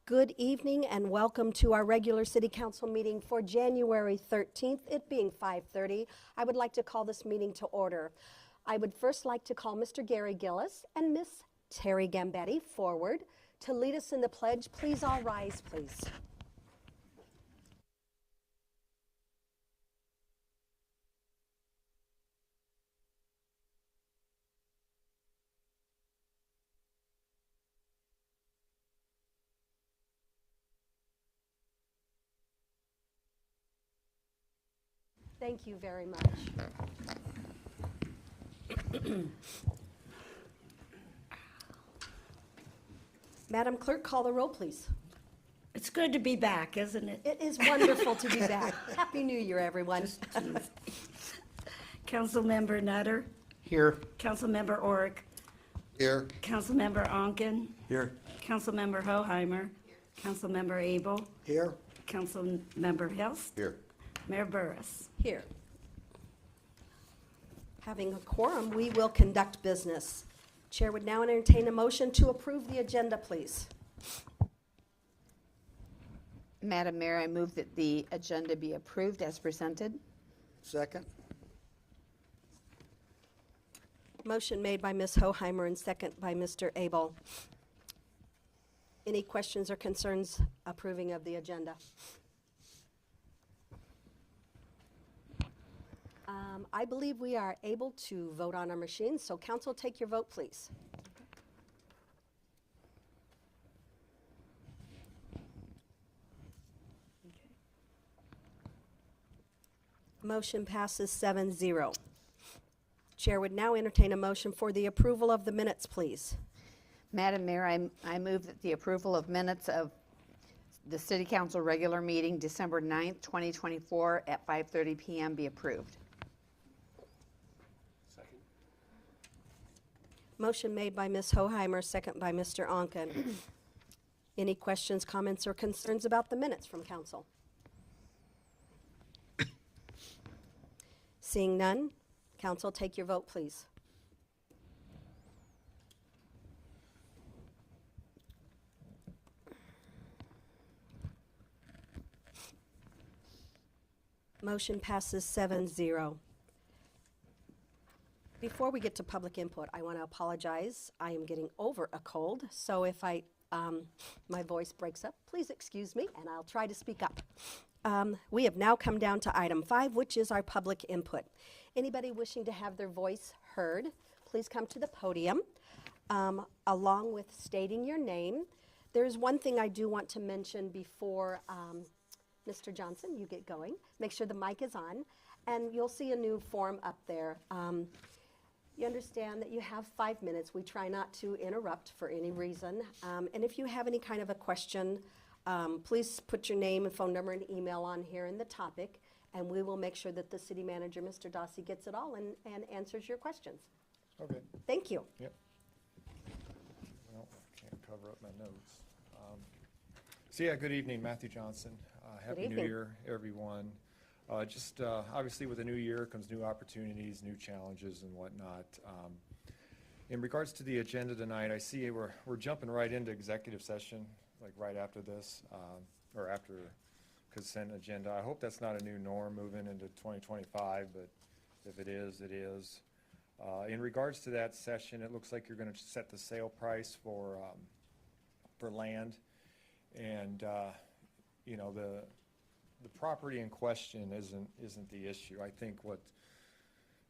Good evening and welcome to our regular City Council meeting for January 13th, it being 5:30. I would like to call this meeting to order. I would first like to call Mr. Gary Gillis and Miss Terry Gambetti forward to lead us in the pledge. Please all rise, please. Thank you very much. Madam Clerk, call the roll, please. It's good to be back, isn't it? It is wonderful to be back. Happy New Year, everyone. Councilmember Nutter, Here. Councilmember Orick, Here. Councilmember Onken, Here. Councilmember Hoheimer, Councilmember Abel, Here. Councilmember Helst, Here. Mayor Burris. Here. Having a quorum, we will conduct business. Chair would now entertain a motion to approve the agenda, please. Madam Mayor, I move that the agenda be approved as presented. Second. Motion made by Ms. Hoheimer and second by Mr. Abel. Any questions or concerns approving of the agenda? I believe we are able to vote on our machines, so council, take your vote, please. Motion passes 7-0. Chair would now entertain a motion for the approval of the minutes, please. Madam Mayor, I move that the approval of minutes of the City Council regular meeting December 9th, 2024 at 5:30 p.m. be approved. Second. Motion made by Ms. Hoheimer, second by Mr. Onken. Any questions, comments, or concerns about the minutes from council? Seeing none, council, take your vote, please. Motion passes 7-0. Before we get to public input, I want to apologize. I am getting over a cold, so if my voice breaks up, please excuse me, and I'll try to speak up. We have now come down to item 5, which is our public input. Anybody wishing to have their voice heard, please come to the podium, along with stating your name. There's one thing I do want to mention before Mr. Johnson, you get going. Make sure the mic is on, and you'll see a new form up there. You understand that you have 5 minutes. We try not to interrupt for any reason. And if you have any kind of a question, please put your name and phone number and email on here in the topic, and we will make sure that the city manager, Mr. Dossi, gets it all and answers your questions. Okay. Thank you. Yep. Well, I can't cover up my notes. So yeah, good evening, Matthew Johnson. Happy New evening. Year, everyone. Just obviously with a new year comes new opportunities, new challenges and whatnot. In regards to the agenda tonight, I see we're jumping right into executive session, like right after this, or after consent agenda. I hope that's not a new norm moving into 2025, but if it is, it is. In regards to that session, it looks like you're going to set the sale price for land, and you know, the property in question isn't the issue. I think what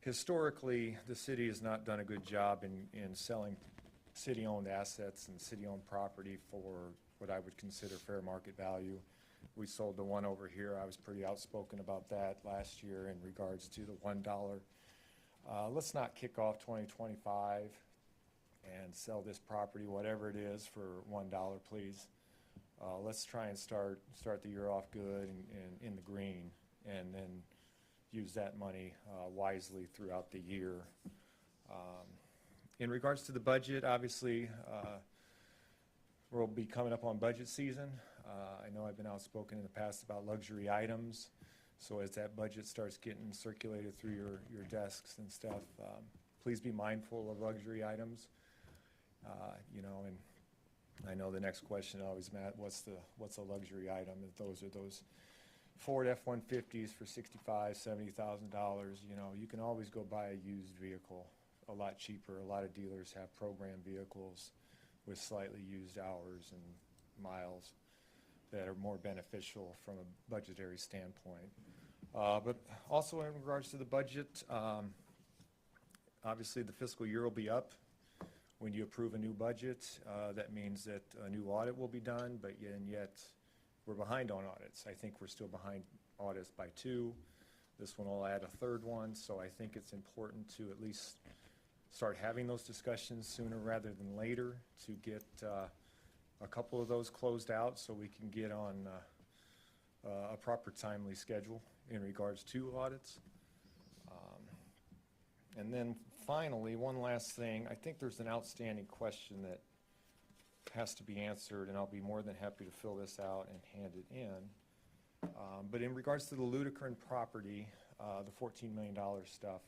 historically the city has not done a good job in selling city-owned assets and city-owned property for what I would consider fair market value. We sold the one over here. I was pretty outspoken about that last year in regards to the $1. Let's not kick off 2025 and sell this property, whatever it is, for $1, please. Let's try and start the year off good and in the green, and then use that money wisely throughout the year. In regards to the budget, obviously, we'll be coming up on budget season. I know I've been outspoken in the past about luxury items, so as that budget starts getting circulated through your desks and stuff, please be mindful of luxury items. You know, and I know the next question always, Matt, what's a luxury item? If those are those Ford F-150s for $65,000, $70,000, you know, you can always go buy a used vehicle a lot cheaper. A lot of dealers have program vehicles with slightly used hours and miles that are more beneficial from a budgetary standpoint. But also in regards to the budget, obviously the fiscal year will be up. When you approve a new budget, that means that a new audit will be done, but yet we're behind on audits. I think we're still behind audits by 2. This one will add a 3rd one, so I think it's important to at least start having those discussions sooner rather than later to get a couple of those closed out so we can get on a proper timely schedule in regards to audits. And then finally, one last thing, I think there's an outstanding question that has to be answered, and I'll be more than happy to fill this out and hand it in. But in regards to the Ludicron property, the $14 million stuff,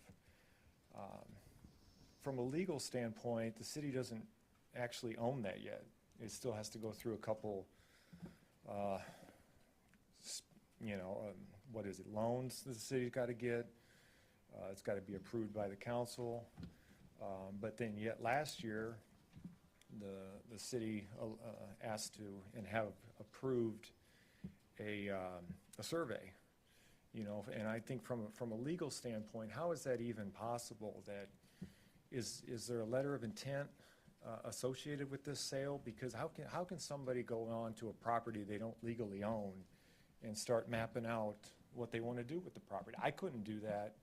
from a legal standpoint, the city doesn't actually own that yet. It still has to go through a couple, what is it, loans that the city's got to get. It's got to be approved by the council. But then yet last year, the city asked to and have approved a survey. You know, and I think from a legal standpoint, how is that even possible? That is there a letter of intent associated with this sale? Because how can somebody go on to a property they don't legally own and start mapping out what they want to do with the property? I couldn't do that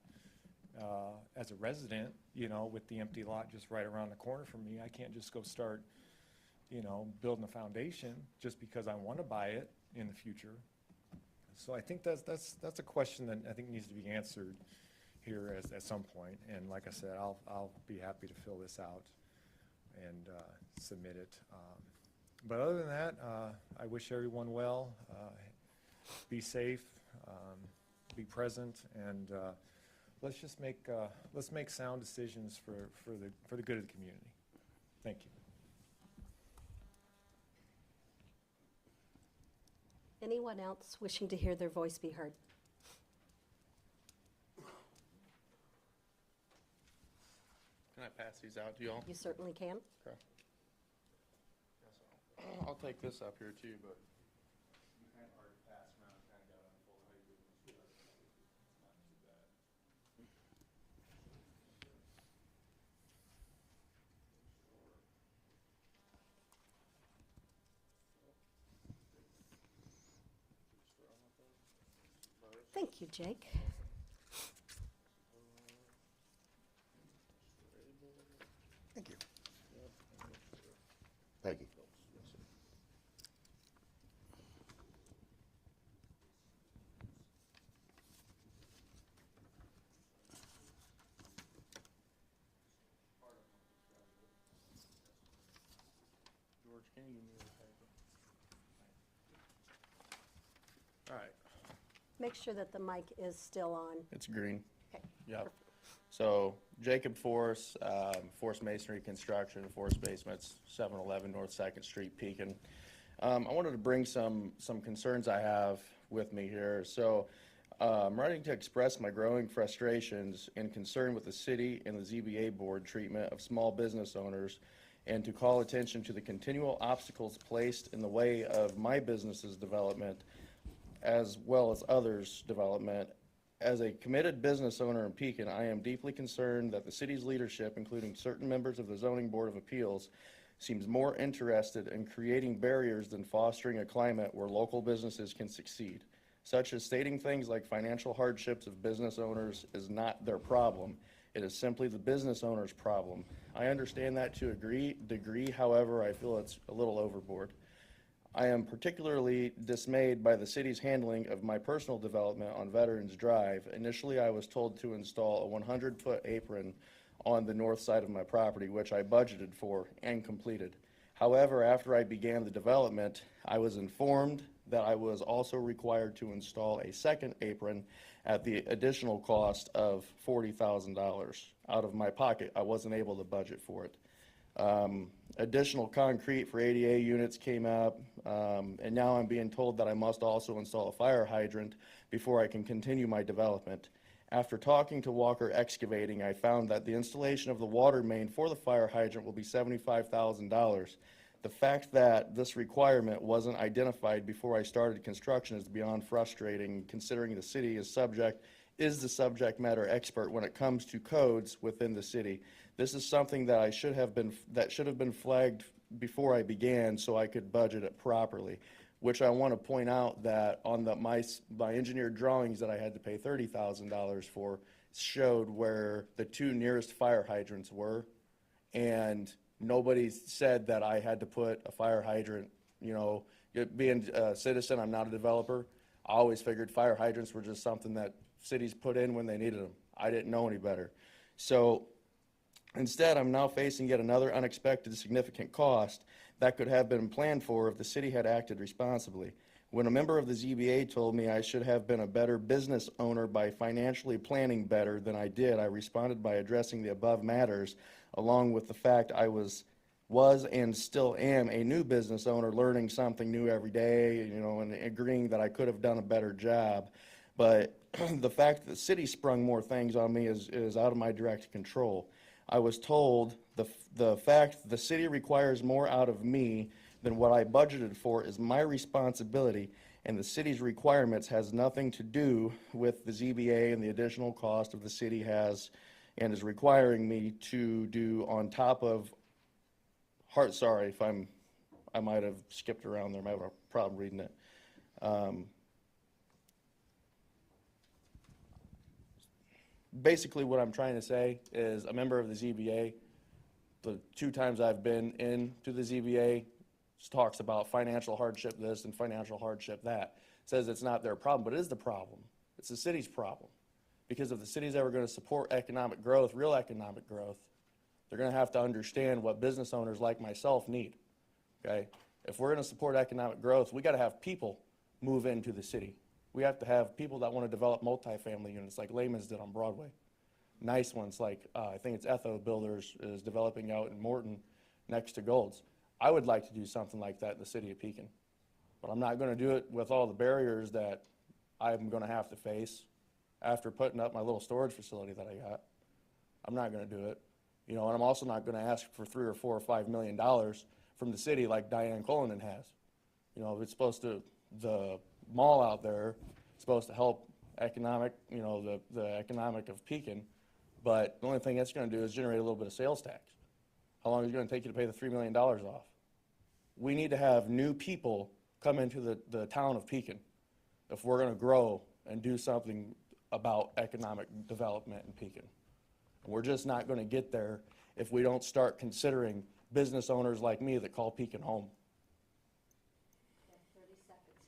as a resident, you know, with the empty lot just right around the corner from me. I can't just go start, you know, building a foundation just because I want to buy it in the future. So I think that's a question that I think needs to be answered here at some point. And like I said, I'll be happy to fill this out and submit it. But other than that, I wish everyone well. Be safe, be present, and let's just make sound decisions for the good of the community. Thank you. Anyone else wishing to hear their voice be heard? Can I pass these out to y'all? You certainly can. Okay. I'll take this up here too, but. Thank you, Jake. Thank you. Peggy. George, can you give me the paper? All right, Make sure that the mic is still on. it's green. Okay. Yep. So Jacob Force, Force Masonry Construction, Force Basements, 711 North 2nd Street, Pekin. I wanted to bring some concerns I have with me here. So I'm writing to express my growing frustrations and concern with the city and the ZBA board treatment of small business owners, and to call attention to the continual obstacles placed in the way of my business's development as well as others' development. As a committed business owner in Pekin, I am deeply concerned that the city's leadership, including certain members of the Zoning Board of Appeals, seems more interested in creating barriers than fostering a climate where local businesses can succeed, such as stating things like financial hardships of business owners is not their problem. It is simply the business owner's problem. I understand that to a degree, however, I feel it's a little overboard. I am particularly dismayed by the city's handling of my personal development on Veterans Drive. Initially, I was told to install a 100-foot apron on the north side of my property, which I budgeted for and completed. However, after I began the development, I was informed that I was also required to install a second apron at the additional cost of $40,000 out of my pocket. I wasn't able to budget for it. Additional concrete for ADA units came up, and now I'm being told that I must also install a fire hydrant before I can continue my development. After talking to Walker Excavating, I found that the installation of the water main for the fire hydrant will be $75,000. The fact that this requirement wasn't identified before I started construction is beyond frustrating, considering the city is the subject matter expert when it comes to codes within the city. This is something that should have been flagged before I began so I could budget it properly, which I want to point out that on my engineered drawings that I had to pay $30,000 for showed where the two nearest fire hydrants were, and nobody said that I had to put a fire hydrant, being a citizen, I'm not a developer. I always figured fire hydrants were just something that cities put in when they needed them. I didn't know any better. So instead, I'm now facing yet another unexpected significant cost that could have been planned for if the city had acted responsibly. When a member of the ZBA told me I should have been a better business owner by financially planning better than I did, I responded by addressing the above matters, along with the fact I was and still am a new business owner, learning something new every day, and agreeing that I could have done a better job. But the fact that the city sprung more things on me is out of my direct control. I was told the fact the city requires more out of me than what I budgeted for is my responsibility, and the city's requirements has nothing to do with the ZBA and the additional cost of the city has and is requiring me to do on top of, sorry if I might have skipped around there, I might have a problem reading it. Basically what I'm trying to say is a member of the ZBA, the 2 times I've been into the ZBA, talks about financial hardship this and financial hardship that. Says it's not their problem, but it is the problem. It's the city's problem. Because if the city's ever going to support economic growth, real economic growth, they're going to have to understand what business owners like myself need. Okay? If we're going to support economic growth, we got to have people move into the city. We have to have people that want to develop multifamily units like Lehman's did on Broadway. Nice ones like, I think it's Etho Builders is developing out in Morton next to Gold's. I would like to do something like that in the city of Pekin. But I'm not going to do it with all the barriers that I'm going to have to face after putting up my little storage facility that I got. I'm not going to do it. And I'm also not going to ask for $3 or $4 or $5 million from the city like Diane Cullinan has. It's supposed to, the mall out there is supposed to help economic, the economic of Pekin, but the only thing that's going to do is generate a little bit of sales tax. How long is it going to take you to pay the $3 million off? We need to have new people come into the town of Pekin if we're going to grow and do something about economic development in Pekin. And we're just not going to get there if we don't start considering business owners like me that call Pekin home. 30 seconds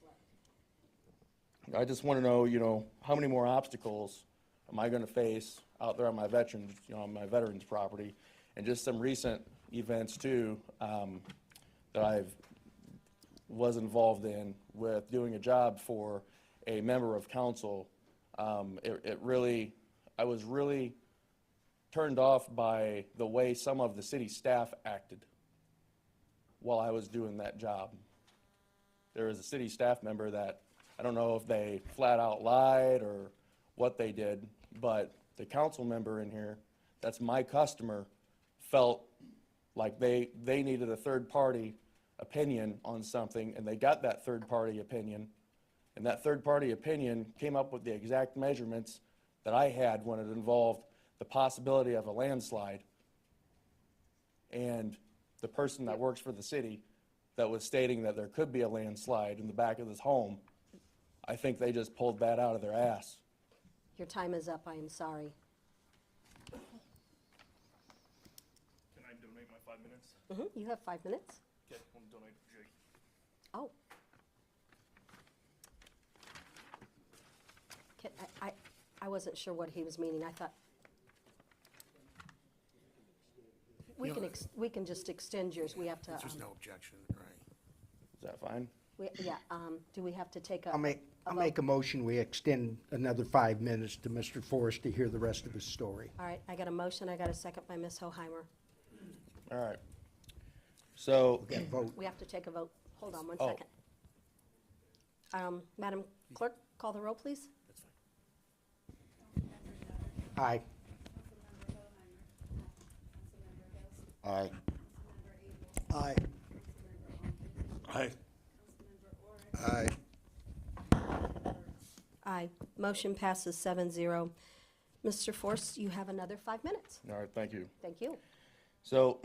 left. I just want to know, how many more obstacles am I going to face out there on my veterans property, and just some recent events too that I've was involved in with doing a job for a member of council. I was really turned off by the way some of the city staff acted while I was doing that job. There was a city staff member that, I don't know if they flat out lied or what they did, but the council member in here, that's my customer, felt like they needed a third-party opinion on something, and they got that third-party opinion, and that third-party opinion came up with the exact measurements that I had when it involved the possibility of a landslide. And the person that works for the city that was stating that there could be a landslide in the back of this home, I think they just pulled that out of their ass. Your time is up, I am sorry. Can I donate my 5 minutes? You have 5 minutes. Okay, I want to donate to Jake. Oh. I wasn't sure what he was meaning. I thought, we can just extend yours. We have to, There's no objection, right? Is that fine? do we have to take a? I'll make a motion, we extend another 5 minutes to Mr. Forrest to hear the rest of his story. All right, I got a motion. I got a second by Ms. Hoheimer. All right. So, We got to vote. We have to take a vote. Hold on one Oh. second. Madam Clerk, call the roll, please. Aye. Aye. Aye. Aye. Aye. Aye. Motion passes 7-0. Mr. Force, you have another 5 minutes. all right, thank you. Thank you. So,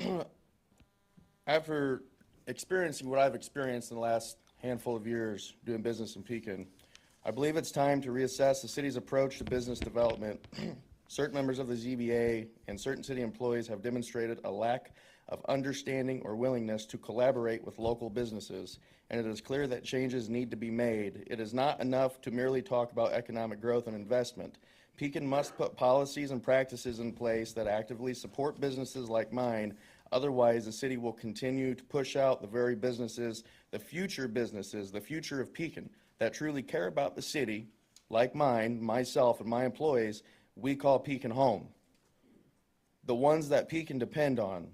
after experiencing what I've experienced in the last handful of years doing business in Pekin, I believe it's time to reassess the city's approach to business development. Certain members of the ZBA and certain city employees have demonstrated a lack of understanding or willingness to collaborate with local businesses, and it is clear that changes need to be made. It is not enough to merely talk about economic growth and investment. Pekin must put policies and practices in place that actively support businesses like mine. Otherwise, the city will continue to push out the very businesses, the future of Pekin, that truly care about the city, like mine, myself, and my employees. We call Pekin home. The ones that Pekin depend on.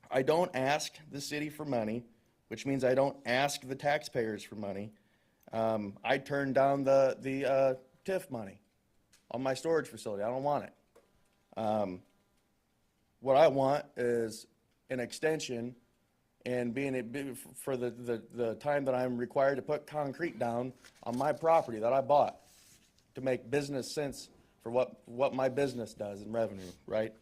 I don't ask the city for money, which means I don't ask the taxpayers for money. I turned down the TIF money on my storage facility. I don't want it. What I want is an extension and for the time that I'm required to put concrete down on my property that I bought to make business sense for what my business does in revenue, right?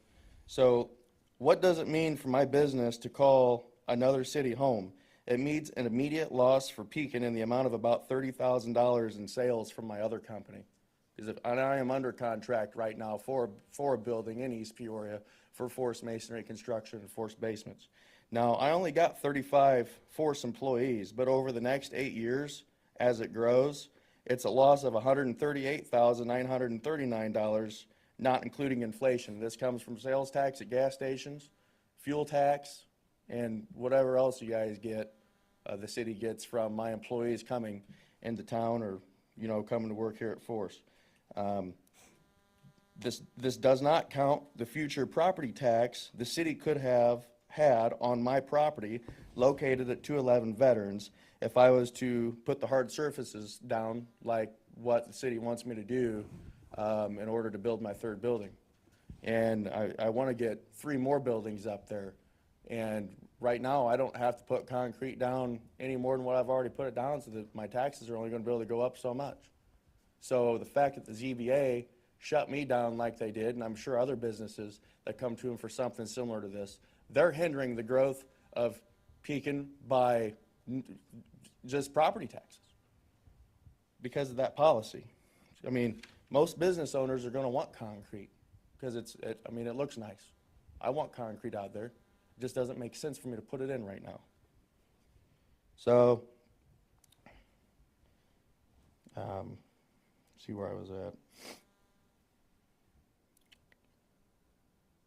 So what does it mean for my business to call another city home? It means an immediate loss for Pekin in the amount of about $30,000 in sales from my other company. And I am under contract right now for a building in East Peoria for forced masonry construction and forced basements. Now, I only got 35 force employees, but over the next 8 years, as it grows, it's a loss of $138,939, not including inflation. This comes from sales tax at gas stations, fuel tax, and whatever else you guys get, the city gets from my employees coming into town or, coming to work here at Force. This does not count the future property tax the city could have had on my property located at 211 Veterans if I was to put the hard surfaces down like what the city wants me to do in order to build my third building. And I want to get 3 more buildings up there. And right now, I don't have to put concrete down any more than what I've already put it down, so that my taxes are only going to be able to go up so much. So the fact that the ZBA shut me down like they did, and I'm sure other businesses that come to them for something similar to this, they're hindering the growth of Pekin by just property taxes because of that policy. I mean, most business owners are going to want concrete because it looks nice. I want concrete out there. It just doesn't make sense for me to put it in right now. So, see where I was at.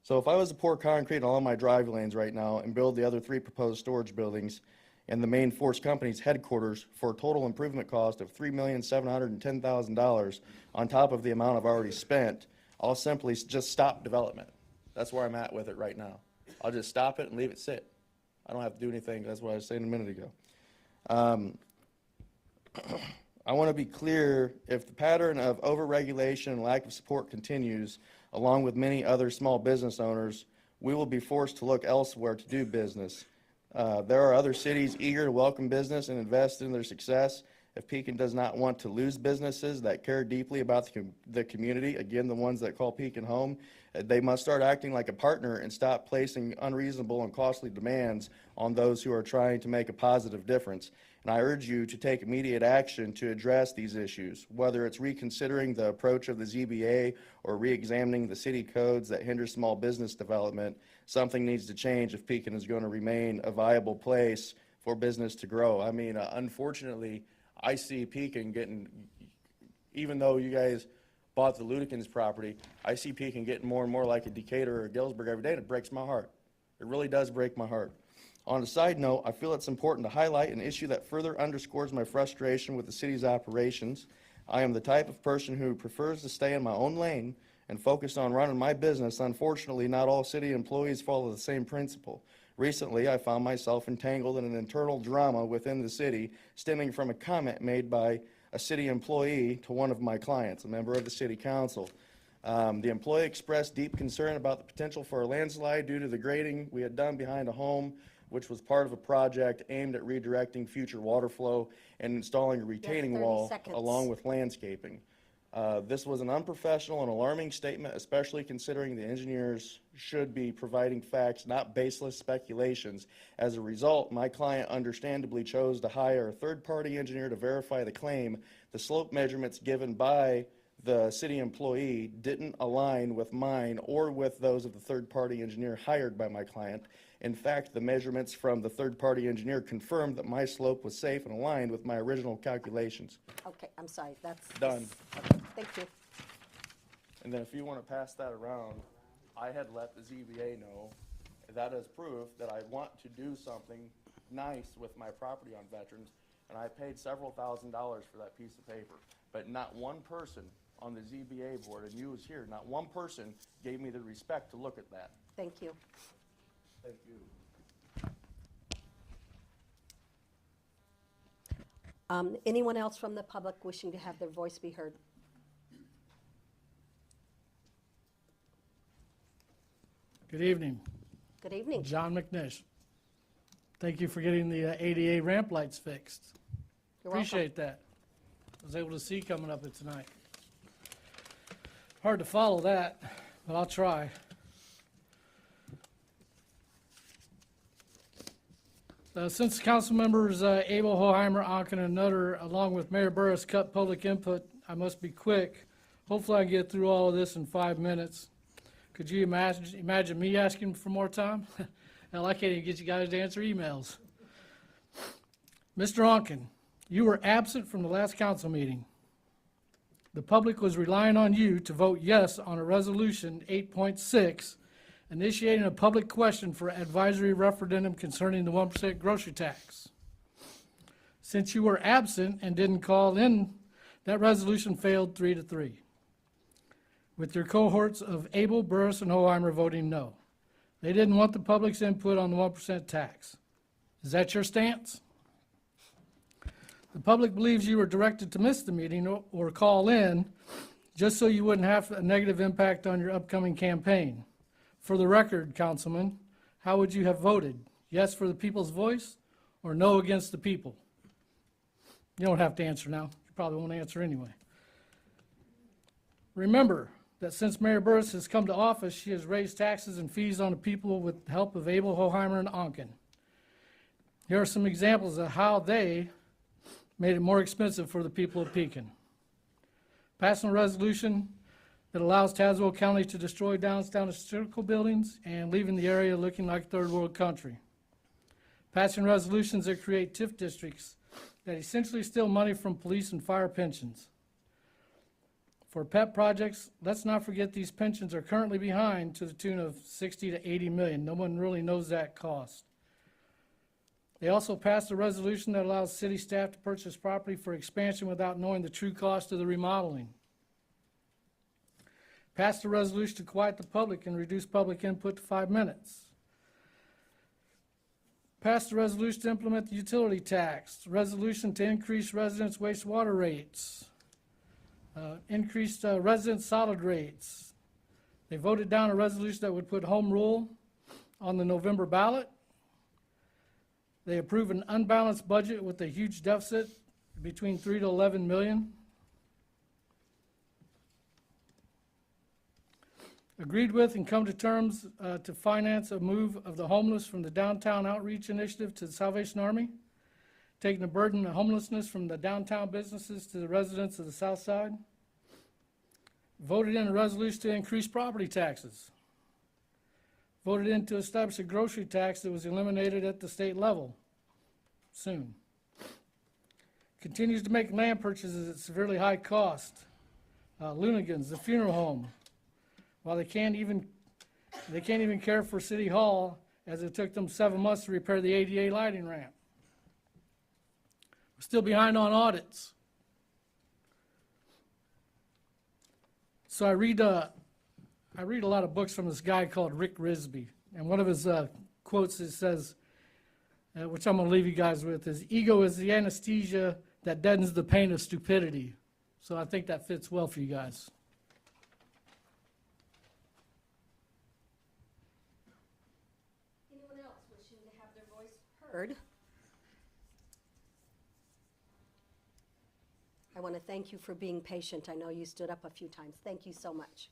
So if I was to pour concrete on all my drive lanes right now and build the other 3 proposed storage buildings and the main force company's headquarters for a total improvement cost of $3,710,000 on top of the amount I've already spent, I'll simply just stop development. That's where I'm at with it right now. I'll just stop it and leave it sit. I don't have to do anything. That's what I was saying a minute ago. I want to be clear, if the pattern of overregulation and lack of support continues, along with many other small business owners, we will be forced to look elsewhere to do business. There are other cities eager to welcome business and invest in their success. If Pekin does not want to lose businesses that care deeply about the community, again, the ones that call Pekin home, they must start acting like a partner and stop placing unreasonable and costly demands on those who are trying to make a positive difference. And I urge you to take immediate action to address these issues, whether it's reconsidering the approach of the ZBA or re-examining the city codes that hinder small business development. Something needs to change if Pekin is going to remain a viable place for business to grow. I mean, unfortunately, I see Pekin getting, even though you guys bought the Ludekins property, I see Pekin getting more and more like a Decatur or a Galesburg every day, and it breaks my heart. It really does break my heart. On a side note, I feel it's important to highlight an issue that further underscores my frustration with the city's operations. I am the type of person who prefers to stay in my own lane and focus on running my business. Unfortunately, not all city employees follow the same principle. Recently, I found myself entangled in an internal drama within the city stemming from a comment made by a city employee to one of my clients, a member of the city council. The employee expressed deep concern about the potential for a landslide due to the grading we had done behind a home, which was part of a project aimed at redirecting future water flow and installing a retaining 30 wall seconds. along with landscaping. This was an unprofessional and alarming statement, especially considering the engineers should be providing facts, not baseless speculations. As a result, my client understandably chose to hire a third-party engineer to verify the claim. The slope measurements given by the city employee didn't align with mine or with those of the third-party engineer hired by my client. In fact, the measurements from the third-party engineer confirmed that my slope was safe and aligned with my original calculations. Okay, I'm sorry, that's. Done. Okay, thank you. And then if you want to pass that around, I had let the ZBA know that is proof that I want to do something nice with my property on Veterans, and I paid several $1,000s for that piece of paper. But not one person on the ZBA board, and you was here, not one person gave me the respect to look at that. Thank you. Thank you. Anyone else from the public wishing to have their voice be heard? Good evening, Good evening. John McNish. Thank you for getting the ADA ramp lights fixed. You're welcome. Appreciate that. I was able to see coming up at tonight. Hard to follow that, but I'll try. Since council members Abel, Hoheimer, Onken, and Nutter, along with Mayor Burris, cut public input, I must be quick. Hopefully I can get through all of this in 5 minutes. Could you imagine me asking for more time? Hell, I can't even get you guys to answer emails. Mr. Onken, you were absent from the last council meeting. The public was relying on you to vote yes on a resolution 8.6, initiating a public question for advisory referendum concerning the 1% grocery tax. Since you were absent and didn't call in, that resolution failed 3-3, with your cohorts of Abel, Burris, and Hoheimer voting no. They didn't want the public's input on the 1% tax. Is that your stance? The public believes you were directed to miss the meeting or call in just so you wouldn't have a negative impact on your upcoming campaign. For the record, Councilman, how would you have voted? Yes for the people's voice or no against the people? You don't have to answer now. You probably won't answer anyway. Remember that since Mayor Burris has come to office, she has raised taxes and fees on the people with the help of Abel, Hoheimer, and Onken. Here are some examples of how they made it more expensive for the people of Pekin. Passing a resolution that allows Tazewell County to destroy downtown historical buildings and leaving the area looking like third world country. Passing resolutions that create TIF districts that essentially steal money from police and fire pensions. For pet projects, let's not forget these pensions are currently behind to the tune of 60 to 80 million. No one really knows that cost. They also passed a resolution that allows city staff to purchase property for expansion without knowing the true cost of the remodeling. Passed a resolution to quiet the public and reduce public input to 5 minutes. Passed a resolution to implement the utility tax, resolution to increase residents' wastewater rates, increased resident solid rates. They voted down a resolution that would put home rule on the November ballot. They approved an unbalanced budget with a huge deficit between 3 to 11 million. Agreed with and come to terms to finance a move of the homeless from the Downtown Outreach Initiative to the Salvation Army, taking the burden of homelessness from the downtown businesses to the residents of the South Side. Voted in a resolution to increase property taxes. Voted in to establish a grocery tax that was eliminated at the state level soon. Continues to make land purchases at severely high cost. Lunigan's, the funeral home, while they can't even care for City Hall, as it took them 7 months to repair the ADA lighting ramp. We're still behind on audits. So I read a lot of books from this guy called Rick Risby, and one of his quotes it says, which I'm going to leave you guys with, is ego is the anesthesia that deadens the pain of stupidity. So I think that fits well for you guys. Anyone else wishing to have their voice heard? I want to thank you for being patient. I know you stood up a few times. Thank you so much.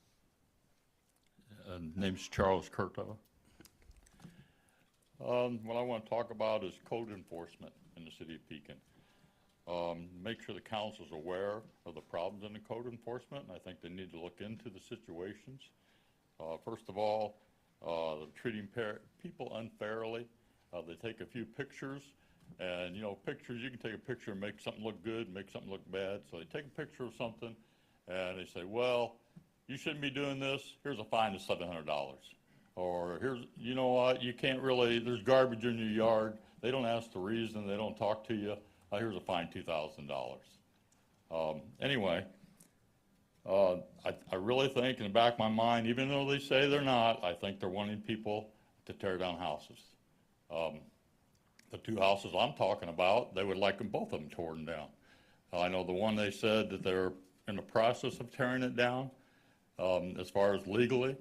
Name's Charles Curto. What I want to talk about is code enforcement in the city of Pekin. Make sure the council's aware of the problems in the code enforcement, and I think they need to look into the situations. First of all, they're treating people unfairly. They take a few pictures, and you know, pictures, you can take a picture and make something look good, make something look bad. So they take a picture of something, and they say, well, you shouldn't be doing this, here's a fine of $700. Or here's, you know what, you can't really, there's garbage in your yard. They don't ask the reason, they don't talk to you. Here's a fine, $2,000. Anyway, I really think in the back of my mind, even though they say they're not, I think they're wanting people to tear down houses. The two houses I'm talking about, they would like them, both of them torn down. I know the one they said that they're in the process of tearing it down, as far as legally.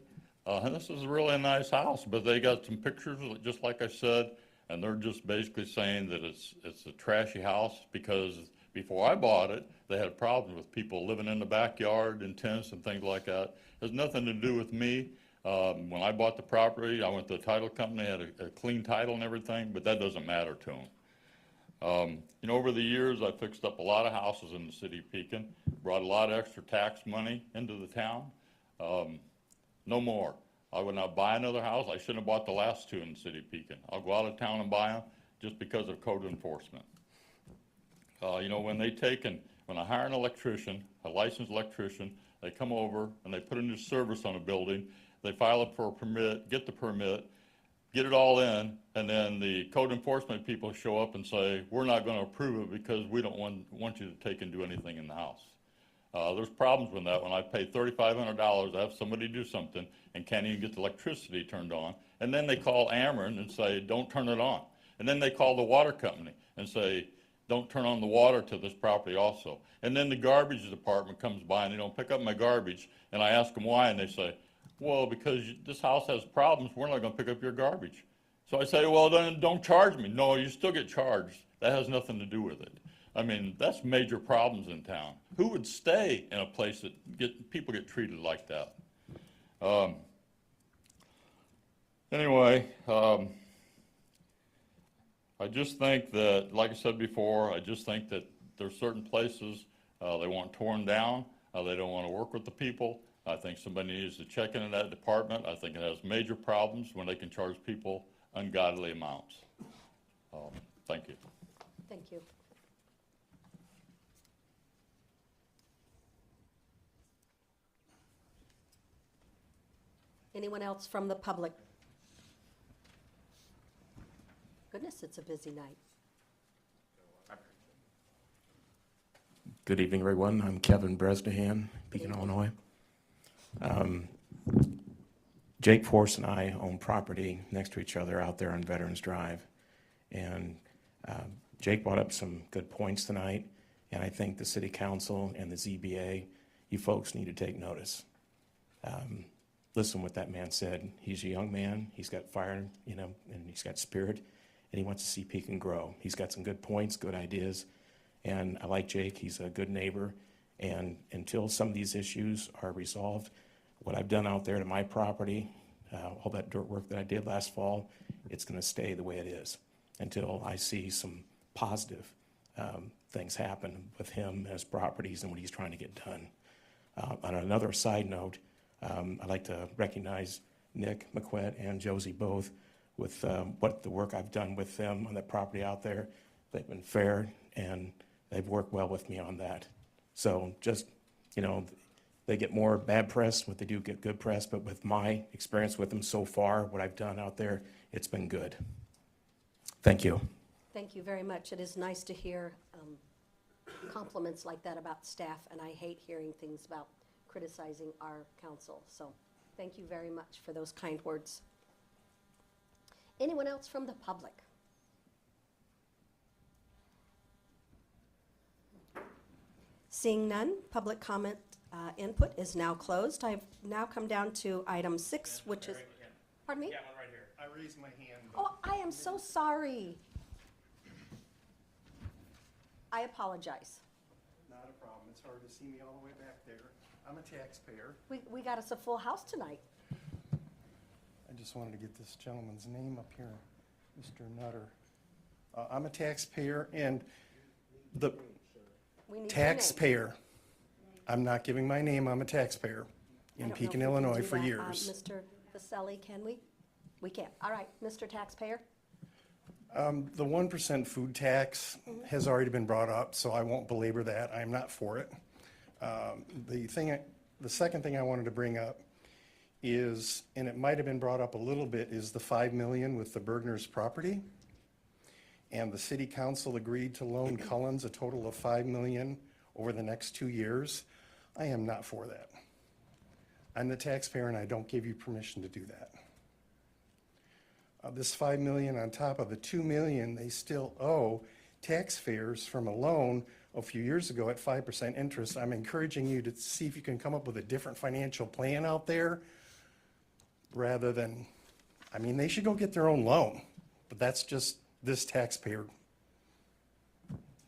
And this is really a nice house, but they got some pictures, just like I said, and they're just basically saying that it's a trashy house because before I bought it, they had problems with people living in the backyard in tents and things like that. It has nothing to do with me. When I bought the property, I went to the title company, had a clean title and everything, but that doesn't matter to them. You know, over the years, I fixed up a lot of houses in the city of Pekin, brought a lot of extra tax money into the town. No more. I would not buy another house. I shouldn't have bought the last two in the city of Pekin. I'll go out of town and buy them just because of code enforcement. You know, when I hire an electrician, a licensed electrician, they come over and they put a new service on a building, they file it for a permit, get the permit, get it all in, and then the code enforcement people show up and say, we're not going to approve it because we don't want you to take and do anything in the house. There's problems with that when I pay $3,500 to have somebody do something and can't even get the electricity turned on. And then they call Ameren and say, don't turn it on. And then they call the water company and say, don't turn on the water to this property also. And then the garbage department comes by and they don't pick up my garbage. And I ask them why, and they say, well, because this house has problems, we're not going to pick up your garbage. So I say, well, then don't charge me. No, you still get charged. That has nothing to do with it. I mean, that's major problems in town. Who would stay in a place that people get treated like that? Anyway, I just think that, like I said before, I just think that there's certain places they want torn down. They don't want to work with the people. I think somebody needs to check into that department. I think it has major problems when they can charge people ungodly amounts. Thank you. Thank you. Anyone else from the public? Goodness, it's a busy night. Good evening, everyone. I'm Kevin Bresnahan, Pekin, Illinois. Jake Force and I own property next to each other out there on Veterans Drive. And Jake brought up some good points tonight, and I think the City Council and the ZBA, you folks need to take notice. Listen what that man said. He's a young man, he's got fire, you know, and he's got spirit, and he wants to see Pekin grow. He's got some good points, good ideas, and I like Jake. He's a good neighbor, and until some of these issues are resolved, what I've done out there to my property, all that dirt work that I did last fall, it's gonna stay the way it is until I see some positive things happen with him and his properties and what he's trying to get done. On another side note, I'd like to recognize Nick McQuett and Josie both with what the work I've done with them on that property out there. They've been fair and they've worked well with me on that. So just, you know, they get more bad press, what they do get good press, but with my experience with them so far, what I've done out there, it's been good. Thank you. Thank you very much. It is nice to hear compliments like that about staff, and I hate hearing things about criticizing our council. So thank you very much for those kind words. Anyone else from the public? Seeing none, public comment input is now closed. I've now come down to item 6, which is, pardon me? one right here. I raised my hand. Oh, I am so sorry. I apologize. Not a problem. It's hard to see me all the way back there. I'm a taxpayer. We got us a full house tonight. I just wanted to get this gentleman's name up here, Mr. Nutter. I'm a taxpayer and the We need your name. taxpayer. I'm not giving my name. I'm a taxpayer I in don't know if Pekin, we can Illinois do for that. years. Mr. Vaselli, can we? We can't. All right, Mr. Taxpayer. The 1% food tax has already been brought up, so I won't belabor that. I'm not for it. The second thing I wanted to bring up is, and it might have been brought up a little bit, is the 5 million with the Bergner's property. And the city council agreed to loan Cullens a total of 5 million over the next 2 years. I am not for that. I'm the taxpayer and I don't give you permission to do that. This 5 million on top of the 2 million they still owe taxpayers from a loan a few years ago at 5% interest. I'm encouraging you to see if you can come up with a different financial plan out there rather than, I mean, they should go get their own loan, but that's just this taxpayer,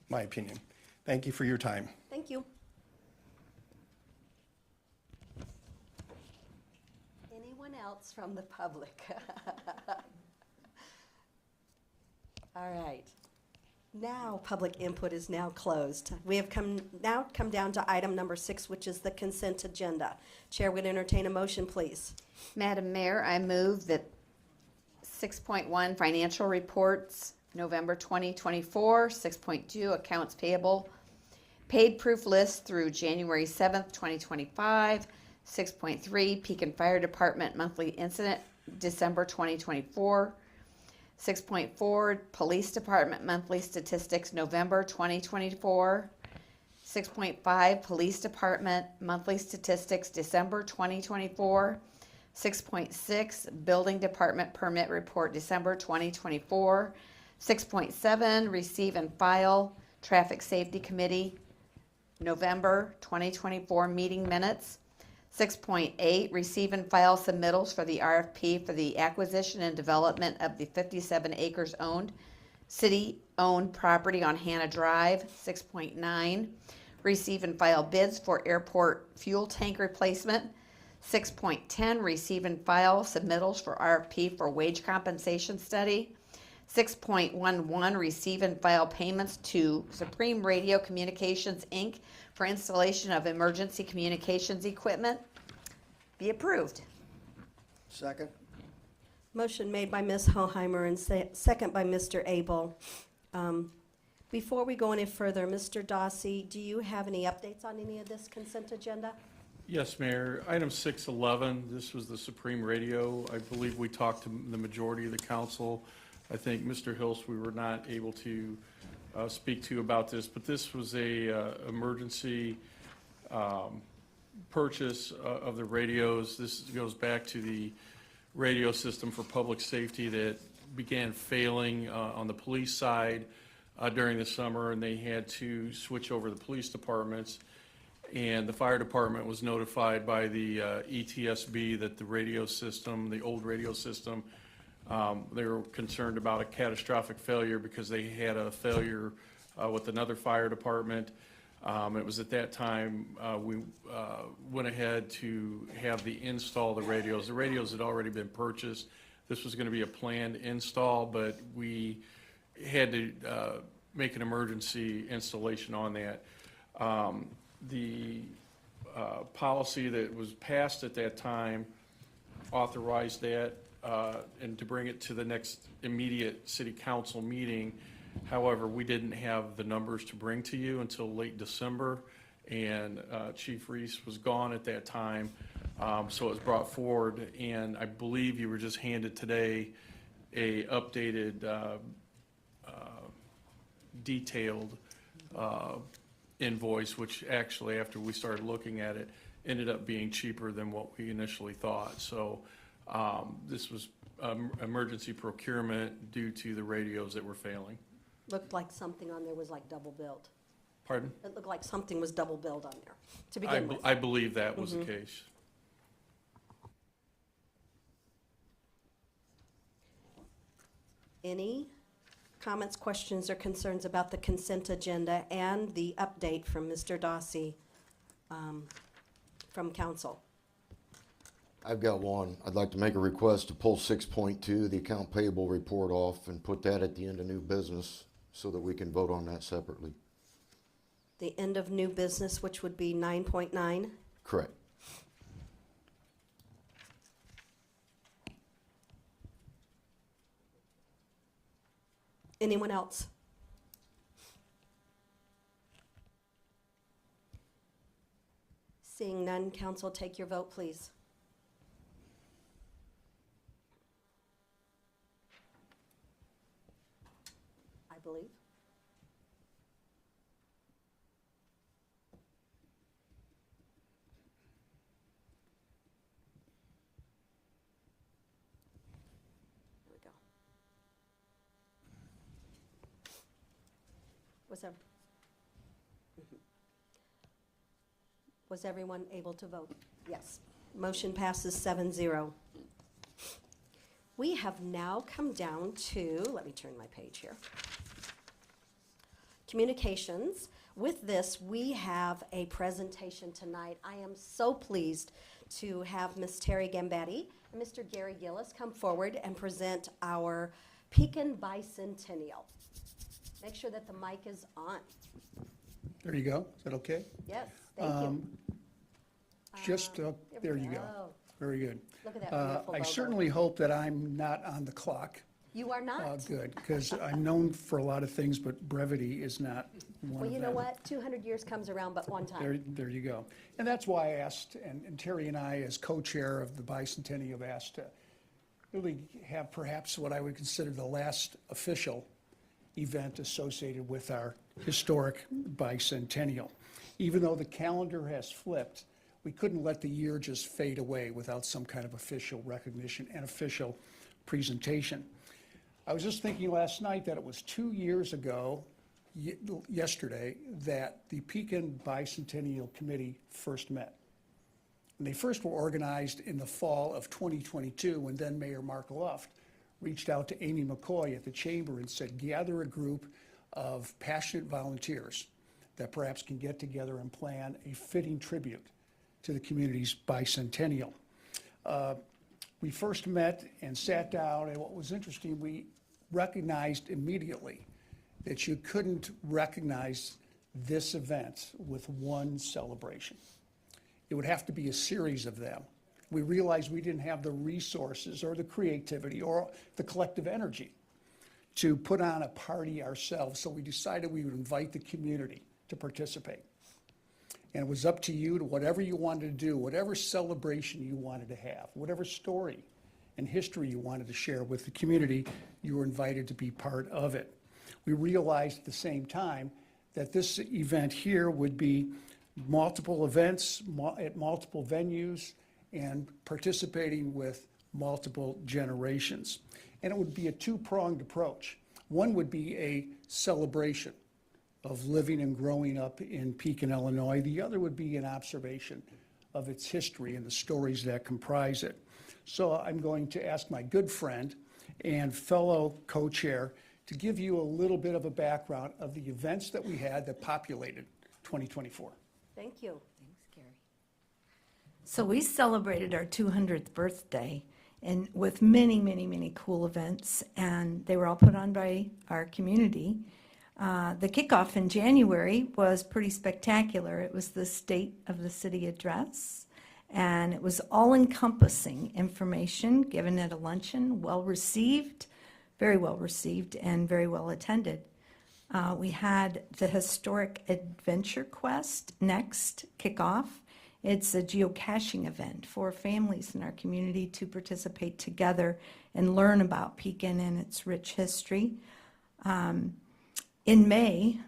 my opinion. Thank you for your time. Thank you. Anyone else from the public? All right. Now, public input is now closed. We have now come down to item number 6, which is the consent agenda. Chair would entertain a motion, please. Madam Mayor, I move that 6.1 financial reports, November 2024, 6.2 accounts payable, paid proof list through January 7th, 2025, 6.3 Pekin Fire Department monthly incident, December 2024, 6.4 Police Department monthly statistics, November 2024, 6.5 Police Department monthly statistics, December 2024, 6.6 Building Department permit report, December 2024, 6.7 Receive and file Traffic Safety Committee, November 2024 meeting minutes, 6.8 Receive and file submittals for the RFP for the acquisition and development of the 57 acres owned, city-owned property on Hannah Drive, 6.9 Receive and file bids for airport fuel tank replacement, 6.10 Receive and file submittals for RFP for wage compensation study, 6.11 Receive and file payments to Supreme Radio Communications, Inc. for installation of emergency communications equipment. Be approved. Second. Motion made by Ms. Hoheimer and second by Mr. Abel. Before we go any further, Mr. Dossi, do you have any updates on any of this consent agenda? Yes, Mayor. Item 611, this was the Supreme Radio. I believe we talked to the majority of the council. I think Mr. Hills, we were not able to speak to about this, but this was a emergency purchase of the radios. This goes back to the radio system for public safety that began failing on the police side during the summer, and they had to switch over the police departments. And the fire department was notified by the ETSB that the radio system, the old radio system, they were concerned about a catastrophic failure because they had a failure with another fire department. It was at that time we went ahead to have the install the radios. The radios had already been purchased. This was going to be a planned install, but we had to make an emergency installation on that. The policy that was passed at that time authorized that and to bring it to the next immediate city council meeting. However, we didn't have the numbers to bring to you until late December, and Chief Reese was gone at that time, so it was brought forward, and I believe you were just handed today a updated, detailed invoice, which actually, after we started looking at it, ended up being cheaper than what we initially thought. So This was emergency procurement due to the radios that were failing. Looked like something on there was like double billed. Pardon? It looked like something was double billed on there to begin with. I believe that was the case. Any comments, questions, or concerns about the consent agenda and the update from Mr. Dossi from council? I've got one. I'd like to make a request to pull 6.2, the account payable report off, and put that at the end of new business so that we can vote on that separately. The end of new business, which would be 9.9. Correct. Anyone else? Seeing none, council, take your vote, please. I believe. There we go. Was everyone able to vote? Yes. Motion passes 7-0. We have now come down to, let me turn my page here. Communications. With this, we have a presentation tonight. I am so pleased to have Ms. Terry Gambetti and Mr. Gary Gillis come forward and present our Pekin Bicentennial. Make sure that the mic is on. There you go. Is that okay? Yes, thank you. There you go. Very good. Look at that beautiful I logo. certainly hope that I'm not on the clock. You are not. Good, because I'm known for a lot of things, but brevity is not one Well, of you them. know what? 200 years comes around but one time. There you go. And that's why I asked, and Terry and I, as co-chair of the bicentennial, have asked to really have perhaps what I would consider the last official event associated with our historic bicentennial. Even though the calendar has flipped, we couldn't let the year just fade away without some kind of official recognition and official presentation. I was just thinking last night that it was 2 years ago, yesterday, that the Pekin Bicentennial Committee first met. And they first were organized in the fall of 2022, when then Mayor Mark Luft reached out to Amy McCoy at the chamber and said, gather a group of passionate volunteers that perhaps can get together and plan a fitting tribute to the community's bicentennial. We first met and sat down, and what was interesting, we recognized immediately that you couldn't recognize this event with one celebration. It would have to be a series of them. We realized we didn't have the resources or the creativity or the collective energy to put on a party ourselves, so we decided we would invite the community to participate. And it was up to you to whatever you wanted to do, whatever celebration you wanted to have, whatever story and history you wanted to share with the community, you were invited to be part of it. We realized at the same time that this event here would be multiple events at multiple venues and participating with multiple generations. And it would be a two-pronged approach. One would be a celebration of living and growing up in Pekin, Illinois. The other would be an observation of its history and the stories that comprise it. So I'm going to ask my good friend and fellow co-chair to give you a little bit of a background of the events that we had that populated 2024. Thank you. Thanks, Gary. So we celebrated our 200th birthday and with many, many, many cool events, and they were all put on by our community. The kickoff in January was pretty spectacular. It was the State of the City address, and it was all-encompassing information given at a luncheon, well-received, very well-received, and very well-attended. We had the Historic Adventure Quest next kickoff. It's a geocaching event for families in our community to participate together and learn about Pekin and its rich history. In May,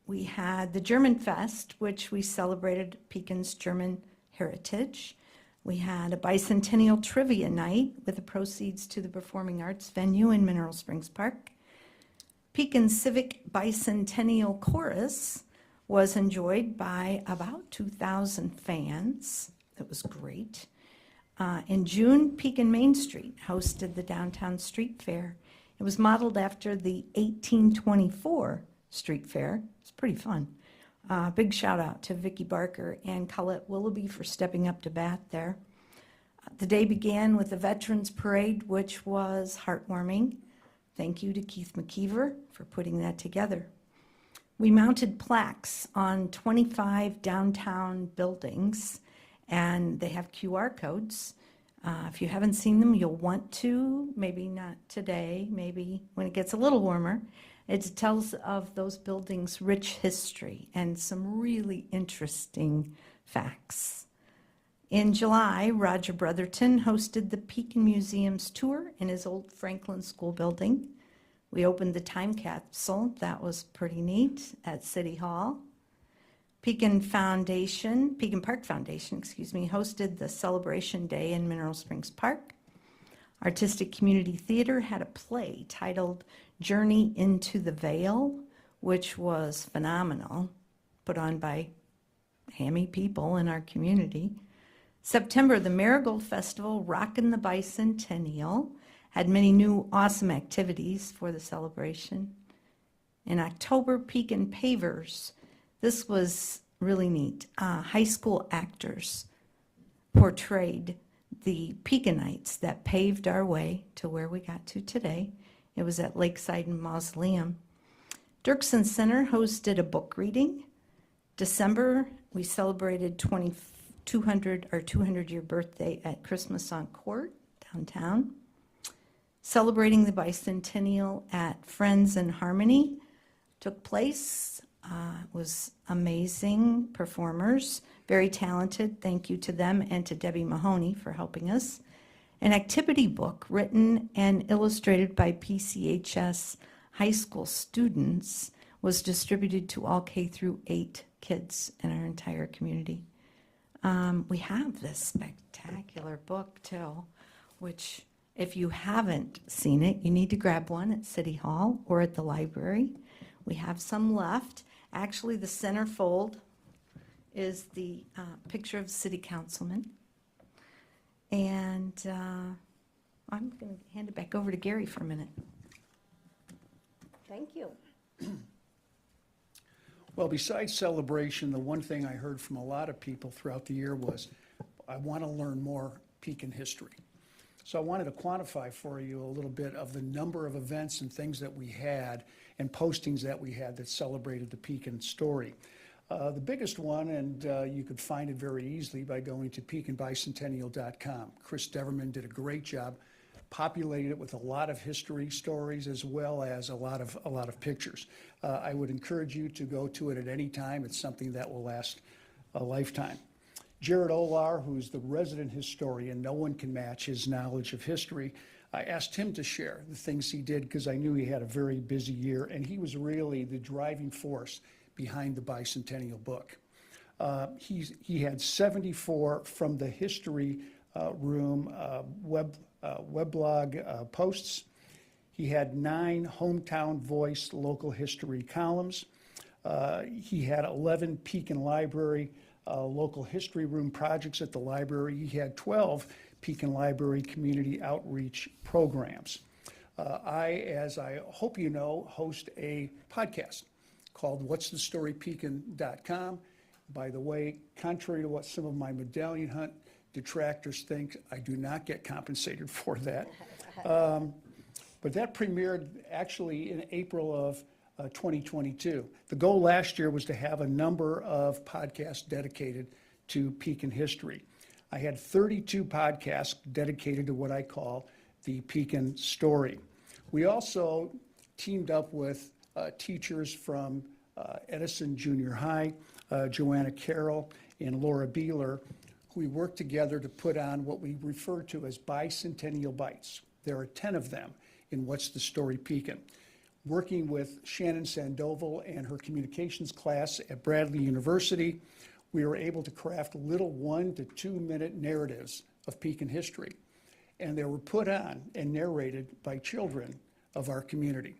we had the German Fest, which we celebrated Pekin's German heritage. We had a bicentennial trivia night with the proceeds to the Performing Arts venue in Mineral Springs Park. Pekin Civic Bicentennial Chorus was enjoyed by about 2,000 fans. It was great. In June, Pekin Main Street hosted the Downtown Street Fair. It was modeled after the 1824 Street Fair. It's pretty fun. Big shout out to Vicki Barker and Colette Willoughby for stepping up to bat there. The day began with the Veterans Parade, which was heartwarming. Thank you to Keith McKeever for putting that together. We mounted plaques on 25 downtown buildings, and they have QR codes. If you haven't seen them, you'll want to, maybe not today, maybe when it gets a little warmer. It tells of those buildings' rich history and some really interesting facts. In July, Roger Brotherton hosted the Pekin Museum's tour in his old Franklin School building. We opened the time capsule, that was pretty neat, at City Hall. Pekin Park Foundation, hosted the Celebration Day in Mineral Springs Park. Artistic Community Theater had a play titled Journey into the Veil, which was phenomenal, put on by hammy people in our community. September, the Marigold Festival, Rockin' the Bicentennial, had many new awesome activities for the celebration. In October, Pekin Pavers. This was really neat. High school actors portrayed the Pekinites that paved our way to where we got to today. It was at Lakeside Mausoleum. Dirksen Center hosted a book reading. December, we celebrated 200-year birthday at Christmas on Court, downtown. Celebrating the bicentennial at Friends in Harmony took place. It was amazing performers, very talented. Thank you to them and to Debbie Mahoney for helping us. An activity book written and illustrated by PCHS high school students was distributed to all K-8 kids in our entire community. We have this spectacular book too, which if you haven't seen it, you need to grab one at City Hall or at the library. We have some left. Actually, the centerfold is the picture of the city councilman. And I'm going to hand it back over to Gary for a minute. Thank you. Well, besides celebration, the one thing I heard from a lot of people throughout the year was, I want to learn more Pekin history. So I wanted to quantify for you a little bit of the number of events and things that we had and postings that we had that celebrated the Pekin story. The biggest one, and you could find it very easily by going to PekinBicentennial.com. Chris Deverman did a great job, populated it with a lot of history stories as well as a lot of pictures. I would encourage you to go to it at any time. It's something that will last a lifetime. Jared Olar, who's the resident historian, no one can match his knowledge of history. I asked him to share the things he did because I knew he had a very busy year, and he was really the driving force behind the bicentennial book. He had 74 from the history room weblog posts. He had 9 hometown voice local history columns. He had 11 Pekin Library local history room projects at the library. He had 12 Pekin Library community outreach programs. As I hope you know, host a podcast called whatsthestorypekin.com. By the way, contrary to what some of my medallion hunt detractors think, I do not get compensated for that. But that premiered actually in April of 2022. The goal last year was to have a number of podcasts dedicated to Pekin history. I had 32 podcasts dedicated to what I call the Pekin story. We also teamed up with teachers from Edison Junior High, Joanna Carroll and Laura Beeler. We worked together to put on what we refer to as bicentennial bites. There are 10 of them in What's the Story Pekin. Working with Shannon Sandoval and her communications class at Bradley University, we were able to craft little 1 to 2 minute narratives of Pekin history. And they were put on and narrated by children of our community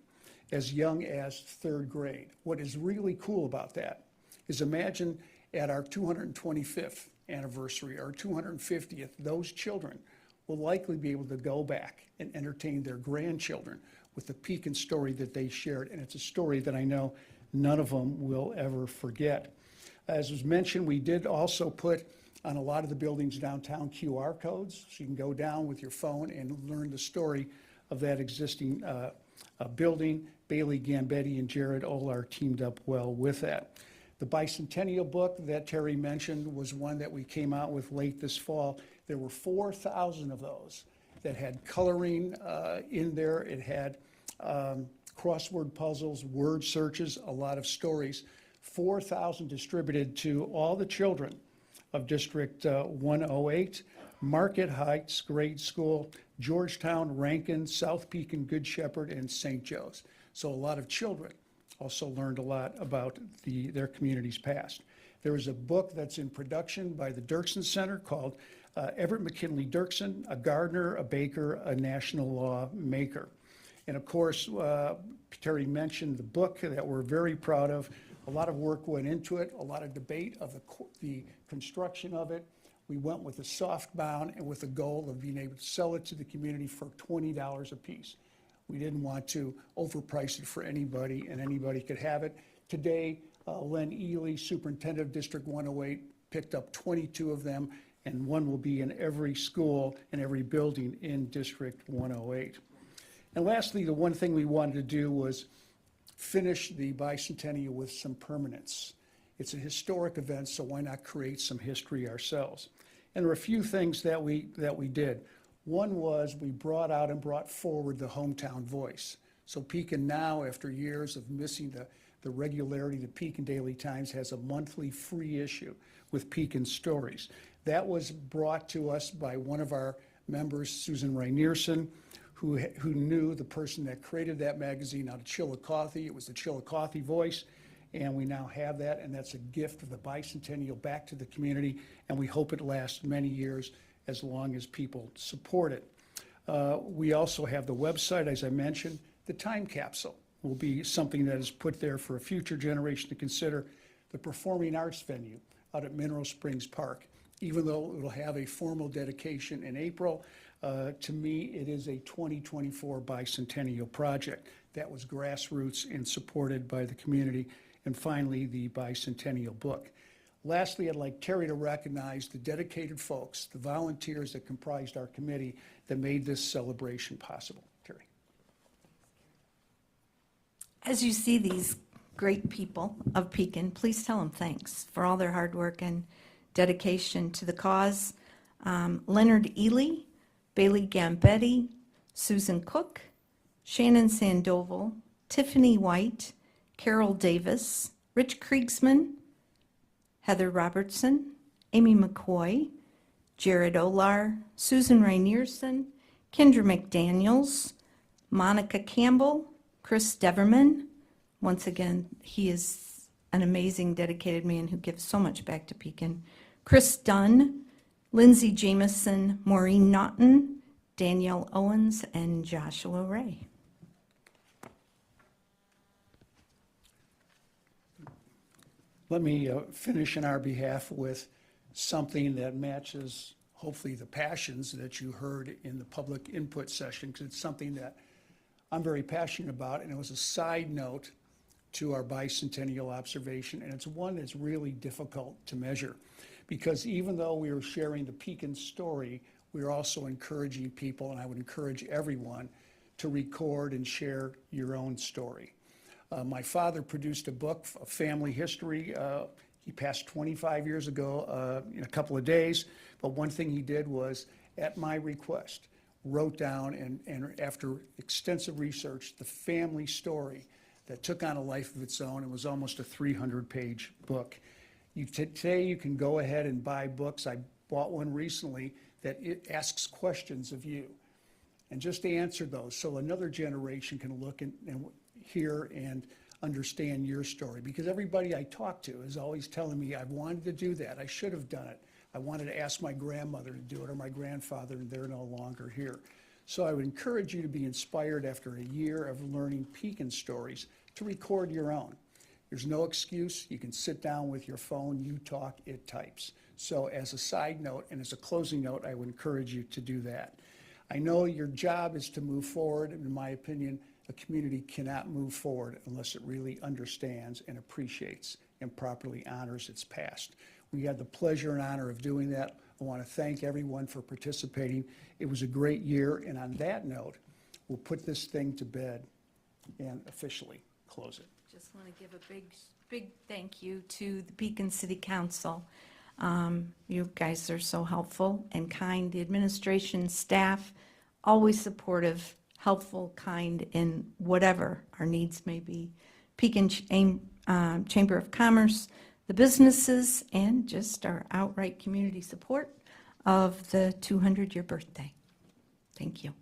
as young as 3rd grade. What is really cool about that is imagine at our 225th anniversary, our 250th, those children will likely be able to go back and entertain their grandchildren with the Pekin story that they shared. And it's a story that I know none of them will ever forget. As was mentioned, we did also put on a lot of the buildings downtown QR codes, so you can go down with your phone and learn the story of that existing building. Bailey, Gambetti, and Jared all are teamed up well with that. The bicentennial book that Terry mentioned was one that we came out with late this fall. There were 4,000 of those that had coloring in there. It had crossword puzzles, word searches, a lot of stories. 4,000 distributed to all the children of District 108, Market Heights Grade School, Georgetown, Rankin, South Pekin, Good Shepherd, and St. Joe's. So a lot of children also learned a lot about their community's past. There is a book that's in production by the Dirksen Center called Everett McKinley Dirksen, a gardener, a baker, a national law maker. And of course, Terry mentioned the book that we're very proud of. A lot of work went into it, a lot of debate of the construction of it. We went with a soft bound and with the goal of being able to sell it to the community for $20 a piece. We didn't want to overprice it for anybody, and anybody could have it. Today, Len Ely, Superintendent of District 108, picked up 22 of them, and one will be in every school and every building in District 108. And lastly, the one thing we wanted to do was finish the bicentennial with some permanence. It's a historic event, so why not create some history ourselves? And there are a few things that we did. One was we brought out and brought forward the hometown voice. So Pekin now, after years of missing the regularity, the Pekin Daily Times has a monthly free issue with Pekin stories. That was brought to us by one of our members, Susan Rainierson, who knew the person that created that magazine out of Chillicothe. It was the Chillicothe Voice, and we now have that, and that's a gift of the bicentennial back to the community, and we hope it lasts many years as long as people support it. We also have the website, as I mentioned. The time capsule will be something that is put there for a future generation to consider. The performing arts venue out at Mineral Springs Park, even though it will have a formal dedication in April, to me, it is a 2024 bicentennial project that was grassroots and supported by the community. And finally, the bicentennial book. Lastly, I'd like Terry to recognize the dedicated folks, the volunteers that comprised our committee that made this celebration possible. Terry. As you see these great people of Pekin, please tell them thanks for all their hard work and dedication to the cause. Leonard Ely, Bailey Gambetti, Susan Cook, Shannon Sandoval, Tiffany White, Carol Davis, Rich Kriegsman, Heather Robertson, Amy McCoy, Jared Olar, Susan Rainierson, Kendra McDaniels, Monica Campbell, Chris Deverman. Once again, he is an amazing, dedicated man who gives so much back to Pekin. Chris Dunn, Lindsay Jameson, Maureen Naughton, Danielle Owens, and Joshua Ray. Let me finish in our behalf with something that matches, hopefully, the passions that you heard in the public input session, because it's something that I'm very passionate about, and it was a side note to our bicentennial observation, and it's one that's really difficult to measure, because even though we were sharing the Pekin story, we were also encouraging people, and I would encourage everyone to record and share your own story. My father produced a book of family history. He passed 25 years ago in a couple of days, but one thing he did was, at my request, wrote down, and after extensive research, the family story that took on a life of its own. It was almost a 300-page book. Today you can go ahead and buy books. I bought one recently that it asks questions of you, and just to answer those so another generation can look and hear and understand your story, because everybody I talk to is always telling me, I've wanted to do that, I should have done it. I wanted to ask my grandmother to do it, or my grandfather, and they're no longer here. So I would encourage you to be inspired after a year of learning Pekin stories to record your own. There's no excuse. You can sit down with your phone, you talk, it types. So as a side note and as a closing note, I would encourage you to do that. I know your job is to move forward, and in my opinion, a community cannot move forward unless it really understands and appreciates and properly honors its past. We had the pleasure and honor of doing that. I want to thank everyone for participating. It was a great year, and on that note, we'll put this thing to bed and officially close it. Just want to give a big thank you to the Pekin City Council. You guys are so helpful and kind. The administration, staff, always supportive, helpful, kind in whatever our needs may be. Pekin Chamber of Commerce, the businesses, and just our outright community support of the 200-year birthday. Thank you.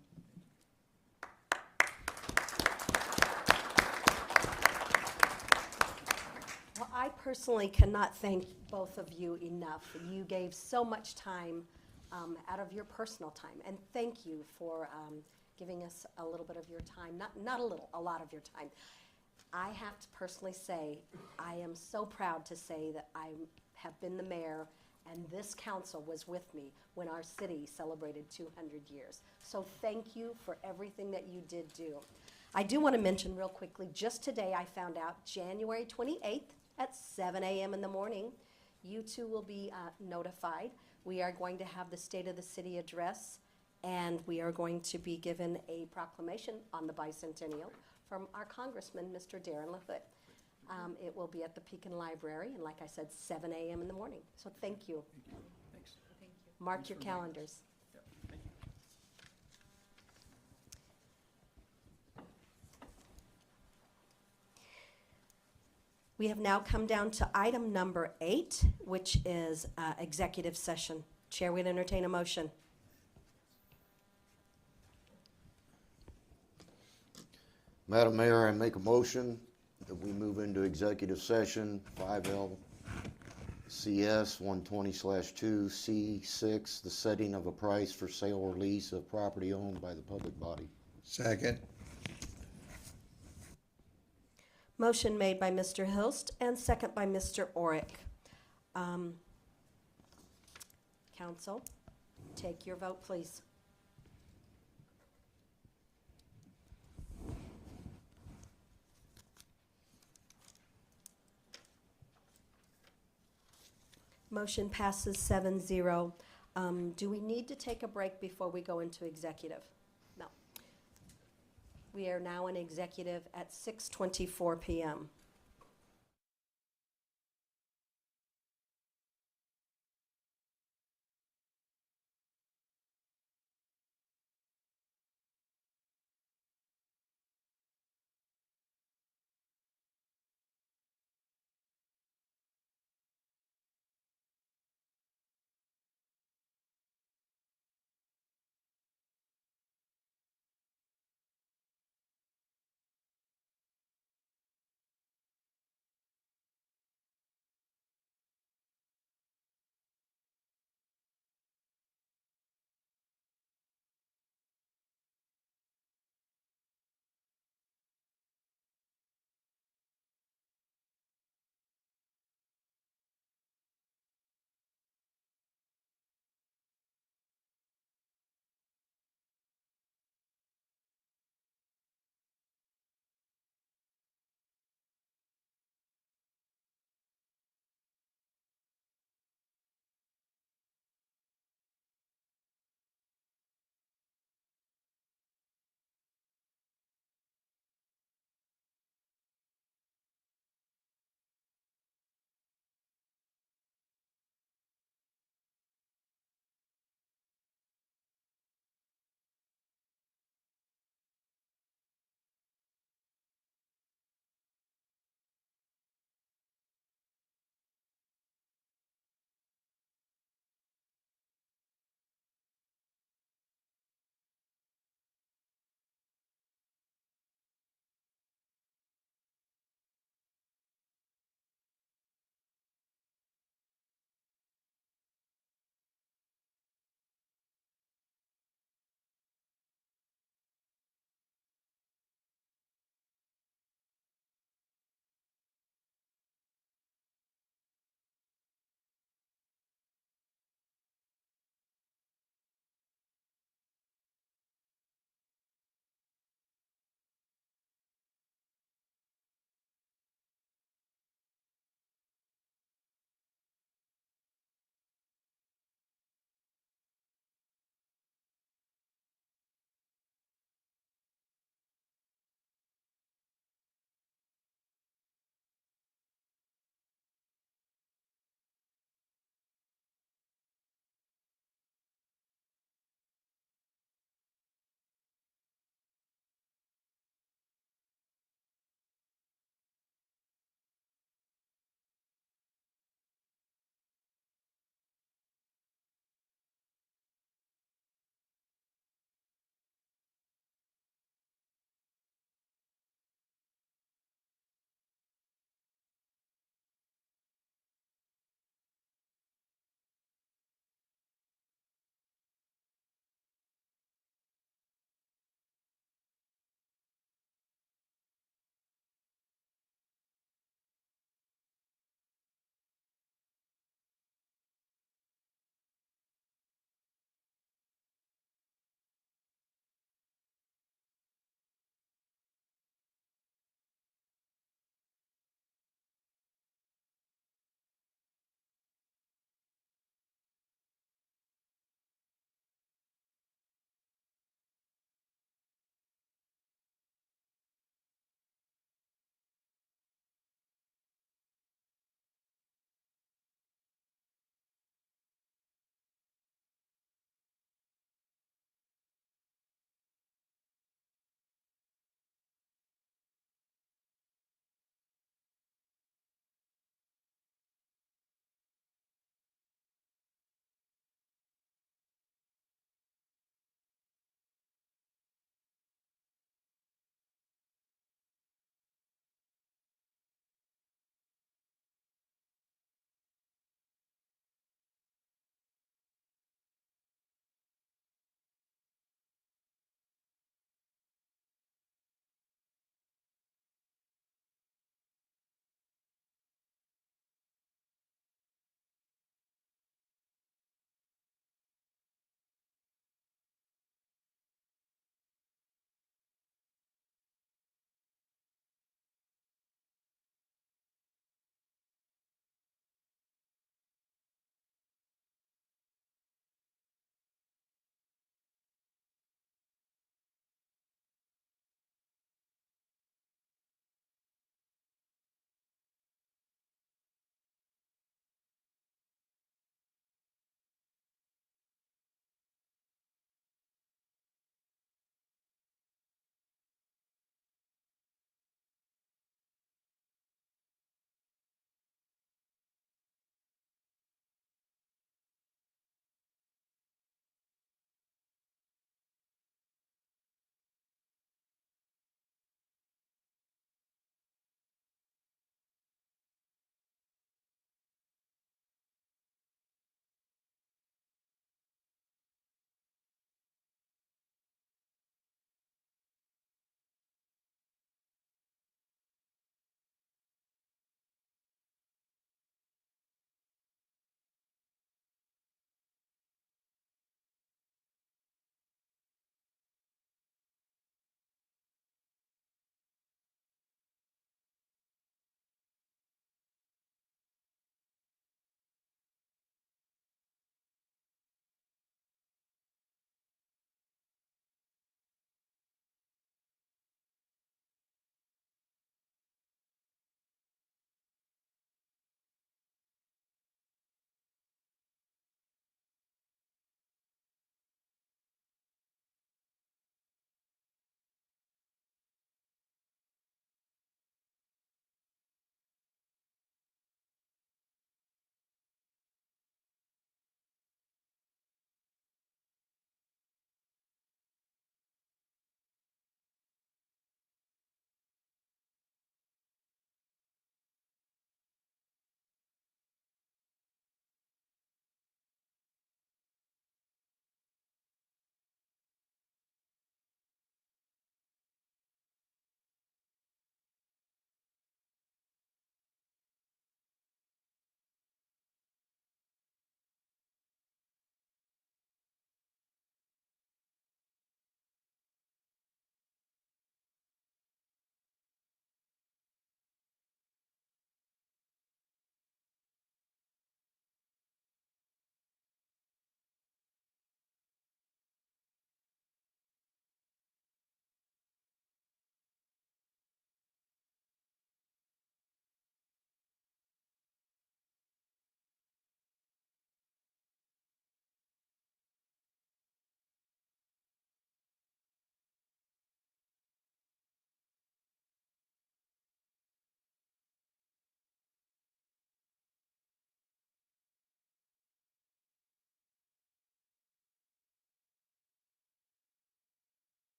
Well, I personally cannot thank both of you enough. You gave so much time out of your personal time, and thank you for giving us a little bit of your time, not a little, a lot of your time. I have to personally say, I am so proud to say that I have been the mayor, and this council was with me when our city celebrated 200 years. So thank you for everything that you did do. I do want to mention real quickly, just today I found out January 28th at 7 a.m. in the morning, you two will be notified. We are going to have the State of the City address, and we are going to be given a proclamation on the bicentennial from our Congressman, Mr. Darren LaHood. It will be at the Pekin Library, and like I said, 7 a.m. in the morning. So thank you. Thanks. Mark your calendars. We have now come down to item number 8, which is executive session. Chair would entertain a motion. Madam Mayor, I make a motion that we move into executive session, 5LCS 120/2C6, the setting of a price for sale or lease of property owned by the public body. Second. Motion made by Mr. Hilst and second by Mr. Orick. Council, take your vote, please. Motion passes 7-0. Do we need to take a break before we go into executive? No. We are now in executive at 6:24 p.m.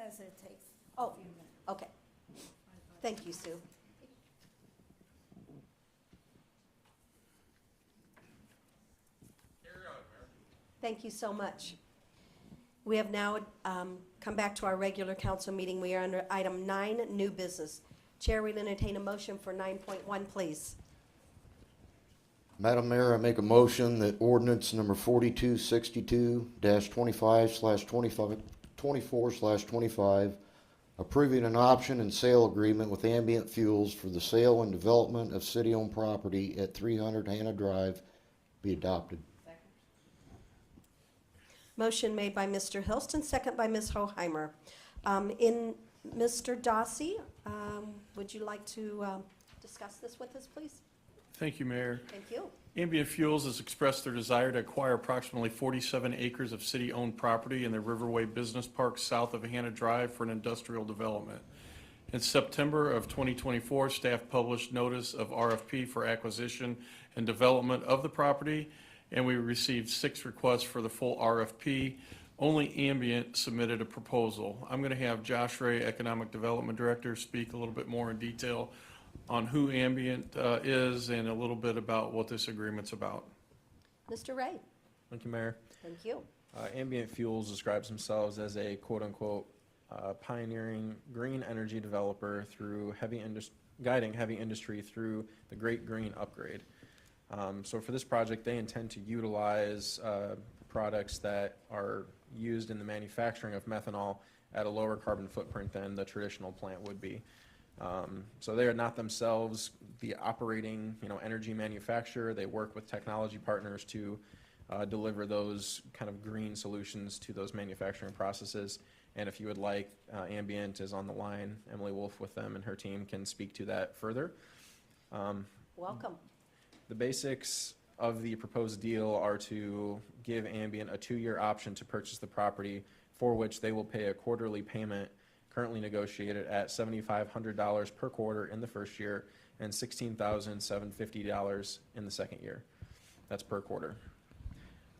says it takes Oh, okay. Thank you, Sue. Thank you so much. We have now come back to our regular council meeting. We are under item 9, new business. Chair, will entertain a motion for 9.1, please. Madam Mayor, I make a motion that ordinance number 4262-25/24/25, approving an option and sale agreement with Ambient Fuels for the sale and development of city-owned property at 300 Hannah Drive, be adopted. Motion made by Mr. Hilston, second by Ms. Hoheimer. Mr. Dossi, would you like to discuss this with us, please? Thank you, Mayor. Thank you. Ambient Fuels has expressed their desire to acquire approximately 47 acres of city-owned property in the Riverway Business Park south of Hannah Drive for an industrial development. In September of 2024, staff published notice of RFP for acquisition and development of the property, and we received 6 requests for the full RFP. Only Ambient submitted a proposal. I'm going to have Josh Ray, Economic Development Director, speak a little bit more in detail on who Ambient is and a little bit about what this agreement's about. Mr. Ray. Thank you, Mayor. Thank you. Ambient Fuels describes themselves as a quote-unquote pioneering green energy developer through guiding heavy industry through the Great Green Upgrade. So for this project, they intend to utilize products that are used in the manufacturing of methanol at a lower carbon footprint than the traditional plant would be. So they are not themselves the operating, energy manufacturer. They work with technology partners to deliver those kind of green solutions to those manufacturing processes. And if you would like, Ambient is on the line. Emily Wolf with them and her team can speak to that further. Welcome. The basics of the proposed deal are to give Ambient a 2-year option to purchase the property, for which they will pay a quarterly payment currently negotiated at $7,500 per quarter in the first year and $16,750 in the second year. That's per quarter.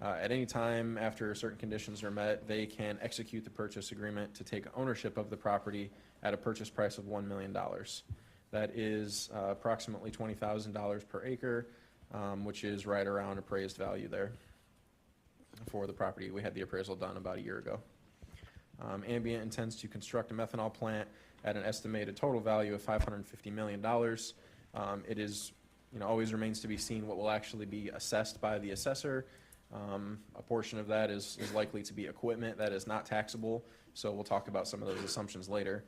At any time after certain conditions are met, they can execute the purchase agreement to take ownership of the property at a purchase price of $1 million. That is approximately $20,000 per acre, which is right around appraised value there for the property. We had the appraisal done about a year ago. Ambient intends to construct a methanol plant at an estimated total value of $550 million. It is, always remains to be seen what will actually be assessed by the assessor. A portion of that is likely to be equipment that is not taxable, so we'll talk about some of those assumptions later.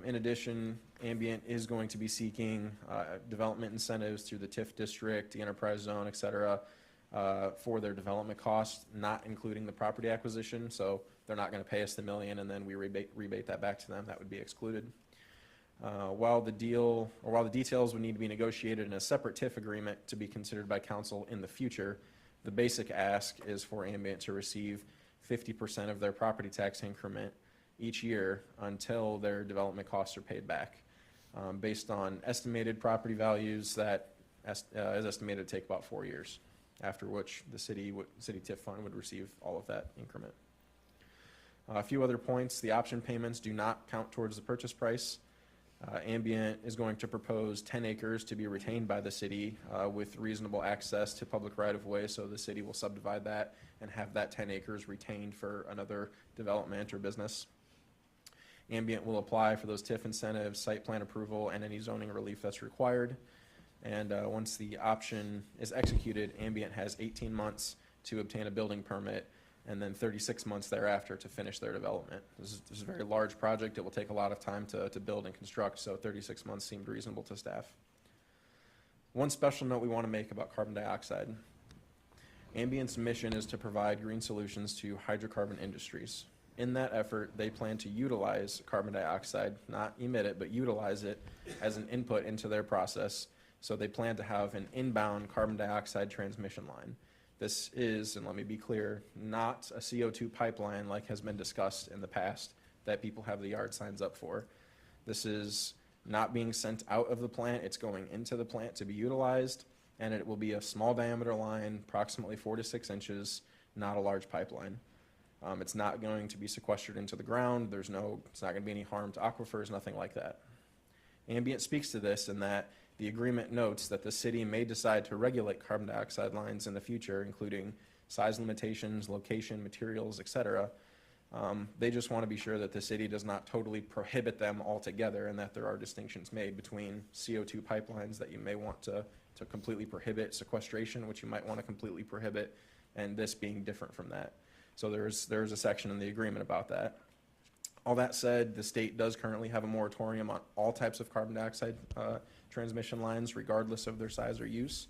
In addition, Ambient is going to be seeking development incentives through the TIF district, the enterprise zone, et cetera, for their development costs, not including the property acquisition. So they're not going to pay us the $1 million and then we rebate that back to them. That would be excluded. While the details would need to be negotiated in a separate TIF agreement to be considered by council in the future, the basic ask is for Ambient to receive 50% of their property tax increment each year until their development costs are paid back, based on estimated property values that is estimated to take about 4 years, after which the city TIF fund would receive all of that increment. A few other points: the option payments do not count towards the purchase price. Ambient is going to propose 10 acres to be retained by the city with reasonable access to public right-of-way, so the city will subdivide that and have that 10 acres retained for another development or business. Ambient will apply for those TIF incentives, site plan approval, and any zoning relief that's required. And once the option is executed, Ambient has 18 months to obtain a building permit, and then 36 months thereafter to finish their development. This is a very large project. It will take a lot of time to build and construct, so 36 months seemed reasonable to staff. One special note we want to make about carbon dioxide. Ambient's mission is to provide green solutions to hydrocarbon industries. In that effort, they plan to utilize carbon dioxide, not emit it, but utilize it as an input into their process. So they plan to have an inbound carbon dioxide transmission line. This is, and let me be clear, not a CO2 pipeline like has been discussed in the past that people have the yard signs up for. This is not being sent out of the plant. It's going into the plant to be utilized, and it will be a small diameter line, approximately 4 to 6 inches, not a large pipeline. It's not going to be sequestered into the ground. It's not going to be any harm to aquifers, nothing like that. Ambient speaks to this in that the agreement notes that the city may decide to regulate carbon dioxide lines in the future, including size limitations, location, materials, etc. They just want to be sure that the city does not totally prohibit them altogether and that there are distinctions made between CO2 pipelines that you may want to completely prohibit, sequestration, which you might want to completely prohibit, and this being different from that. So there's a section in the agreement about that. All that said, the state does currently have a moratorium on all types of carbon dioxide transmission lines, regardless of their size or use.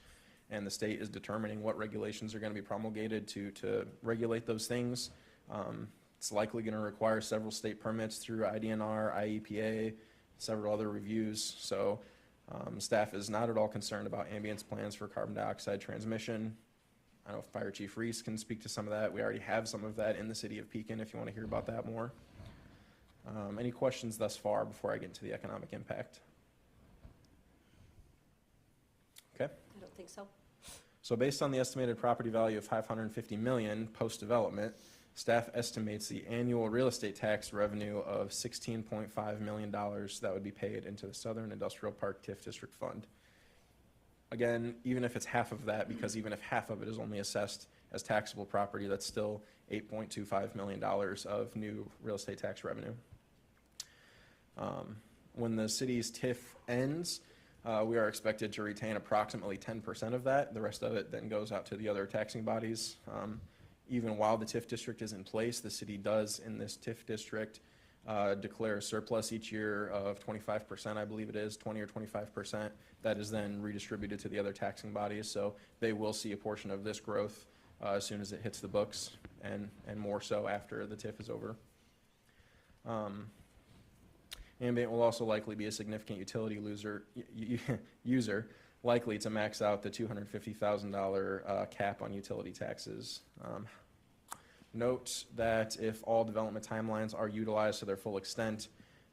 And the state is determining what regulations are going to be promulgated to regulate those things. It's likely going to require several state permits through IDNR, IEPA, several other reviews. So staff is not at all concerned about Ambient's plans for carbon dioxide transmission. I don't know if Fire Chief Reese can speak to some of that. We already have some of that in the city of Pekin if you want to hear about that more. Any questions thus far before I get into the economic impact? Okay. I don't think so. So based on the estimated property value of $550 million post-development, staff estimates the annual real estate tax revenue of $16.5 million that would be paid into the Southern Industrial Park TIF District Fund. Again, even if it's half of that, because even if half of it is only assessed as taxable property, that's still $8.25 million of new real estate tax revenue. When the city's TIF ends, we are expected to retain approximately 10% of that. The rest of it then goes out to the other taxing bodies. Even while the TIF district is in place, the city does in this TIF district declare a surplus each year of 25%, I believe it is, 20 or 25%. That is then redistributed to the other taxing bodies. So they will see a portion of this growth as soon as it hits the books, and more so after the TIF is over. Ambient will also likely be a significant utility user, likely to max out the $250,000 cap on utility taxes. Note that if all development timelines are utilized to their full extent,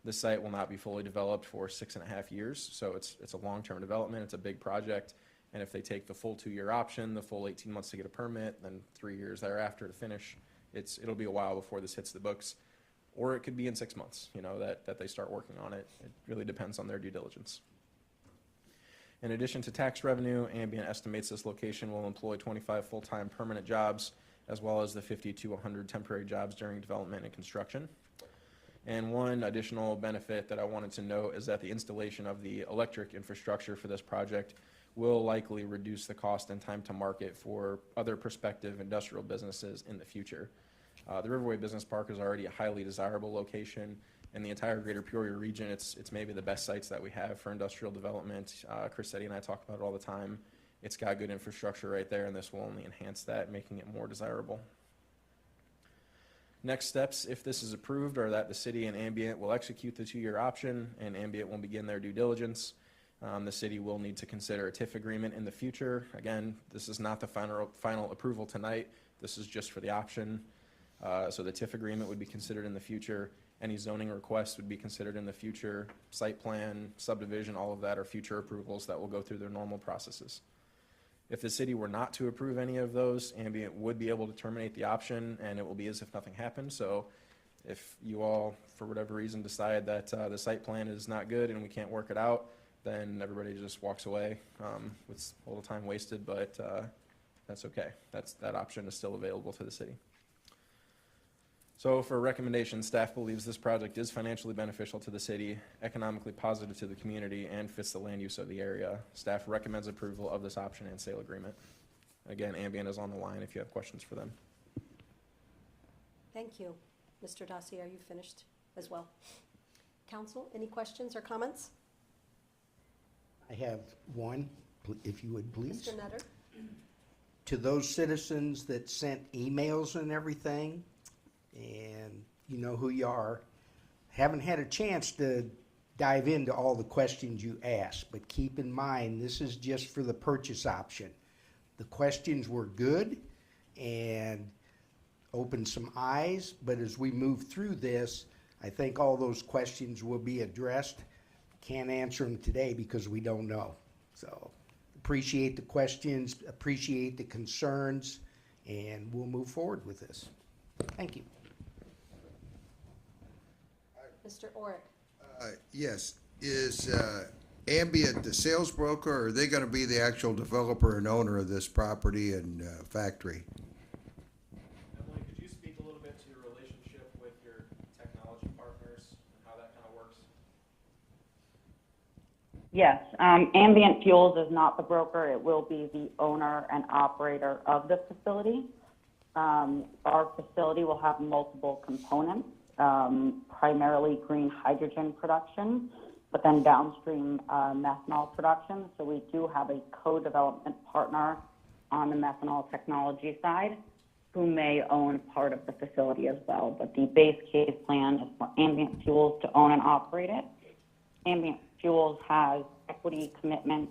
the site will not be fully developed for 6.5 years. So it's a long-term development, it's a big project, and if they take the full 2-year option, the full 18 months to get a permit, then 3 years thereafter to finish, it'll be a while before this hits the books. Or it could be in 6 months, that they start working on it. It really depends on their due diligence. In addition to tax revenue, Ambient estimates this location will employ 25 full-time permanent jobs, as well as the 50 to 100 temporary jobs during development and construction. And one additional benefit that I wanted to note is that the installation of the electric infrastructure for this project will likely reduce the cost and time to market for other prospective industrial businesses in the future. The Riverway Business Park is already a highly desirable location. In the entire greater Peoria region, it's maybe the best sites that we have for industrial development. Chris Eddy and I talk about it all the time. It's got good infrastructure right there, and this will only enhance that, making it more desirable. Next steps, if this is approved, are that the city and Ambient will execute the 2-year option, and Ambient will begin their due diligence. The city will need to consider a TIF agreement in the future. Again, this is not the final approval tonight. This is just for the option. So the TIF agreement would be considered in the future. Any zoning requests would be considered in the future. Site plan, subdivision, all of that are future approvals that will go through their normal processes. If the city were not to approve any of those, Ambient would be able to terminate the option, and it will be as if nothing happened. So if you all, for whatever reason, decide that the site plan is not good and we can't work it out, then everybody just walks away. It's a little time wasted, but that's okay. That option is still available to the city. So for recommendation, staff believes this project is financially beneficial to the city, economically positive to the community, and fits the land use of the area. Staff recommends approval of this option and sale agreement. Again, Ambient is on the line if you have questions for them. Thank you. Mr. Dossier, are you finished as well? Council, any questions or comments? I have one, if you would please. Mr. Nutter? To those citizens that sent emails and everything, and you know who you are, haven't had a chance to dive into all the questions you asked, but keep in mind, this is just for the purchase option. The questions were good and opened some eyes, but as we move through this, I think all those questions will be addressed. Can't answer them today because we don't know. So appreciate the questions, appreciate the concerns, and we'll move forward with this. Thank you. Mr. Orick? Yes. Is Ambient the sales broker, or are they going to be the actual developer and owner of this property and factory? Emily, could you speak a little bit to your relationship with your technology partners and how that kind of works? Yes, Ambient Fuels is not the broker. It will be the owner and operator of the facility. Our facility will have multiple components, primarily green hydrogen production, but then downstream methanol production. So we do have a co-development partner on the methanol technology side who may own part of the facility as well. But the base case plan is for Ambient Fuels to own and operate it. Ambient Fuels has equity commitment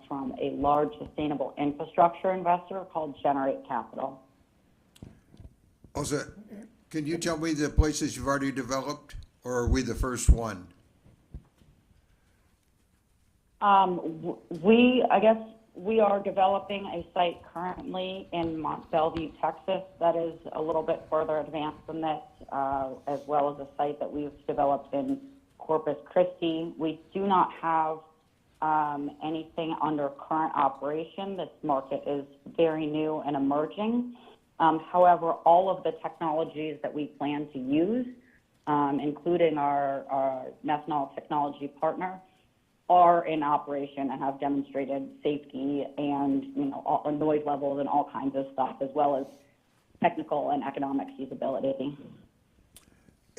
from a large sustainable infrastructure investor called Generate Capital. Also, can you tell me the places you've already developed, or are we the first one? I guess we are developing a site currently in Mont Belvieu, Texas, that is a little bit further advanced than this, as well as a site that we've developed in Corpus Christi. We do not have anything under current operation. This market is very new and emerging. However, all of the technologies that we plan to use, including our methanol technology partner, are in operation and have demonstrated safety and all, noise levels and all kinds of stuff, as well as technical and economic feasibility.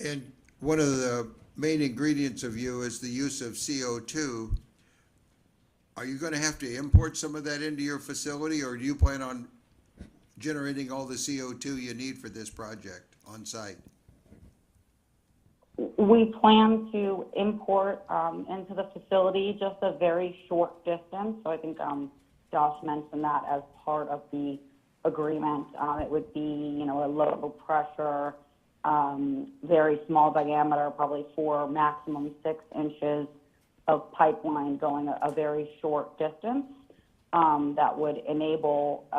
And one of the main ingredients of you is the use of CO2. Are you going to have to import some of that into your facility, or do you plan on generating all the CO2 you need for this project on site? We plan to import into the facility just a very short distance. So I think Josh mentioned that as part of the agreement. It would be, a low pressure, very small diameter, probably 4, maximum 6 inches of pipeline going a very short distance. That would enable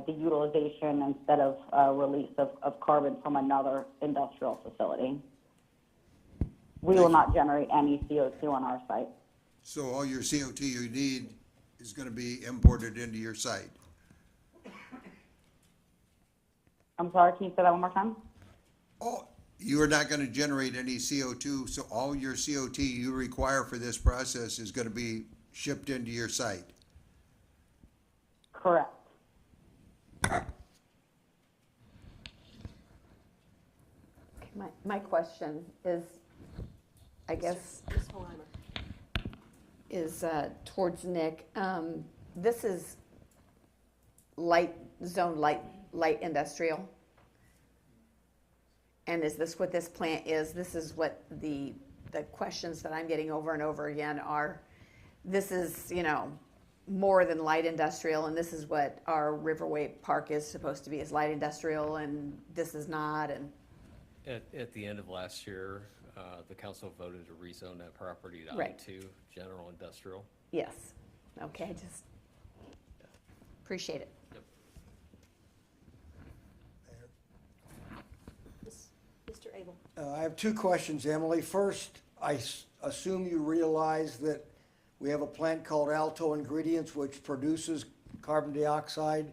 the utilization instead of release of carbon from another industrial facility. We will not generate any CO2 on our site. So all your CO2 you need is going to be imported into your site? I'm sorry, can you say that one more time? Oh, you are not going to generate any CO2, so all your CO2 you require for this process is going to be shipped into your site? Correct. My question is, I guess, Ms. Hoheimer. is towards Nick. This is light industrial. And is this what this plant is? This is what the questions that I'm getting over and over again are. This is, more than light industrial, and this is what our Riverway Park is supposed to be, is light industrial, and this is not. And at the end of last year, the council voted to rezone that property to Right. I2 general industrial. yes, okay, just appreciate it. Mr. Abel? I have 2 questions, Emily. First, I assume you realize that we have a plant called Alto Ingredients, which produces carbon dioxide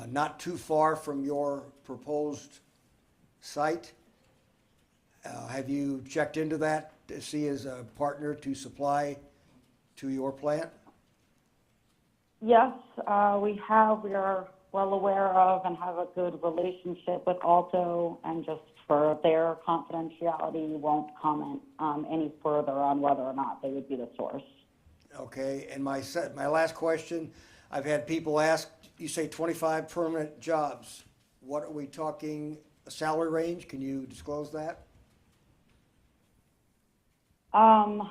not too far from your proposed site. Have you checked into that to see as a partner to supply to your plant? Yes, we have. We are well aware of and have a good relationship with Alto, and just for their confidentiality, won't comment any further on whether or not they would be the source. Okay, and my last question, I've had people ask, you say 25 permanent jobs. What are we talking, a salary range? Can you disclose that? Gosh,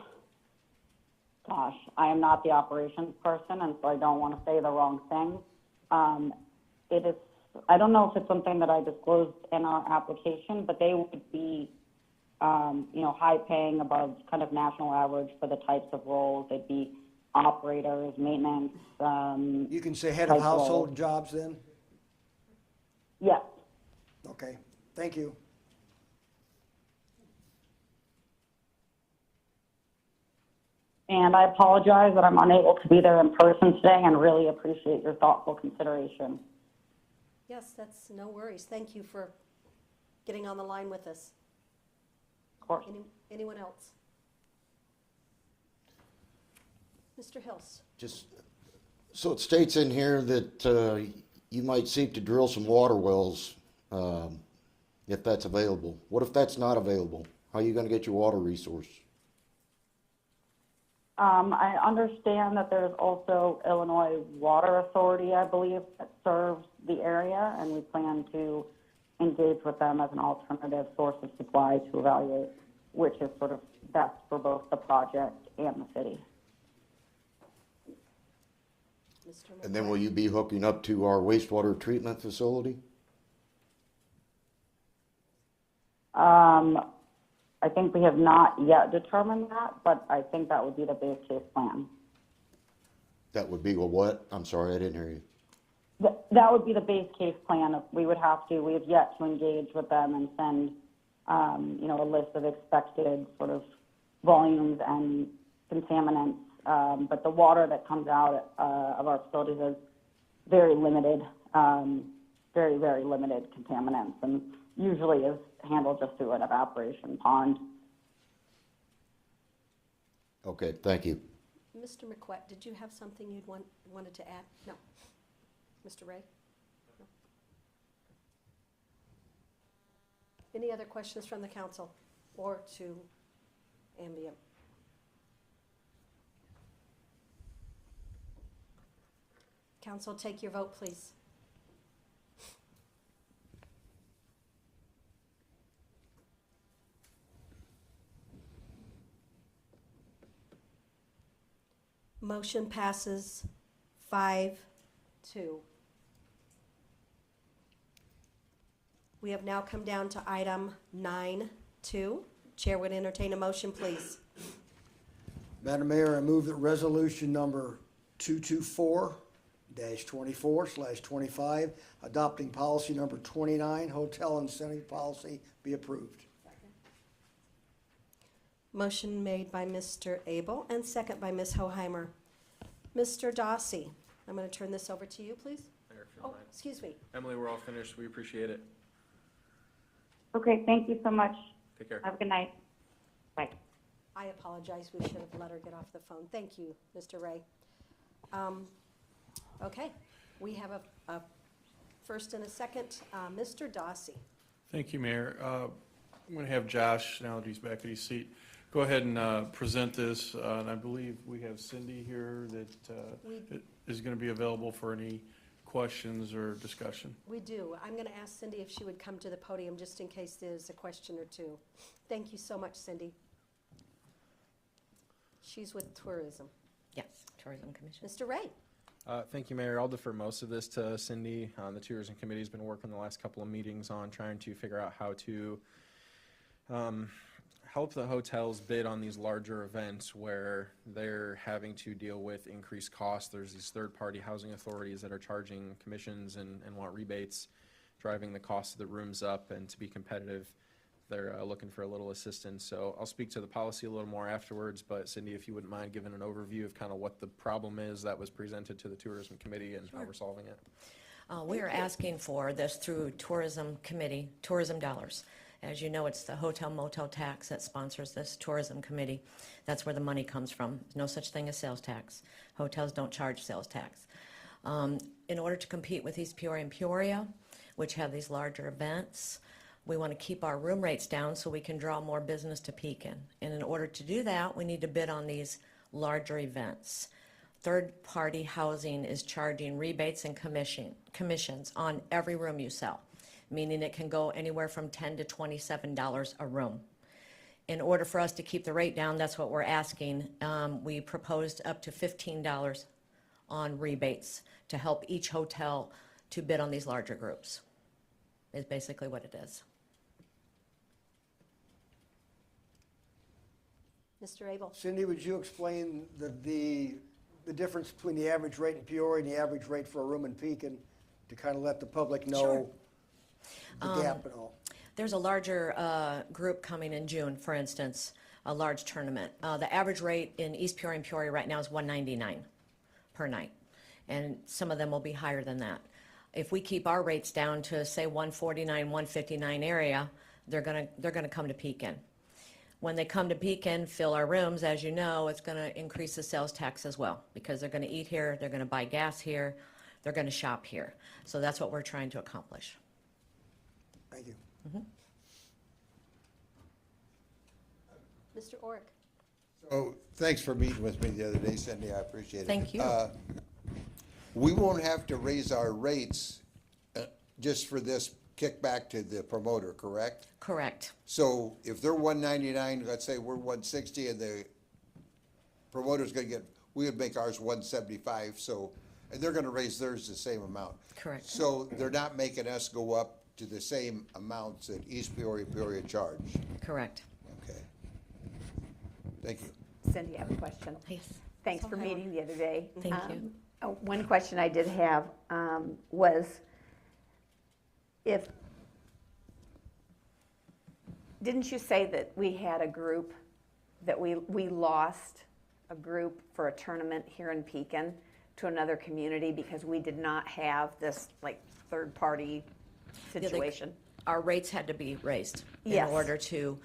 I am not the operations person, and so I don't want to say the wrong thing. It is, I don't know if it's something that I disclosed in our application, but they would be, high paying above kind of national average for the types of roles. They'd be operators, maintenance. You can say head of type household roles. jobs then? Yes. Okay, Thank you. And I apologize that I'm unable to be there in person today and really appreciate your thoughtful consideration. Yes, that's no worries. Thank you for getting on the line with us. Of course. Anyone else? Mr. Hills. Just, so it states in here that you might seek to drill some water wells if that's available. What if that's not available? How are you going to get your water resource? I understand that there's also Illinois Water Authority, I believe, that serves the area, and we plan to engage with them as an alternative source of supply to evaluate which is sort of best for both the project and the city. And then will you be hooking up to our wastewater treatment facility? I think we have not yet determined that, but I think that would be the base case plan. That would be a what? I'm sorry, I didn't hear you. That would be the base case plan. We have yet to engage with them and send, a list of expected sort of volumes and contaminants. But the water that comes out of our facilities is very limited, very, very limited contaminants, and usually is handled just through an evaporation pond. Okay, thank you. Mr. McQuett, did you have something you'd wanted to add? No. Mr. Ray? No. Any other questions from the council or to Ambient? Council, take your vote, please. Motion passes 5-2. We have now come down to item 9-2. Chair would entertain a motion, please. Madam Mayor, I move that resolution number 224-24/25, adopting policy number 29, hotel incentive policy, be approved. Motion made by Mr. Abel and second by Ms. Hoheimer. Mr. Dossi, I'm going to turn this over to you, please. Mayor, if you Oh, don't mind. excuse me. Emily, we're all finished. We appreciate it. Okay, thank you so much. Take care. Have a good night. Bye. I apologize. We should have let her get off the phone. Thank you, Mr. Ray. Okay, we have a first and a second. Mr. Dossi. Thank you, Mayor. I'm going to have Josh, now that he's back at his seat, go ahead and present this. And I believe we have Cindy here that is going to be available for any questions or discussion. We do. I'm going to ask Cindy if she would come to the podium just in case there's a question or two. Thank you so much, Cindy. She's with Tourism. Yes, Tourism Commission. Mr. Ray. Thank you, Mayor. I'll defer most of this to Cindy. The Tourism Committee has been working the last couple of meetings on trying to figure out how to help the hotels bid on these larger events where they're having to deal with increased costs. There's these third-party housing authorities that are charging commissions and want rebates, driving the cost of the rooms up, and to be competitive, they're looking for a little assistance. So I'll speak to the policy a little more afterwards, but Cindy, if you wouldn't mind giving an overview of kind of what the problem is that was presented to the Tourism Committee and how we're solving it. We are asking for this through Tourism Committee, tourism dollars. As you know, it's the hotel motel tax that sponsors this Tourism Committee. That's where the money comes from. There's no such thing as sales tax. Hotels don't charge sales tax. In order to compete with East Peoria and Peoria, which have these larger events, we want to keep our room rates down so we can draw more business to Pekin. And in order to do that, we need to bid on these larger events. Third-party housing is charging rebates and commissions on every room you sell, meaning it can go anywhere from $10 to $27 a room. In order for us to keep the rate down, that's what we're asking. We proposed up to $15 on rebates to help each hotel to bid on these larger groups, is basically what it is. Mr. Abel. Cindy, would you explain the difference between the average rate in Peoria and the average rate for a room in Pekin to kind of let the public know the gap and all? There's a larger group coming in June, for instance, a large tournament. The average rate in East Peoria and Peoria right now is $199 per night, and some of them will be higher than that. If we keep our rates down to, say, $149, $159 area, they're gonna come to Pekin. When they come to Pekin, fill our rooms, as you know, it's gonna increase the sales tax as well, because they're gonna eat here, they're gonna buy gas here, they're gonna shop here. So that's what we're trying to accomplish. Thank you. Mr. Orrick? Oh, thanks for meeting with me the other day, Cindy, I appreciate it. Thank you. We won't have to raise our rates just for this kickback to the promoter, correct? Correct. So if they're 199, let's say we're 160, and the promoter's gonna get, we would make ours 175, so, and they're gonna raise theirs the same amount. Correct. So they're not making us go up to the same amounts that East Peoria charge. Correct. Okay. Thank you. Cindy, I have a question. Yes. Thanks for meeting the other day. Thank you. One question I did have was didn't you say that we had a group, that we lost a group for a tournament here in Pekin to another community because we did not have this like third-party situation? Our rates had to be raised in Yes. order to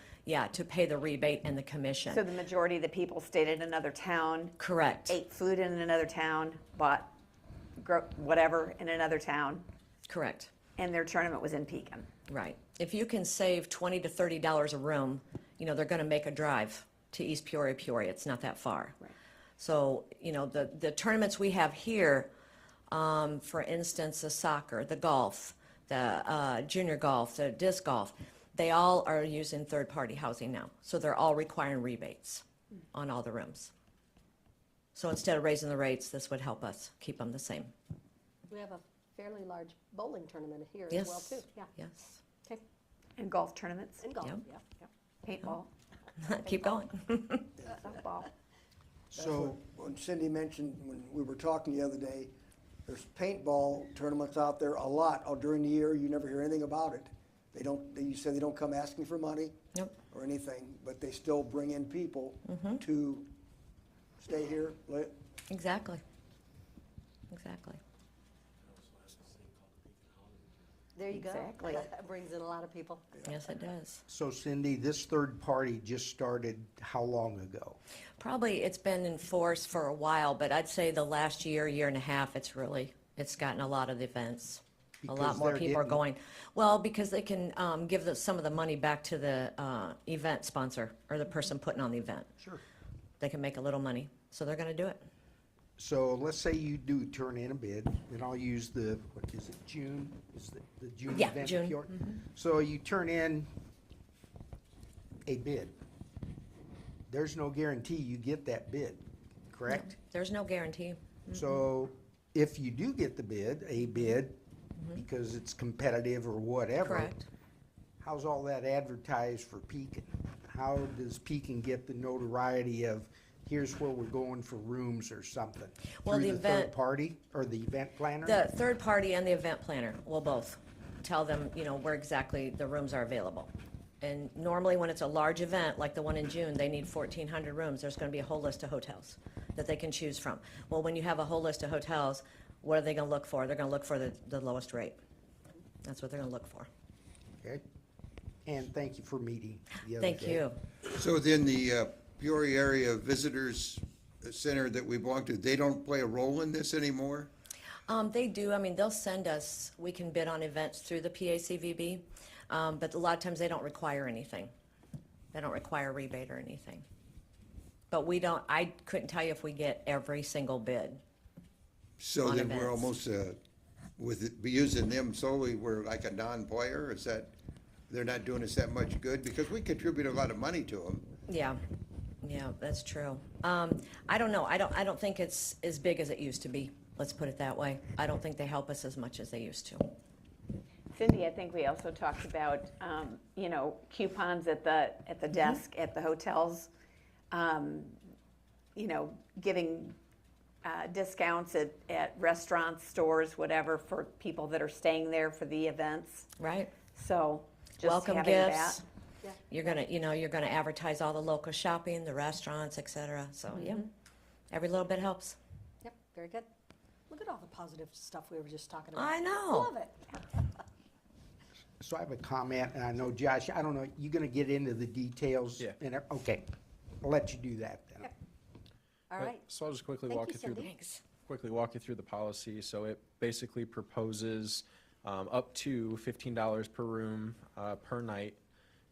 pay the rebate and the commission. So the majority of the people stayed in another town. Correct. Ate food in another town, bought whatever in another town, Correct. and their tournament was in Pekin. Right. If you can save $20 to $30 a room, they're going to make a drive to East Peoria, Peoria. It's not that far. Right. So, the tournaments we have here, for instance, the soccer, the golf, the junior golf, the disc golf, they all are using third-party housing now. So they're all requiring rebates on all the rooms. So instead of raising the rates, this would help us keep them the same. We have a fairly large bowling tournament here Yes. as well, too. Yeah. Yes. Okay. And golf tournaments, And golf, Yep. yeah. paintball, Keep going. softball. So when Cindy mentioned, when we were talking the other day, there's paintball tournaments out there a lot. During the year, you never hear anything about it. You said they don't come asking for money Nope. or anything, but they still bring in people to stay here. Exactly. Exactly. There you go. Exactly. That brings in a lot of people. Yes, it does. So Cindy, this third party just started how long ago? Probably it's been in force for a while, but I'd say the last year and a half, it's gotten a lot of events. A lot Because more they're people are getting- going. Well, because they can give some of the money back to the event sponsor or the person putting on the event. Sure. They can make a little money, so they're going to do it. So let's say you do turn in a bid, and I'll use what is it, June? Is the June Yeah, event? June. Peoria? So you turn in a bid. There's no guarantee you get that bid, correct? There's no guarantee. So if you do get a bid, because it's competitive or whatever. Correct. How's all that advertised for Pekin? How does Pekin get the notoriety of, here's where we're going for rooms or something? Well, Through the the event- third party or the event planner? The third party and the event planner will both tell them, where exactly the rooms are available. And normally when it's a large event, like the one in June, they need 1,400 rooms. There's going to be a whole list of hotels that they can choose from. Well, when you have a whole list of hotels, what are they going to look for? They're going to look for the lowest rate. That's what they're going to look for. Okay. And thank you for meeting the other Thank day. you. So then the Peoria Area Visitors Center that we belong to, they don't play a role in this anymore? They do. I mean, they'll send us, we can bid on events through the PACVB, but a lot of times they don't require anything. They don't require a rebate or anything. But I couldn't tell you if we get every single bid. So on then we're events. almost, using them solely, we're like a non-player? Is that, they're not doing us that much good? Because we contribute a lot of money to them. Yeah, that's true. I don't know. I don't think it's as big as it used to be. Let's put it that way. I don't think they help us as much as they used to. Cindy, I think we also talked about, coupons at the desk at the hotels, giving discounts at restaurants, stores, whatever, for people that are staying there for the events. Right. So Just welcome having gifts. that. You're gonna, you're gonna advertise all the local shopping, the restaurants, et cetera. So, yeah, every little bit helps. Yep, very good. Look at all the positive stuff we were just talking about. I know. Love it. So I have a comment, and I know, Josh, I don't know, you gonna get into the details? Yeah. Okay, I'll let you do that then. All right. So I'll just quickly Thank walk you, you through the Cindy. walk you through the policy. So it basically proposes up to $15 per room per night,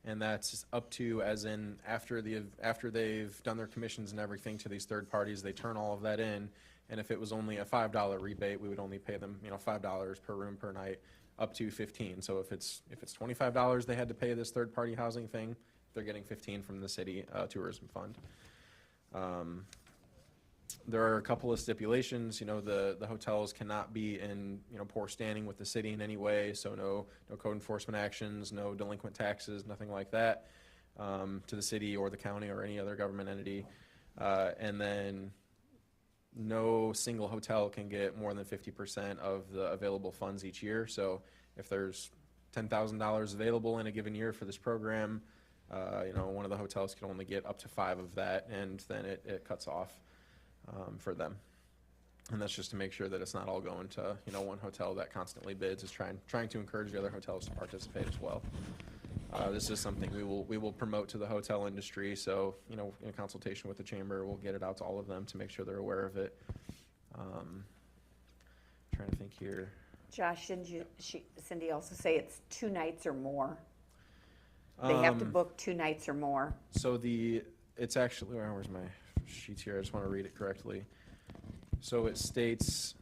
and that's up to, as in after they've done their commissions and everything to these third parties, they turn all of that in. And if it was only a $5 rebate, we would only pay them, $5 per room per night, up to 15. So if it's $25 they had to pay this third party housing thing, they're getting 15 from the city tourism fund. There are a couple of stipulations. The hotels cannot be in poor standing with the city in any way. So no code enforcement actions, no delinquent taxes, nothing like that to the city or the county or any other government entity. And then no single hotel can get more than 50% of the available funds each year. So if there's $10,000 available in a given year for this program, one of the hotels can only get up to 5 of that, and then it cuts off for them. And that's just to make sure that it's not all going to one hotel that constantly bids. Is trying to encourage the other hotels to participate as well. This is something we will promote to the hotel industry. So in consultation with the chamber, we'll get it out to all of them to make sure they're aware of it. Trying to think here. Josh, didn't Cindy also say it's 2 nights or more? They have to book 2 nights or more. So it's actually, where's my sheets here? I just want to read it correctly. So it states,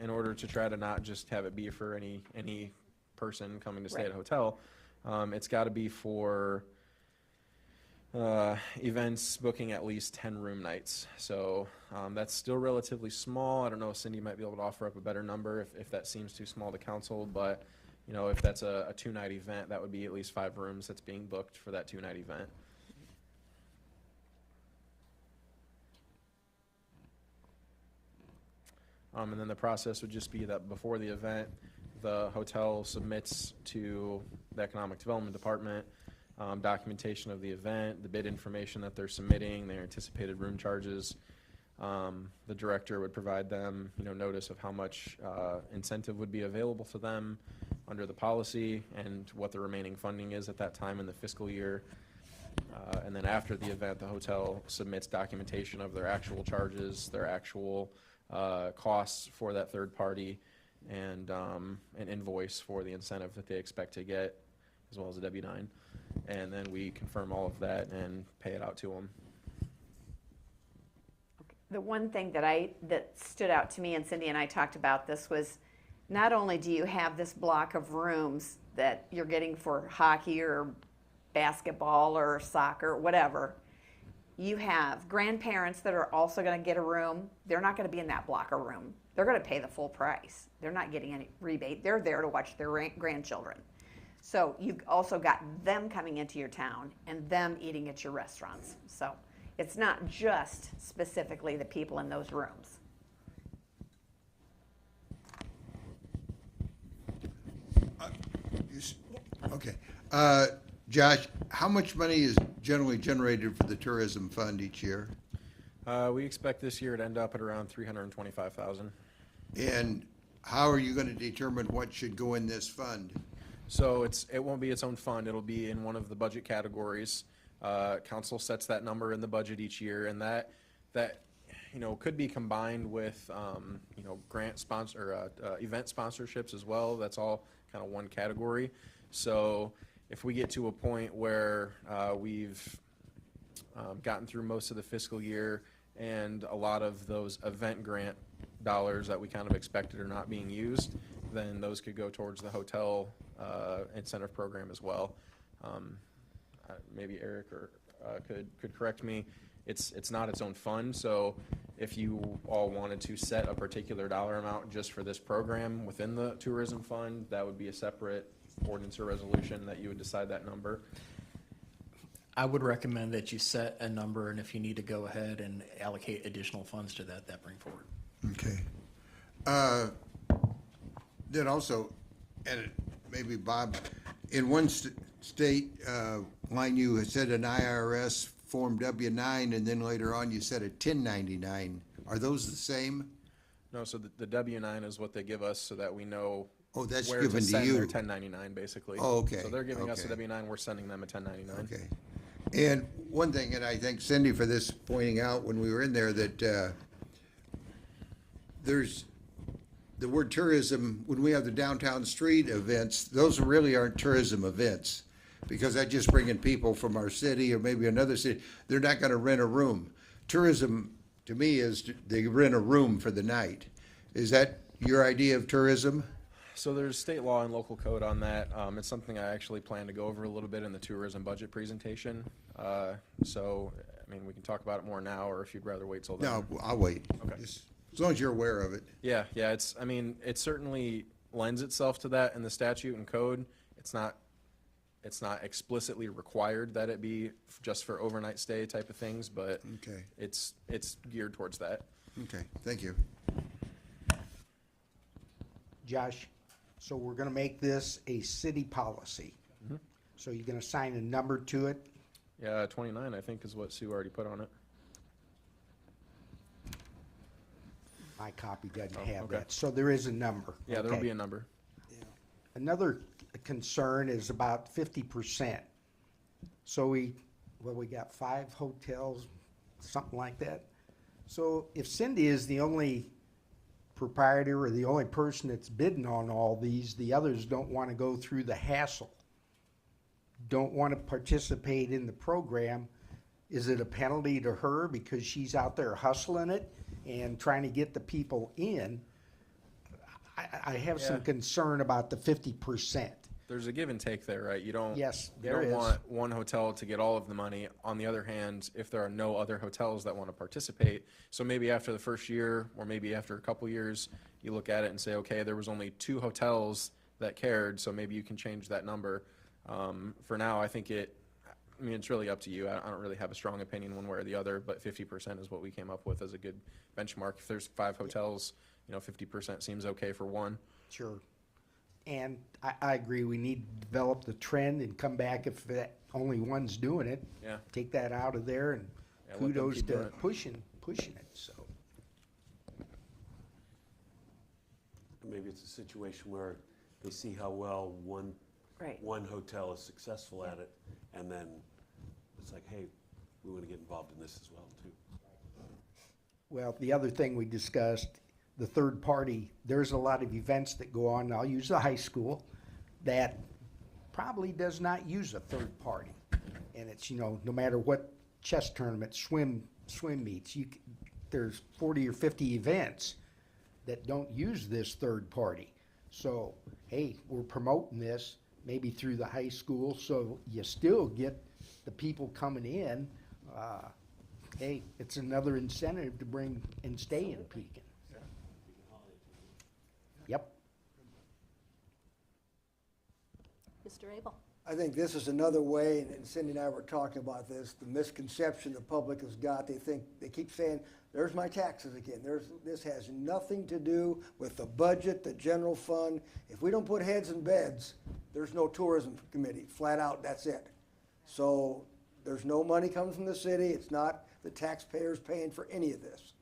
in order to try to not just have it be for any person coming to stay at a hotel, it's got to be for events booking at least 10 room nights. So that's still relatively small. I don't know if Cindy might be able to offer up a better number if that seems too small to council, but if that's a 2-night event, that would be at least 5 rooms that's being booked for that 2-night event. And then the process would just be that before the event, the hotel submits to the Economic Development Department documentation of the event, the bid information that they're submitting, their anticipated room charges. The director would provide them, notice of how much incentive would be available to them under the policy and what the remaining funding is at that time in the fiscal year. And then after the event, the hotel submits documentation of their actual charges, their actual costs for that third party, and an invoice for the incentive that they expect to get, as well as a W-9. And then we confirm all of that and pay it out to them. The one thing that stood out to me, and Cindy and I talked about this, was not only do you have this block of rooms that you're getting for hockey or basketball or soccer, whatever, you have grandparents that are also going to get a room. They're not going to be in that block of room. They're going to pay the full price. They're not getting any rebate. They're there to watch their grandchildren. So you've also got them coming into your town and them eating at your restaurants. So it's not just specifically the people in those rooms. Okay. Josh, how much money is generally generated for the tourism fund each year? We expect this year to end up at around $325,000. And how are you going to determine what should go in this fund? So it won't be its own fund. It'll be in one of the budget categories. Council sets that number in the budget each year, and that could be combined with grant sponsor event sponsorships as well. That's all kind of one category. So if we get to a point where we've gotten through most of the fiscal year and a lot of those event grant dollars that we kind of expected are not being used, then those could go towards the hotel incentive program as well. Maybe Eric or could correct me. It's not its own fund, so if you all wanted to set a particular dollar amount just for this program within the tourism fund, that would be a separate ordinance or resolution that you would decide that number. I would recommend that you set a number, and if you need to go ahead and allocate additional funds to that bring forward. Okay. Then also, and maybe Bob, In one state line, you had said an IRS Form W-9, and then later on you said a 1099. Are those the same? No, so the W-9 is what they give us so that we know Oh, that's where given to to send you. their 1099, basically. Oh, okay, So they're giving us a okay. W-9, we're sending them a 1099. Okay. And one thing, and I thank Cindy for this pointing out when we were in there, that there's the word tourism, when we have the downtown street events, those really aren't tourism events, because that's just bringing people from our city or maybe another city. They're not gonna rent a room. Tourism, to me, is they rent a room for the night. Is that your idea of tourism? So there's state law and local code on that. It's something I actually plan to go over a little bit in the tourism budget presentation. So, I mean, we can talk about it more now, or if you'd rather wait till then. No, I'll wait. Okay. Just as long as you're aware of it. Yeah, I mean, it certainly lends itself to that in the statute and code. It's not explicitly required that it be just for overnight stay type of things, but Okay. it's geared towards that. Okay, thank you. Josh, so we're gonna make this a city policy. So you're gonna assign a number to it? Yeah, 29, I think, is what Sue already put on it. My copy doesn't Oh, have okay. that, so there is a number. Yeah, there'll Okay. be a number. Another concern is about 50%. So we got 5 hotels, something like that. So if Cindy is the only proprietor or the only person that's bidding on all these, the others don't want to go through the hassle, don't want to participate in the program, is it a penalty to her because she's out there hustling it and trying to get the people in? I have some Yeah. concern about the 50%. There's a give and take there, right? You don't. Yes, you there don't is. want one hotel to get all of the money. On the other hand, if there are no other hotels that want to participate, so maybe after the first year, or maybe after a couple years, you look at it and say, okay, there was only 2 hotels that cared, so maybe you can change that number. For now, I think I mean, it's really up to you. I don't really have a strong opinion one way or the other, but 50% is what we came up with as a good benchmark. If there's 5 hotels, 50% seems okay for one. Sure. And I agree, we need to develop the trend and come back if that only one's doing it. Yeah. Take that out of there, and Yeah, let them kudos keep doing to it. pushing it, so. Maybe it's a situation where they see how well one hotel is successful at it, and then it's like, hey, we want to get involved in this as well, too. Well, the other thing we discussed, the third party, there's a lot of events that go on, I'll use the high school, that probably does not use a third party. And it's, no matter what chess tournament, swim meets, there's 40 or 50 events that don't use this third party. So, hey, we're promoting this maybe through the high school, so you still get the people coming in. Hey, it's another incentive to bring and stay in Pekin. Yep. Mr. Abel? I think this is another way, and Cindy and I were talking about this, the misconception the public has got. They keep saying, there's my taxes again. This has nothing to do with the budget, the general fund. If we don't put heads in beds, there's no tourism committee. Flat out, that's it. So there's no money coming from the city. It's not the taxpayers paying for any of this.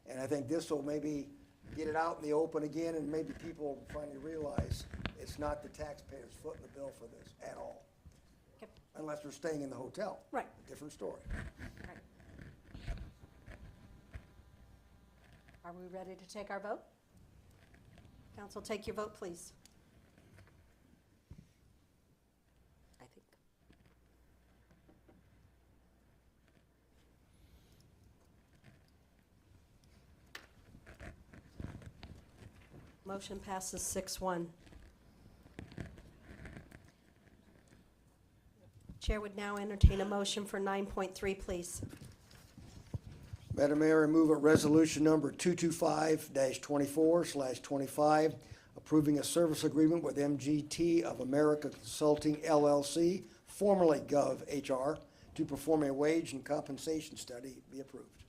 And I think this will maybe get it out in the open again, and maybe people finally realize it's not the taxpayers footing the bill for this at all. Okay. Unless they're staying in the hotel. Right. Different story. Right. Are we ready to take our vote? Council, take your vote, please. I think. Motion passes 6-1. Chair would now entertain a motion for 9.3, please. Madam Mayor, I move a resolution number 225-24/25, approving a service agreement with MGT of America Consulting LLC, formerly Gov HR, to perform a wage and compensation study be approved.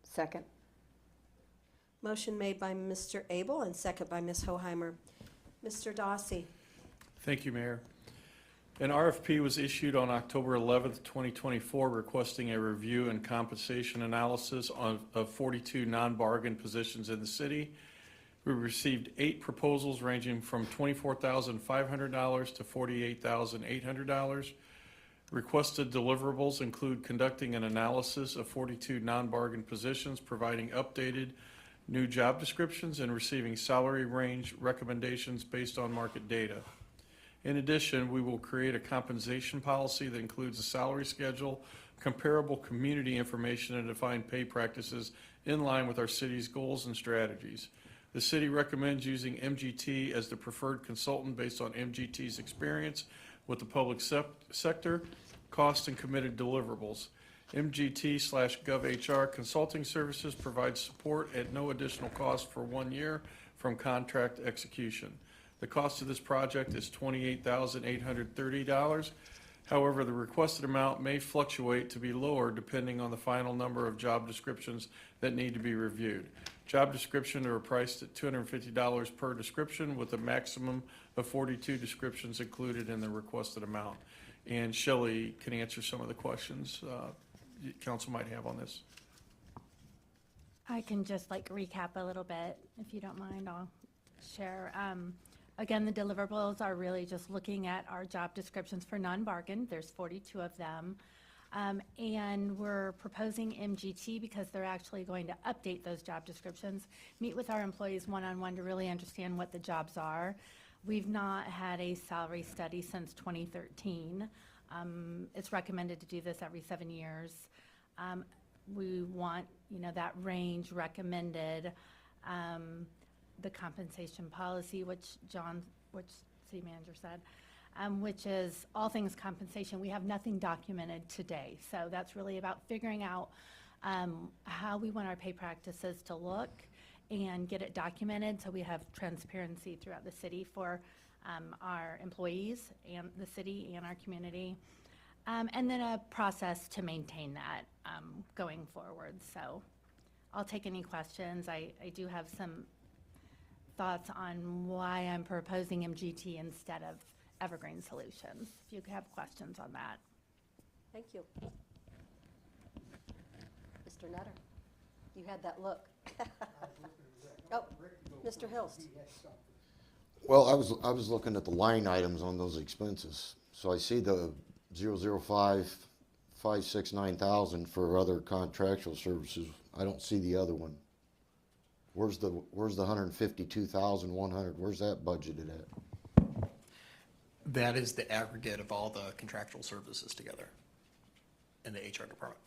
Second. Motion made by Mr. Abel and second by Ms. Hoheimer. Mr. Dossi? Thank you, Mayor. An RFP was issued on October 11th, 2024, requesting a review and compensation analysis of 42 non-bargain positions in the city. We received 8 proposals ranging from $24,500 to $48,800. Requested deliverables include conducting an analysis of 42 non-bargain positions, providing updated new job descriptions, and receiving salary range recommendations based on market data. In addition, we will create a compensation policy that includes a salary schedule, comparable community information, and defined pay practices in line with our city's goals and strategies. The city recommends using MGT as the preferred consultant based on MGT's experience with the public sector, cost, and committed deliverables. MGT/GovHR Consulting Services provides support at no additional cost for 1 year from contract execution. The cost of this project is $28,830. However, the requested amount may fluctuate to be lower depending on the final number of job descriptions that need to be reviewed. Job descriptions are priced at $250 per description with a maximum of 42 descriptions included in the requested amount. And Shelley can answer some of the questions council might have on this. I can just recap a little bit, if you don't mind. I'll share. Again, the deliverables are really just looking at our job descriptions for non-bargain. There's 42 of them. And we're proposing MGT because they're actually going to update those job descriptions, meet with our employees one-on-one to really understand what the jobs are. We've not had a salary study since 2013. It's recommended to do this every 7 years. We want, that range recommended. The compensation policy, which city manager said, which is all things compensation. We have nothing documented today. So that's really about figuring out how we want our pay practices to look and get it documented so we have transparency throughout the city for our employees and the city and our community. And then a process to maintain that going forward. So I'll take any questions. I do have some thoughts on why I'm proposing MGT instead of Evergreen Solutions. If you have questions on that. Thank you. Mr. Nutter, you had that look. Oh, Mr. Hilst. Well, I was looking at the line items on those expenses. So I see the 005,569,000 for other contractual services. I don't see the other one. Where's the 152,100? Where's that budgeted at? That is the aggregate of all the contractual services together in the HR department.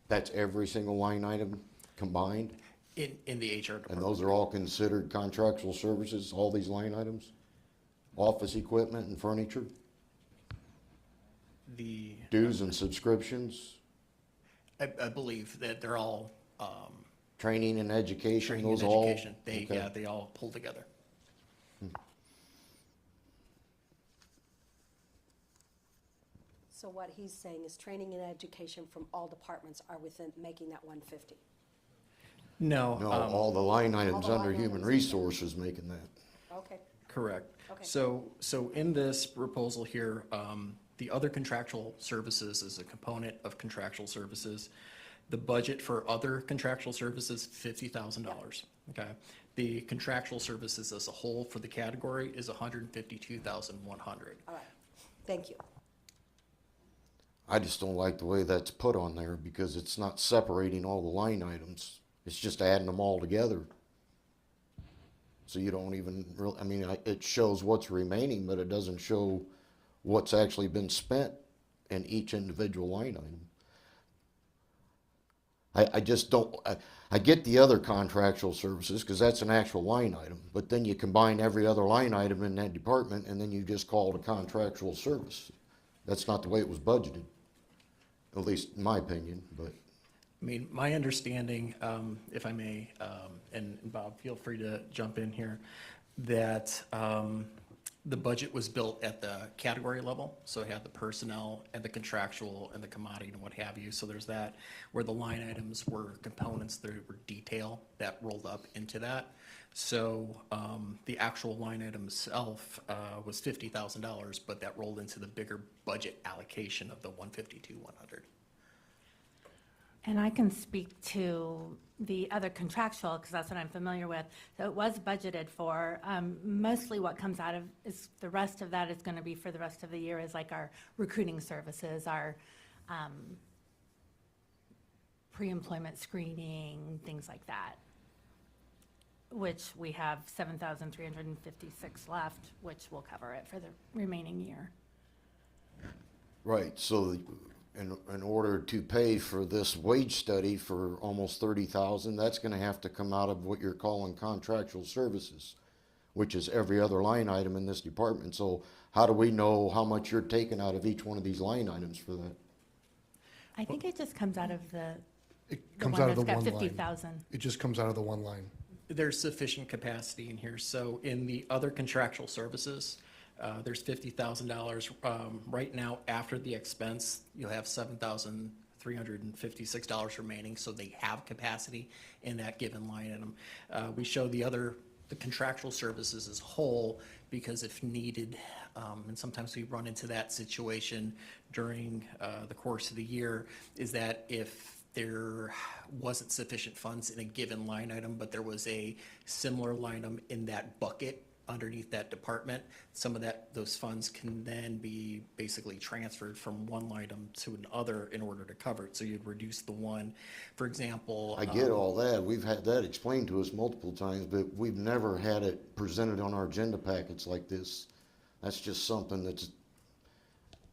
That's every single line item combined? In the HR department. And those are all considered contractual services, all these line items? Office equipment and furniture? The dues and subscriptions? I believe that they're all training and education. Training those and all education. They okay. they all pull together. So what he's saying is training and education from all departments are within making that 150. No. No, all the line items the under line human items. resources making that. Okay. Correct. Okay. So in this proposal here, the other contractual services is a component of contractual services. The budget for other contractual services, $50,000. Okay. The contractual services as a whole for the category is $152,100. All right. Thank you. I just don't like the way that's put on there because it's not separating all the line items. It's just adding them all together. So you don't even really, it shows what's remaining, but it doesn't show what's actually been spent in each individual line item. I just don't, I get the other contractual services because that's an actual line item, but then you combine every other line item in that department and then you just call it a contractual service. That's not the way it was budgeted, at least in my opinion, but. My understanding, if I may, and Bob, feel free to jump in here, that the budget was built at the category level, so it had the personnel and the contractual and the commodity and what have you. So there's that, where the line items were components that were detail that rolled up into that. So the actual line item itself was $50,000, but that rolled into the bigger budget allocation of the 152, 100. And I can speak to the other contractual, because that's what I'm familiar with. So it was budgeted for. Mostly what comes out of is the rest of that is going to be for the rest of the year is like our recruiting services, our pre-employment screening, things like that, which we have 7,356 left, which will cover it for the remaining year. Right, so in order to pay for this wage study for almost 30,000, that's gonna have to come out of what you're calling contractual services, which is every other line item in this department. So how do we know how much you're taking out of each one of these line items for that? I think it just comes out of the Comes one out of the that's got one line. 50,000. It just comes out of the one line. There's sufficient capacity in here. So in the other contractual services, there's $50,000. Right now, after the expense, you'll have $7,356 remaining, so they have capacity in that given line item. We show the contractual services as whole, because if needed, and sometimes we run into that situation during the course of the year, is that if there wasn't sufficient funds in a given line item, but there was a similar line item in that bucket underneath that department, some of those funds can then be basically transferred from one line item to another in order to cover it. So you'd reduce the one, for example. I get all that. We've had that explained to us multiple times, but we've never had it presented on our agenda packets like this. That's just something that's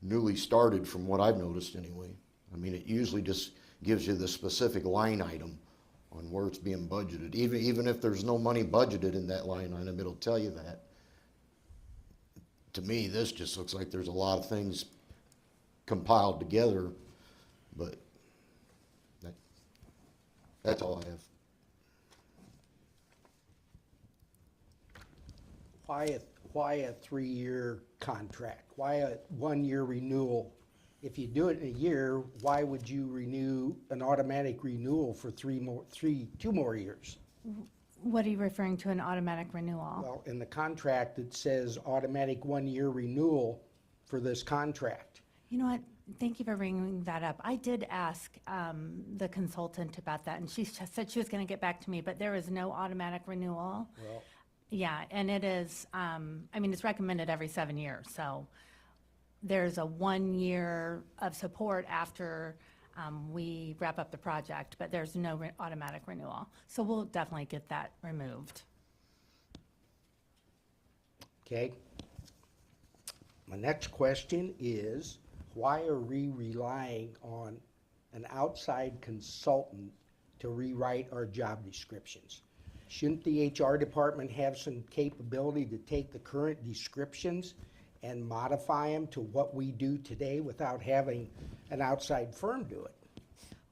newly started from what I've noticed anyway. I mean, it usually just gives you the specific line item on where it's being budgeted. Even if there's no money budgeted in that line item, it'll tell you that. To me, this just looks like there's a lot of things compiled together, but that's all I have. Why a 3-year contract? Why a 1-year renewal? If you do it in a year, why would you renew an automatic renewal for 2 more years? What are you referring to, an automatic renewal? Well, in the contract, it says automatic 1-year renewal for this contract. You know what? Thank you for bringing that up. I did ask the consultant about that, and she said she was going to get back to me, but there is no automatic renewal. Well, Yeah, and it is, I mean, it's recommended every 7 years, so there's a 1 year of support after we wrap up the project, but there's no automatic renewal. So we'll definitely get that removed. okay. My next question is, why are we relying on an outside consultant to rewrite our job descriptions? Shouldn't the HR department have some capability to take the current descriptions and modify them to what we do today without having an outside firm do it?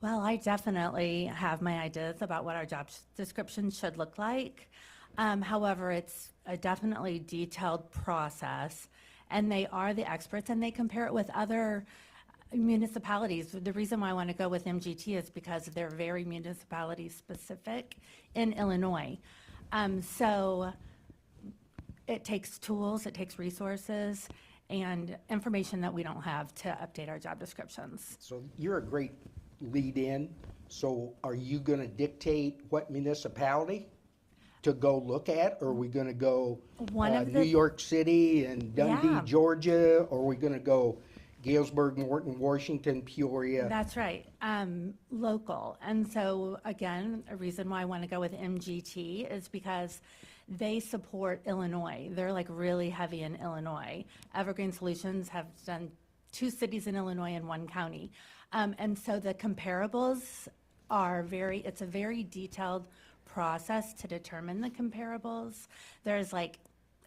Well, I definitely have my ideas about what our job description should look like. However, it's a definitely detailed process, and they are the experts, and they compare it with other municipalities. The reason why I want to go with MGT is because they're very municipality specific in Illinois. So it takes tools, it takes resources, and information that we don't have to update our job descriptions. So you're a great lead-in. So are you going to dictate what municipality to go look at? Or are we going to go New York City and Dundee, Georgia? Or are we going to go Galesburg, Morton, Washington, Peoria? That's right, local. And so, again, a reason why I want to go with MGT is because they support Illinois. They're like really heavy in Illinois. Evergreen Solutions have done 2 cities in Illinois and 1 county. And so the comparables are it's a very detailed process to determine the comparables. There's like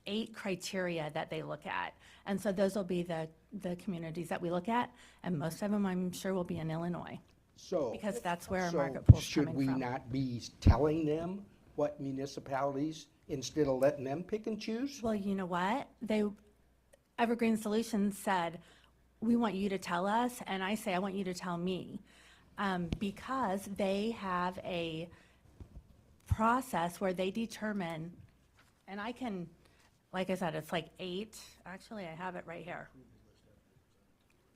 8 criteria that they look at. And so those will be the communities that we look at, and most of them I'm sure will be in Illinois. So, because that's where our market pool's should coming we from. not be telling them what municipalities instead of letting them pick and choose? Well, you know what? Evergreen Solutions said, we want you to tell us, and I say, I want you to tell me. Because they have a process where they determine, and I can, like I said, it's like 8, actually, I have it right here.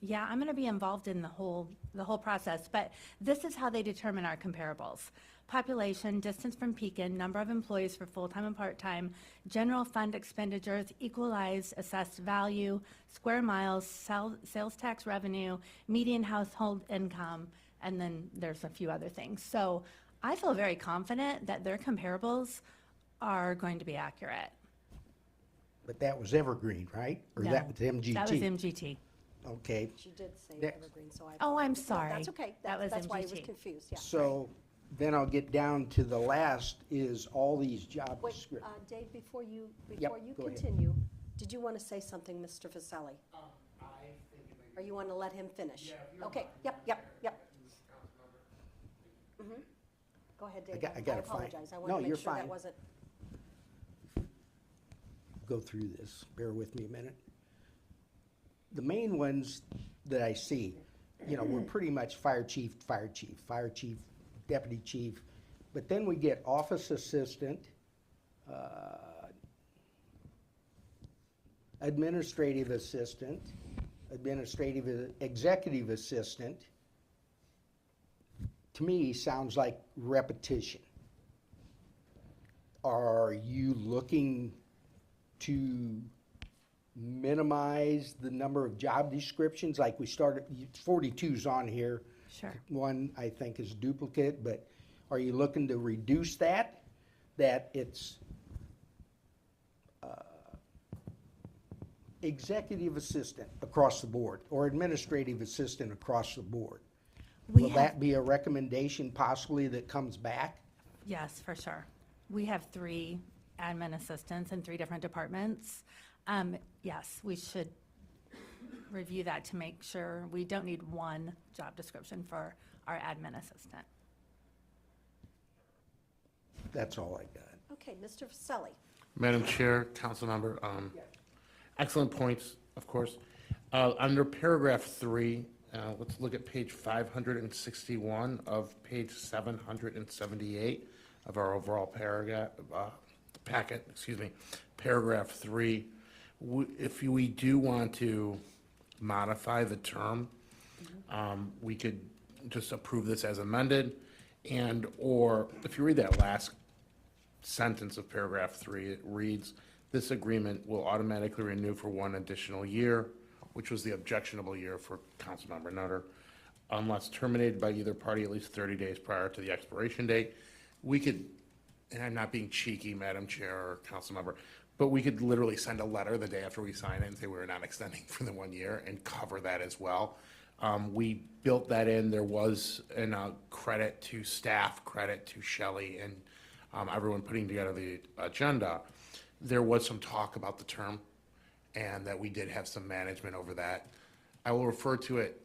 Yeah, I'm gonna be involved in the whole process, but this is how they determine our comparables. Population, distance from Pekin, number of employees for full-time and part-time, general fund expenditures, equalized assessed value, square miles, sales tax revenue, median household income, and then there's a few other things. So I feel very confident that their comparables are going to be accurate. But that was Evergreen, right? Or that was MGT? That was MGT. Okay. She did say That- Evergreen, so I. Oh, I'm No, sorry. That's okay. That was That's why I was MGT. confused, yeah. So then I'll get down to the last is all these job Wait, descriptions. Dave, before you go ahead. continue, did you want to say something, Mr. Vaselli? Or you want to let him finish? Okay, yep. Mhm. Go ahead, Dave. I gotta find- apologize. I No, want to you're make sure that fine. wasn't. Go through this. Bear with me a minute. The main ones that I see, we're pretty much fire chief, deputy chief. But then we get office assistant, administrative assistant, executive assistant. To me, sounds like repetition. Are you looking to minimize the number of job descriptions? Like we started, 42's on here. Sure. One, I think, is duplicate, but are you looking to reduce that? That it's executive assistant across the board or administrative assistant across the board? Will that be a recommendation possibly that comes back? Yes, for sure. We have 3 admin assistants in 3 different departments. Yes, we should review that to make sure we don't need one job description for our admin assistant. That's all I got. Okay, Mr. Vaselli. Madam Chair, council member, excellent points, of course. Under paragraph 3, let's look at page 561 of page 778 of our overall packet, paragraph 3. If we do want to modify the term, we could just approve this as amended, or if you read that last sentence of paragraph 3, it reads, "This agreement will automatically renew for 1 additional year," which was the objectionable year for Councilmember Nutter, "unless terminated by either party at least 30 days prior to the expiration date." We could, and I'm not being cheeky, Madam Chair or Councilmember, but we could literally send a letter the day after we sign it and say we're not extending for the 1 year and cover that as well. We built that in. There was a credit to staff, credit to Shelley and everyone putting together the agenda. There was some talk about the term and that we did have some management over that. I will refer to it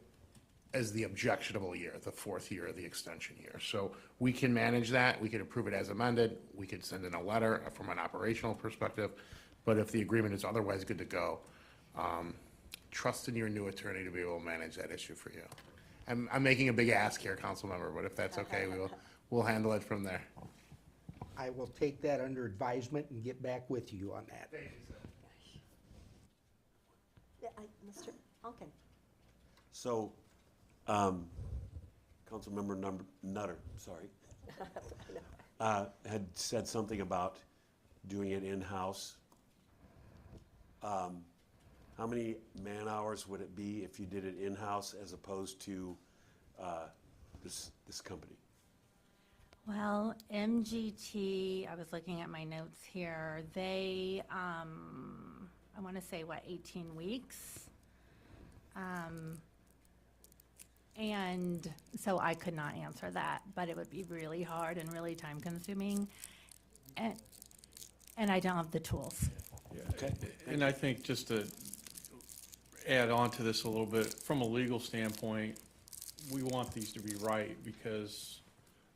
as the objectionable year, the 4th year of the extension year. So we can manage that. We can approve it as amended. We could send in a letter from an operational perspective. But if the agreement is otherwise good to go, trust in your new attorney to be able to manage that issue for you. I'm making a big ask here, council member, but if that's okay, we'll handle it from there. I will take that under advisement and get back with you on that. Yeah, Mr. Alkin. So, Councilmember Nutter, sorry, had said something about doing it in-house. How many man-hours would it be if you did it in-house as opposed to this company? Well, MGT, I was looking at my notes here, they, I want to say, 18 weeks? And so I could not answer that, but it would be really hard and really time-consuming, and I don't have the tools. Okay. And I think just to add on to this a little bit, from a legal standpoint, we want these to be right because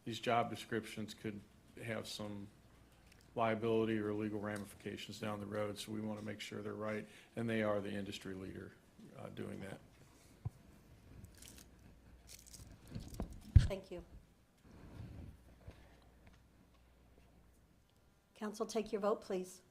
these job descriptions could have some liability or legal ramifications down the road. So we want to make sure they're right, and they are the industry leader doing that. Thank you. Council, take your vote, please.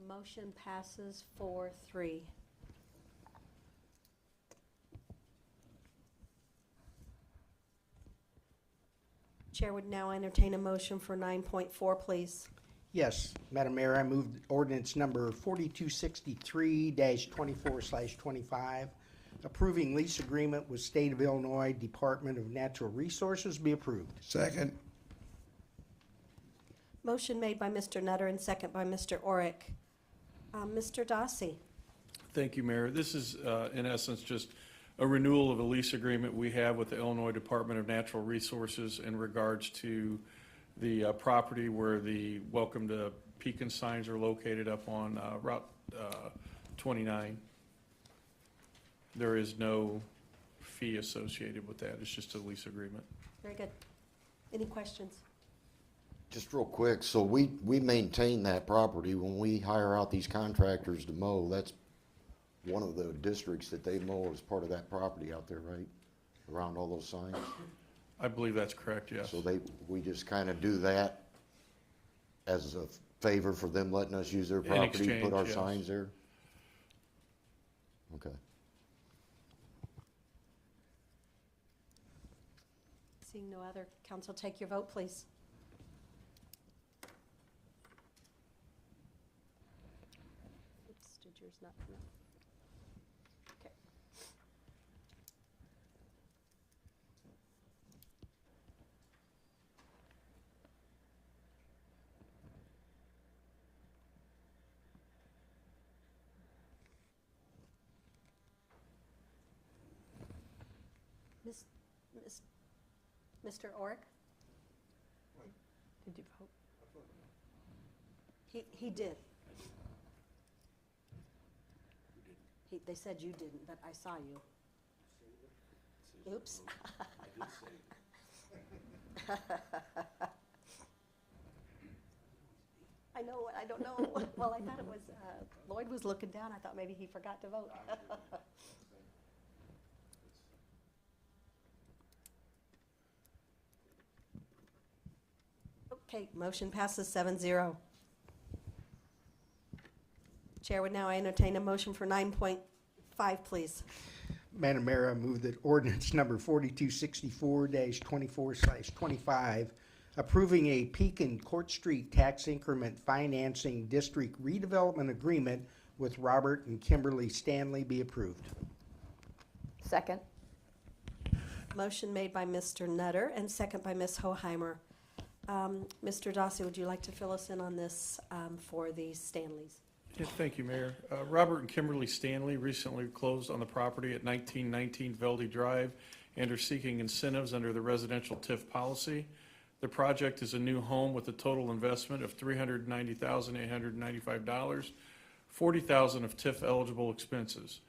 Motion passes 4-3. Chair would now entertain a motion for 9.4, please. Yes, Madam Mayor, I move ordinance number 4263-24/25, approving lease agreement with State of Illinois Department of Natural Resources be approved. Second. Motion made by Mr. Nutter and second by Mr. Orick. Mr. Dossi. Thank you, Mayor. This is, in essence, just a renewal of a lease agreement we have with the Illinois Department of Natural Resources in regards to the property where the Welcome to Pekin signs are located up on Route 29. There is no fee associated with that. It's just a lease agreement. Very good. Any questions? Just real quick, so we maintain that property when we hire out these contractors to mow. That's one of the districts that they mow as part of that property out there, right? Around all those signs? I believe that's correct, yes. So we just kind of do that as a favor for them letting us use their In property, exchange, put our yes. signs there? Okay. Seeing no other, council, take your vote, please. Oops, did yours not come up? Okay. Mr. Orick? Did you vote? He did. They said you didn't, but I saw you. Oops. I know, I don't know. Well, I thought it was, Lloyd was looking down. I thought maybe he forgot to vote. Okay, motion passes 7-0. Chair would now entertain a motion for 9.5, please. Madam Mayor, I move that ordinance number 4264-24/25, approving a Pekin Court Street Tax Increment Financing District Redevelopment Agreement with Robert and Kimberly Stanley be approved. Second. Motion made by Mr. Nutter and second by Ms. Hoheimer. Mr. Dossi, would you like to fill us in on this for the Stanleys? Yeah, thank you, Mayor. Robert and Kimberly Stanley recently closed on the property at 1919 Velde Drive and are seeking incentives under the residential TIF policy. The project is a new home with a total investment of $390,895, $40,000 of TIF eligible expenses.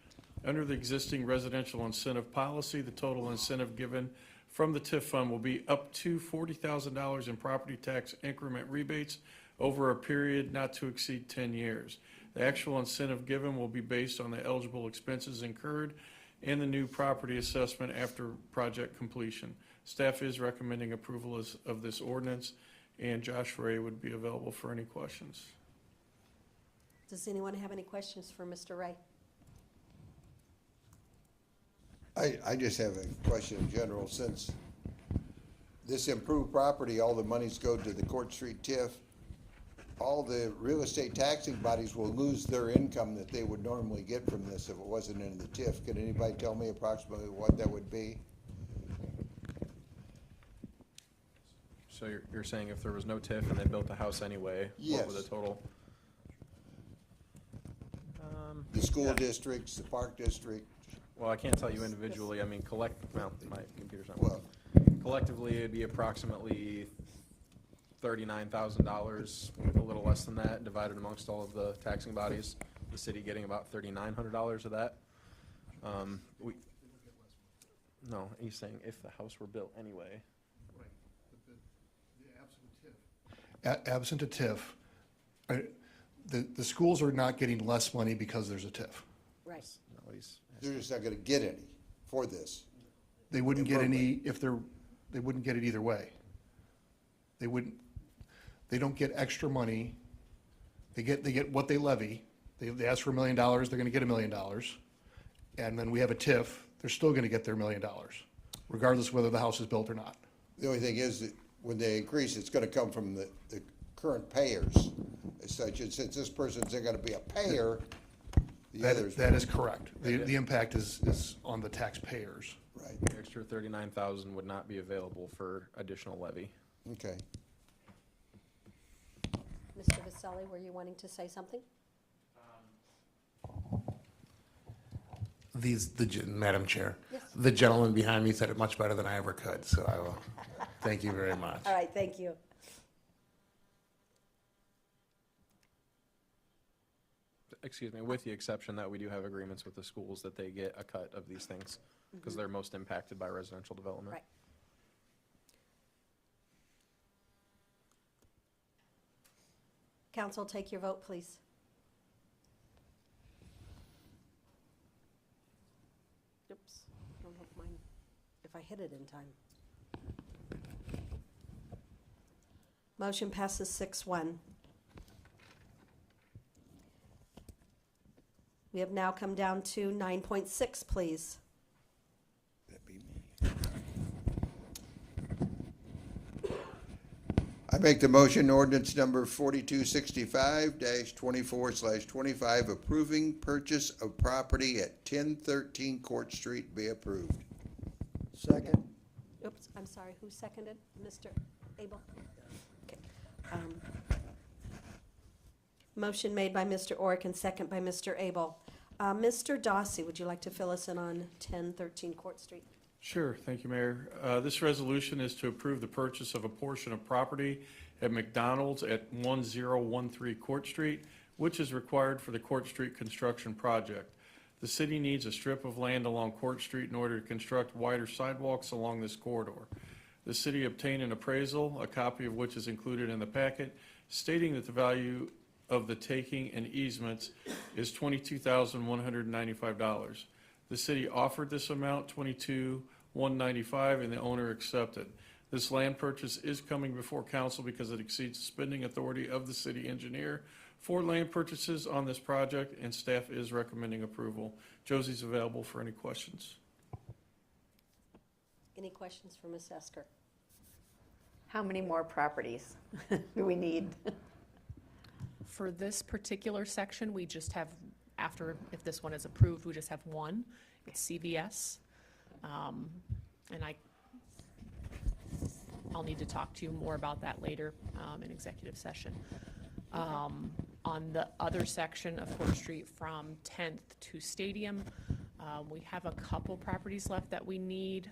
Under the existing residential incentive policy, the total incentive given from the TIF fund will be up to $40,000 in property tax increment rebates over a period not to exceed 10 years. The actual incentive given will be based on the eligible expenses incurred and the new property assessment after project completion. Staff is recommending approval of this ordinance, and Josh Ray would be available for any questions. Does anyone have any questions for Mr. Ray? I just have a question in general. Since this improved property, all the monies go to the Court Street TIF, all the real estate taxing bodies will lose their income that they would normally get from this if it wasn't in the TIF. Can anybody tell me approximately what that would be? So you're saying if there was no TIF and they built the house anyway, what would the Yes. total? The school districts, the park district? Well, I can't tell you individually. I mean, my computer's not Well, collectively, it'd be approximately $39,000, a little less than that, divided amongst all of the taxing bodies. The city getting about $3,900 of that. No, he's saying if the house were built anyway. Absent a TIF, the schools are not getting less money because there's a TIF. Right. They're just not gonna get any for this. They wouldn't get any they wouldn't get it either way. They don't get extra money. They get what they levy. They ask for $1 million, they're gonna get $1 million. And then we have a TIF, they're still gonna get their $1 million, regardless whether the house is built or not. The only thing is that when they increase, it's gonna come from the current payers as such, and since this person's gonna be a payer, the others. That is correct. The impact is on the taxpayers. Right. The extra $39,000 would not be available for additional levy. Okay. Mr. Vasselli, were you wanting to say something? Madam Chair, Yes. the gentleman behind me said it much better than I ever could, so I will, thank you very much. All right, thank you. Excuse me, with the exception that we do have agreements with the schools that they get a cut of these things, because they're most impacted by residential development. Right. Council, take your vote, please. Oops, I don't know if I hit it in time. Motion passes 6-1. We have now come down to 9.6, please. I make the motion ordinance number 4265-24/25 approving purchase of property at 1013 Court Street be approved. Second. Oops, I'm sorry, who seconded? Mr. Abel? Okay. Motion made by Mr. Orrick and second by Mr. Abel. Mr. Dossi, would you like to fill us in on 1013 Court Street? Sure, thank you, Mayor. This resolution is to approve the purchase of a portion of property at McDonald's at 1013 Court Street, which is required for the Court Street construction project. The city needs a strip of land along Court Street in order to construct wider sidewalks along this corridor. The city obtained an appraisal, a copy of which is included in the packet, stating that the value of the taking and easements is $22,195. The city offered this amount, $22,195, and the owner accepted. This land purchase is coming before council because it exceeds the spending authority of the city engineer for land purchases on this project, and staff is recommending approval. Josie's available for any questions. Any questions for Ms. Esker? How many more properties do we need? For this particular section, we just have, if this one is approved, we just have one. It's CVS. And I'll need to talk to you more about that later in executive session. On the other section of Court Street from 10th to Stadium, we have a couple properties left that we need,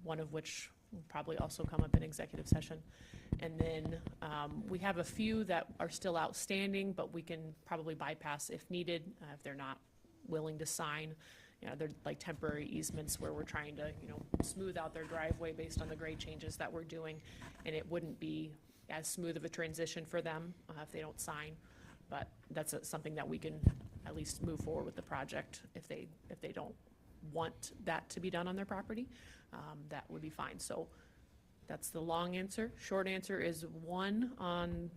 one of which will probably also come up in executive session. And then we have a few that are still outstanding, but we can probably bypass if needed, if they're not willing to sign. You know, they're like temporary easements where we're trying to, smooth out their driveway based on the grade changes that we're doing. And it wouldn't be as smooth of a transition for them if they don't sign. But that's something that we can at least move forward with the project. If they don't want that to be done on their property, that would be fine. So that's the long answer. Short answer is 1 on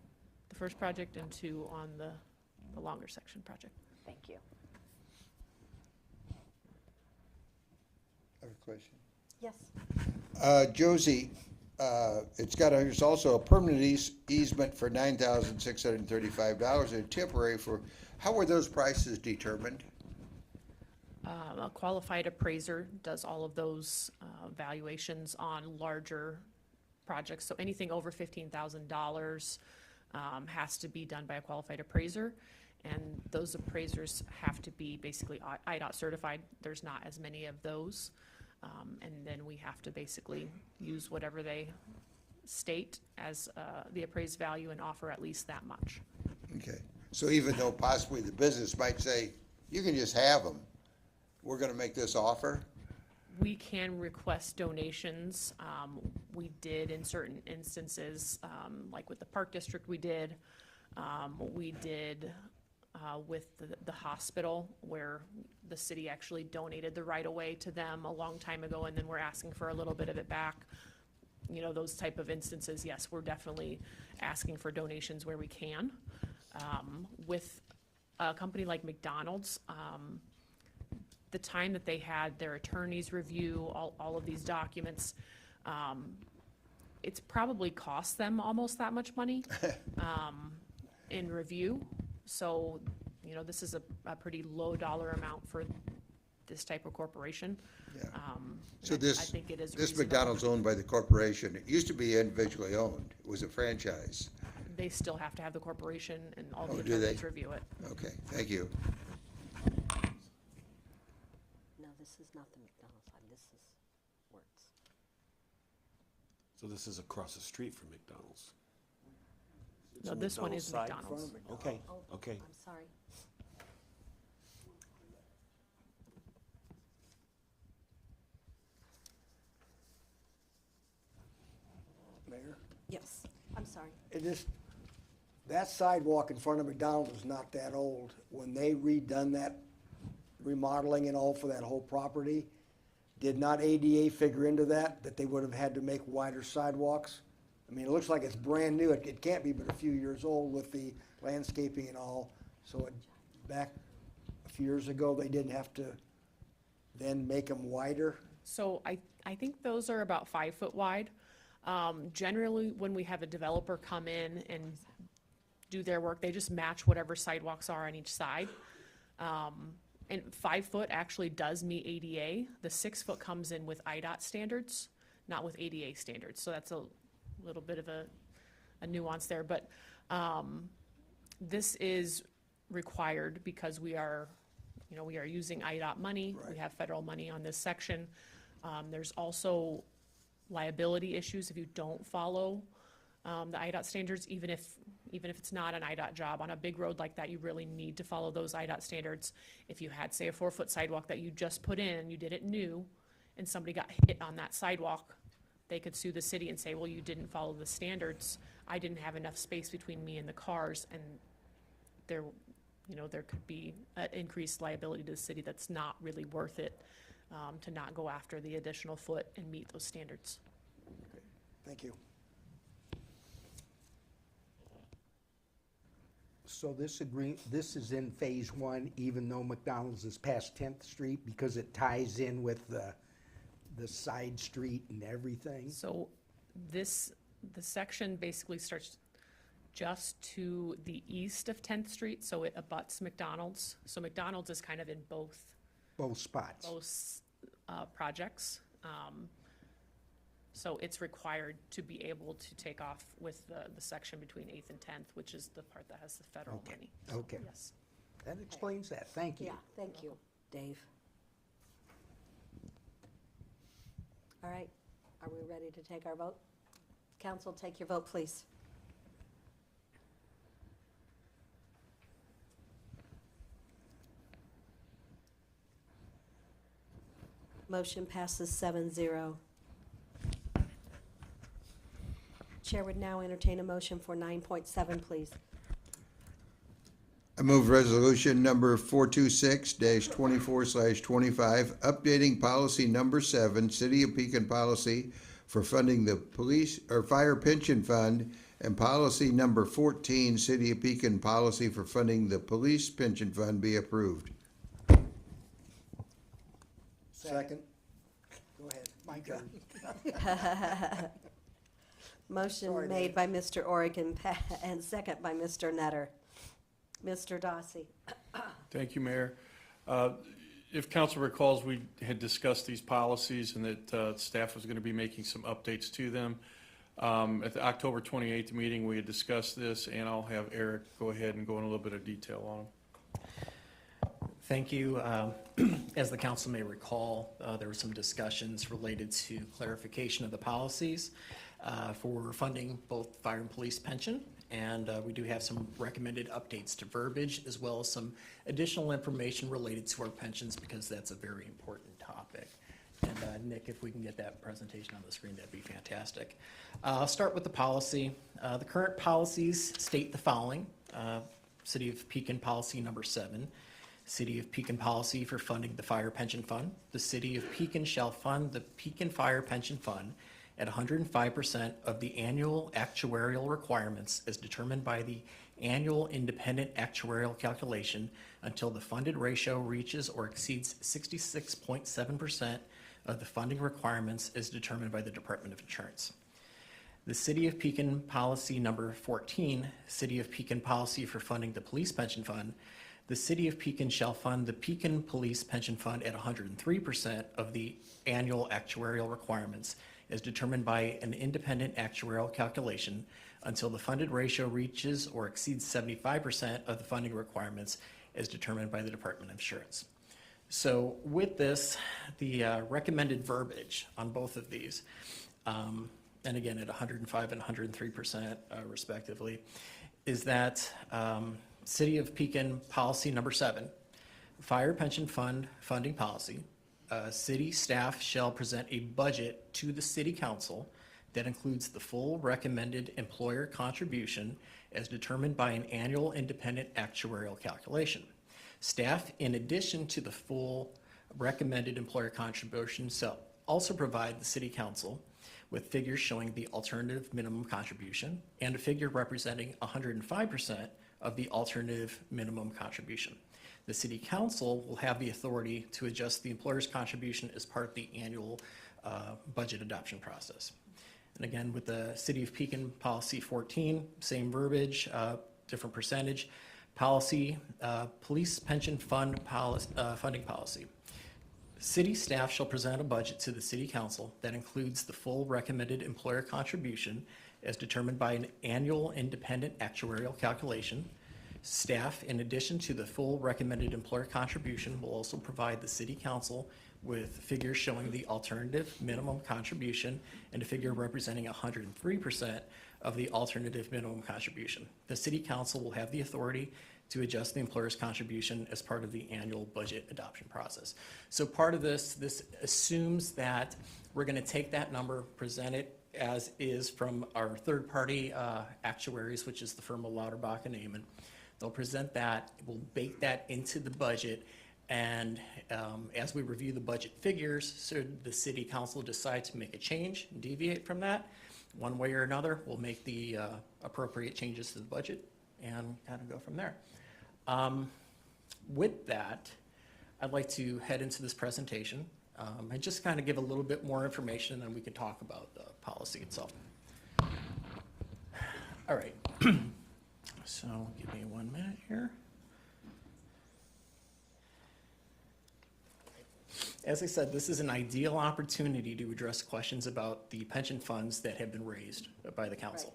the first project and 2 on the longer section project. Thank you. I have a question. Yes. Josie, there's also a permanent easement for $9,635 and a temporary for, how were those prices determined? A qualified appraiser does all of those valuations on larger projects. So anything over $15,000 has to be done by a qualified appraiser. And those appraisers have to be basically IDOT certified. There's not as many of those. And then we have to basically use whatever they state as the appraised value and offer at least that much. Okay, so even though possibly the business might say, you can just have them, we're gonna make this offer? We can request donations. We did in certain instances, like with the Park District, we did with the hospital, where the city actually donated the right-of-way to them a long time ago, and then we're asking for a little bit of it back. You know, those type of instances, yes, we're definitely asking for donations where we can. With a company like McDonald's, the time that they had their attorneys review all of these documents, it's probably cost them almost that much money in review. So, you know, this is a pretty low dollar amount for this type of corporation. Yeah. So So this, I think it is this reasonable. McDonald's owned by the corporation. It used to be individually owned. It was a franchise. They still have to have the corporation and all the Oh, do they? attorneys review it. Okay, thank you. No, this is not the McDonald's side, this is Wertz. So this is across the street from McDonald's. No, this one is McDonald's. Okay, Oh, okay. I'm sorry. Mayor? Yes, I'm sorry. It just, that sidewalk in front of McDonald's is not that old. When they redone that remodeling and all for that whole property, did not ADA figure into that they would have had to make wider sidewalks? I mean, it looks like it's brand new. It can't be but a few years old with the landscaping and all. So back a few years ago, they didn't have to then make them wider? So I think those are about 5 foot wide. Generally, when we have a developer come in and do their work, they just match whatever sidewalks are on each side. And 5 foot actually does meet ADA. The 6 foot comes in with IDOT standards, not with ADA standards. So that's a little bit of a nuance there. But this is required because we are using IDOT money. We have federal money on this section. There's also liability issues if you don't follow the IDOT standards, even if it's not an IDOT job. On a big road like that, you really need to follow those IDOT standards. If you had, say, a 4 foot sidewalk that you just put in, you did it new, and somebody got hit on that sidewalk, they could sue the city and say, well, you didn't follow the standards. I didn't have enough space between me and the cars, and there could be increased liability to the city that's not really worth it to not go after the additional foot and meet those standards. Thank you. So this is in phase one, even though McDonald's is past 10th Street, because it ties in with the side street and everything? So the section basically starts just to the east of 10th Street, so it abuts McDonald's. So McDonald's is kind of in both spots. Both projects. So it's required to be able to take off with the section between 8th and 10th, which is the part that has the federal money. Okay. Yes. That explains that. Thank you. Yeah, thank you, Dave. All right, are we ready to take our vote? Council, take your vote, please. Motion passes 7-0. Chair would now entertain a motion for 9.7, please. I move resolution number 426-24/25, updating policy number 7, City of Pekin policy for funding the police or fire pension fund, and policy number 14, City of Pekin policy for funding the police pension fund be approved. Second. Go ahead. My turn. Motion Sorry, made Dave. by Mr. Oregon and second by Mr. Nutter. Mr. Dossi. Thank you, Mayor. If council recalls, we had discussed these policies and that staff was going to be making some updates to them. At the October 28th meeting, we had discussed this, and I'll have Eric go ahead and go in a little bit of detail on them. Thank you. As the council may recall, there were some discussions related to clarification of the policies. for funding both fire and police pension. And we do have some recommended updates to verbiage, as well as some additional information related to our pensions, because that's a very important topic. And Nick, if we can get that presentation on the screen, that'd be fantastic. I'll start with the policy. The current policies state the following. City of Pekin policy number 7. City of Pekin policy for funding the fire pension fund. The City of Pekin shall fund the Pekin Fire Pension Fund at 105% of the annual actuarial requirements as determined by the annual independent actuarial calculation until the funded ratio reaches or exceeds 66.7% of the funding requirements as determined by the Department of Insurance. The City of Pekin policy number 14, City of Pekin policy for funding the police pension fund. The City of Pekin shall fund the Pekin Police Pension Fund at 103% of the annual actuarial requirements as determined by an independent actuarial calculation until the funded ratio reaches or exceeds 75% of the funding requirements as determined by the Department of Insurance. So with this, the recommended verbiage on both of these, and again at 105 and 103% respectively, is that City of Pekin policy number 7, fire pension fund funding policy. City staff shall present a budget to the City Council that includes the full recommended employer contribution as determined by an annual independent actuarial calculation. Staff, in addition to the full recommended employer contribution, shall also provide the City Council with figures showing the alternative minimum contribution and a figure representing 105% of the alternative minimum contribution. The City Council will have the authority to adjust the employer's contribution as part of the annual budget adoption process. And again, with the City of Pekin policy 14, same verbiage, different percentage. Policy, police pension fund funding policy. City staff shall present a budget to the City Council that includes the full recommended employer contribution as determined by an annual independent actuarial calculation. Staff, in addition to the full recommended employer contribution, will also provide the City Council with figures showing the alternative minimum contribution and a figure representing 103% of the alternative minimum contribution. The City Council will have the authority to adjust the employer's contribution as part of the annual budget adoption process. So part of this assumes that we're going to take that number, present it as is from our third-party actuaries, which is the firm of Lauterbach and Amon. They'll present that, we'll bake that into the budget, and as we review the budget figures, so the City Council decides to make a change, deviate from that, one way or another, we'll make the appropriate changes to the budget and kind of go from there. With that, I'd like to head into this presentation and just kind of give a little bit more information, and then we can talk about the policy itself. All right. So give me 1 minute here. As I said, this is an ideal opportunity to address questions about the pension funds that have been raised by the council.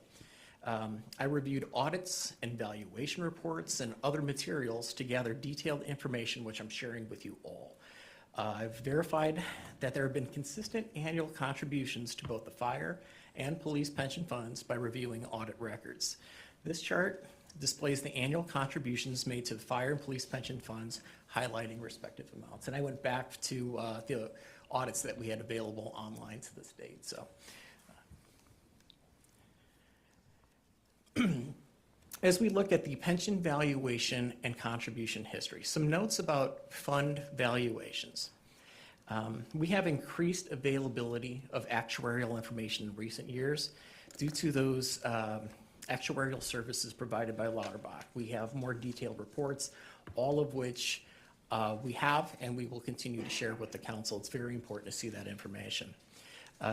I reviewed audits and valuation reports and other materials to gather detailed information, which I'm sharing with you all. I've verified that there have been consistent annual contributions to both the fire and police pension funds by reviewing audit records. This chart displays the annual contributions made to the fire and police pension funds, highlighting respective amounts. And I went back to the audits that we had available online to this date. So, as we look at the pension valuation and contribution history, some notes about fund valuations. We have increased availability of actuarial information in recent years due to those actuarial services provided by Lauterbach. We have more detailed reports, all of which we have and we will continue to share with the council. It's very important to see that information.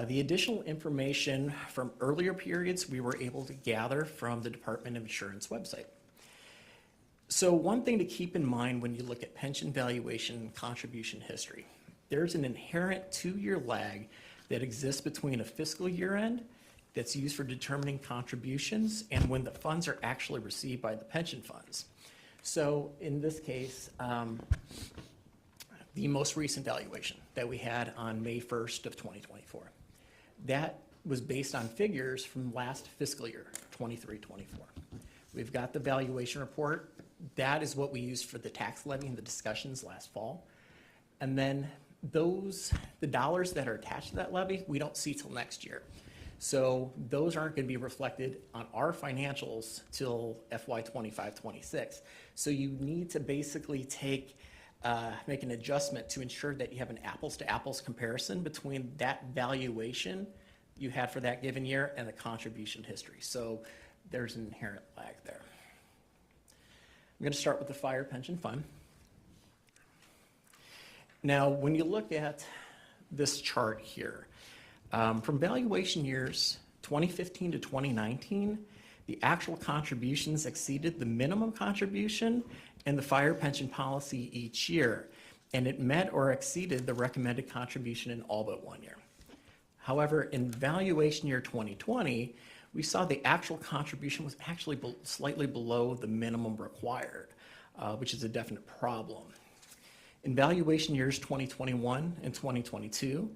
The additional information from earlier periods we were able to gather from the Department of Insurance website. So one thing to keep in mind when you look at pension valuation and contribution history, there's an inherent 2-year lag that exists between a fiscal year end that's used for determining contributions and when the funds are actually received by the pension funds. So in this case, the most recent valuation that we had on May 1st of 2024, that was based on figures from last fiscal year, 23-24. We've got the valuation report. That is what we used for the tax levy and the discussions last fall. And then the dollars that are attached to that levy, we don't see till next year. So those aren't going to be reflected on our financials till FY 25-26. So you need to basically make an adjustment to ensure that you have an apples to apples comparison between that valuation you had for that given year and the contribution history. So there's an inherent lag there. I'm going to start with the fire pension fund. Now, when you look at this chart here, from valuation years 2015 to 2019, the actual contributions exceeded the minimum contribution in the fire pension policy each year, and it met or exceeded the recommended contribution in all but 1 year. However, in valuation year 2020, we saw the actual contribution was actually slightly below the minimum required, which is a definite problem. In valuation years 2021 and 2022,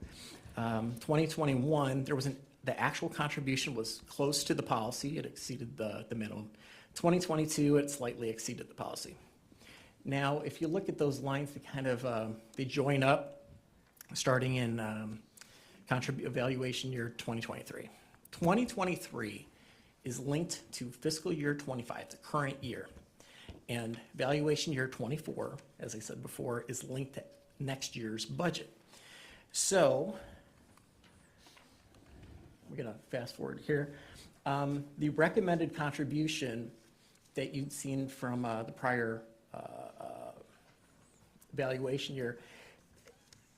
2021, the actual contribution was close to the policy. It exceeded the minimum. 2022, it slightly exceeded the policy. Now, if you look at those lines, they join up starting in evaluation year 2023. 2023 is linked to fiscal year 25, the current year. And valuation year 24, as I said before, is linked to next year's budget. So, we're going to fast forward here. The recommended contribution that you'd seen from the prior valuation year,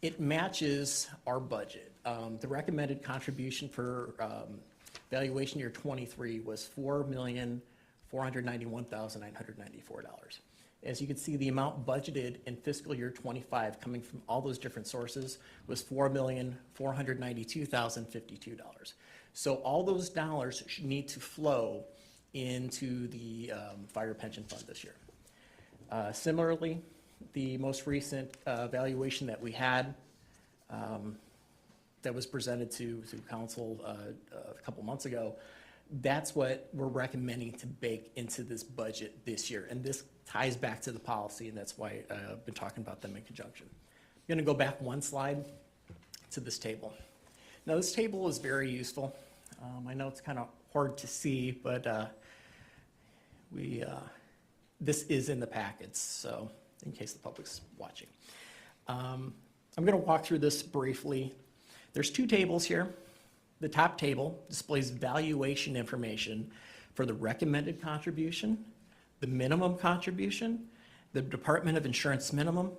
it matches our budget. The recommended contribution for valuation year 23 was $4,491,994. As you can see, the amount budgeted in fiscal year 25 coming from all those different sources was $4,492,052. So all those dollars need to flow into the fire pension fund this year. Similarly, the most recent valuation that we had that was presented to council a couple months ago, that's what we're recommending to bake into this budget this year. And this ties back to the policy, and that's why I've been talking about them in conjunction. I'm going to go back one slide to this table. Now, this table is very useful. I know it's kind of hard to see, but this is in the packets, so in case the public's watching. I'm going to walk through this briefly. There's two tables here. The top table displays valuation information for the recommended contribution, the minimum contribution, the Department of Insurance minimum,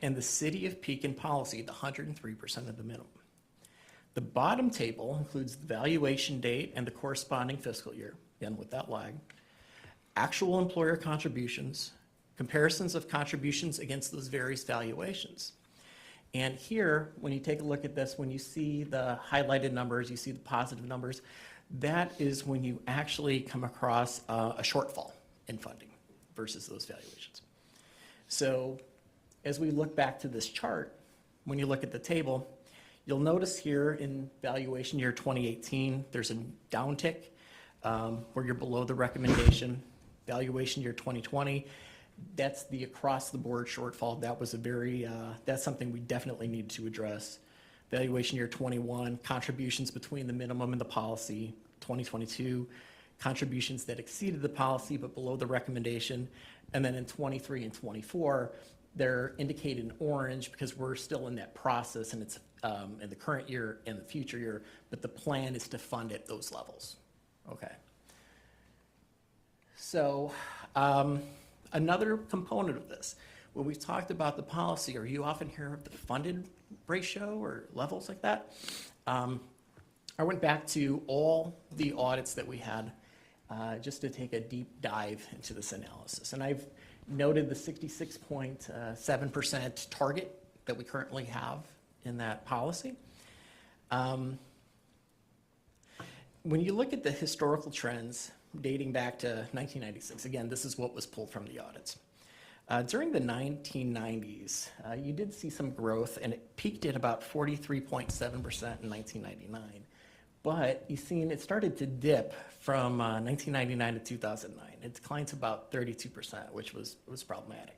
and the City of Pekin policy, the 103% of the minimum. The bottom table includes the valuation date and the corresponding fiscal year, again with that lag, actual employer contributions, comparisons of contributions against those various valuations. And here, when you take a look at this, when you see the highlighted numbers, you see the positive numbers, that is when you actually come across a shortfall in funding versus those valuations. So as we look back to this chart, when you look at the table, you'll notice here in valuation year 2018, there's a downtick where you're below the recommendation. Valuation year 2020, that's the across-the-board shortfall. That was that's something we definitely need to address. Valuation year 21, contributions between the minimum and the policy. 2022, contributions that exceeded the policy but below the recommendation. And then in 23 and 24, they're indicated in orange because we're still in that process, and it's in the current year and the future year, but the plan is to fund at those levels. Okay. So, another component of this, when we've talked about the policy, or you often hear of the funded ratio or levels like that, I went back to all the audits that we had just to take a deep dive into this analysis. And I've noted the 66.7% target that we currently have in that policy. When you look at the historical trends dating back to 1996, again, this is what was pulled from the audits. During the 1990s, you did see some growth, and it peaked at about 43.7% in 1999. But you've seen it started to dip from 1999 to 2009. It declined to about 32%, which was problematic.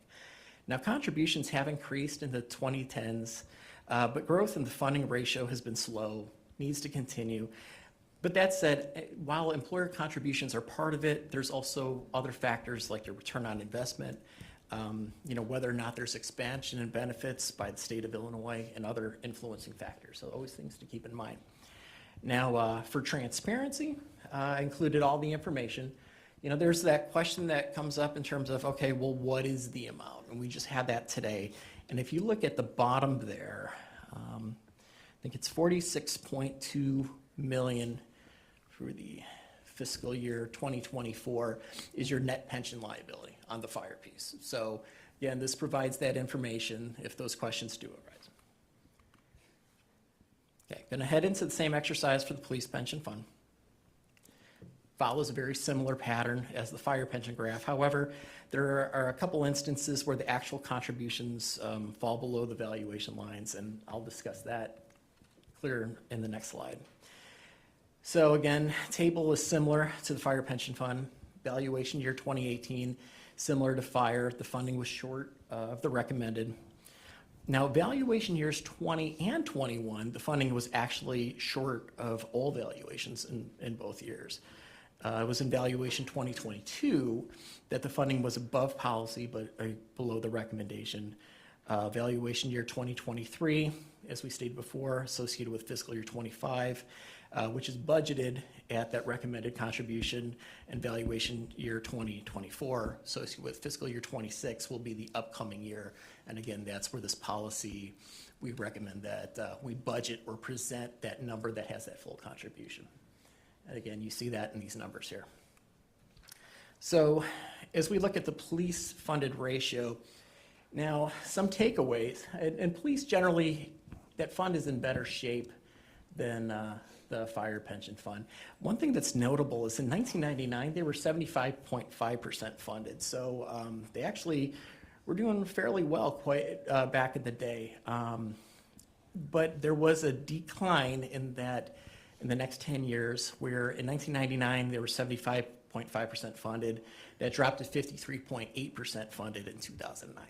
Now, contributions have increased in the 2010s, but growth in the funding ratio has been slow, needs to continue. But that said, while employer contributions are part of it, there's also other factors like your return on investment, whether or not there's expansion in benefits by the state of Illinois and other influencing factors. So always things to keep in mind. Now, for transparency, I included all the information. There's that question that comes up in terms of, okay, well, what is the amount? And we just had that today. And if you look at the bottom there, I think it's 46.2 million for the fiscal year 2024 is your net pension liability on the fire piece. So again, this provides that information if those questions do arise. Okay, going to head into the same exercise for the police pension fund. Follows a very similar pattern as the fire pension graph. However, there are a couple instances where the actual contributions fall below the valuation lines, and I'll discuss that clear in the next slide. So again, table is similar to the fire pension fund. Valuation year 2018, similar to fire. The funding was short of the recommended. Now, valuation years 20 and 21, the funding was actually short of all valuations in both years. It was in valuation 2022 that the funding was above policy but below the recommendation. Valuation year 2023, as we stated before, associated with fiscal year 25, which is budgeted at that recommended contribution, and valuation year 2024, associated with fiscal year 26, will be the upcoming year. And again, that's where this policy, we recommend that we budget or present that number that has that full contribution. And again, you see that in these numbers here. So as we look at the police funded ratio, now some takeaways, and police generally, that fund is in better shape than the fire pension fund. One thing that's notable is in 1999, they were 75.5% funded. So they actually were doing fairly well quite back in the day. But there was a decline in that in the next 10 years, where in 1999, they were 75.5% funded. That dropped to 53.8% funded in 2009.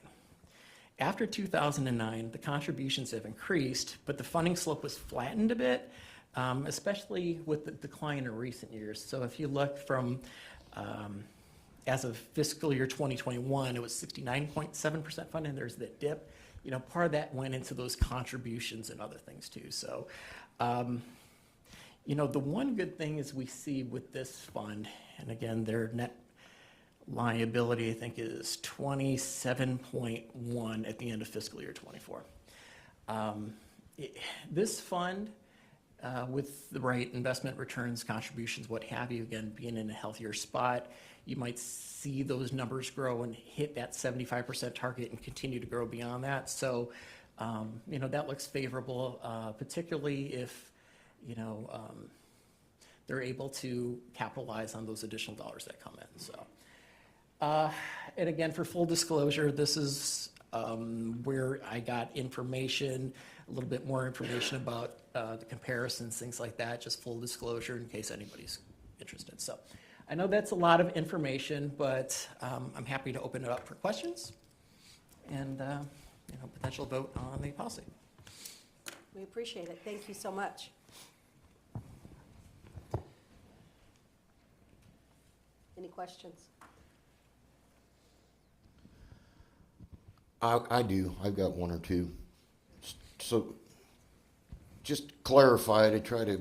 After 2009, the contributions have increased, but the funding slope was flattened a bit, especially with the decline in recent years. So if you look from, as of fiscal year 2021, it was 69.7% funded. There's that dip. Part of that went into those contributions and other things too. So, the one good thing is we see with this fund, and again, their net liability, I think, is 27.1 at the end of fiscal year 24. This fund, with the right investment returns, contributions, what have you, again, being in a healthier spot, you might see those numbers grow and hit that 75% target and continue to grow beyond that. So, that looks favorable, particularly if they're able to capitalize on those additional dollars that come in. So, and again, for full disclosure, this is where I got information, a little bit more information about the comparisons, things like that, just full disclosure in case anybody's interested. So I know that's a lot of information, but I'm happy to open it up for questions and potential vote on the policy. We appreciate it. Thank you so much. Any questions? I do. I've got one or two. So just clarify to try to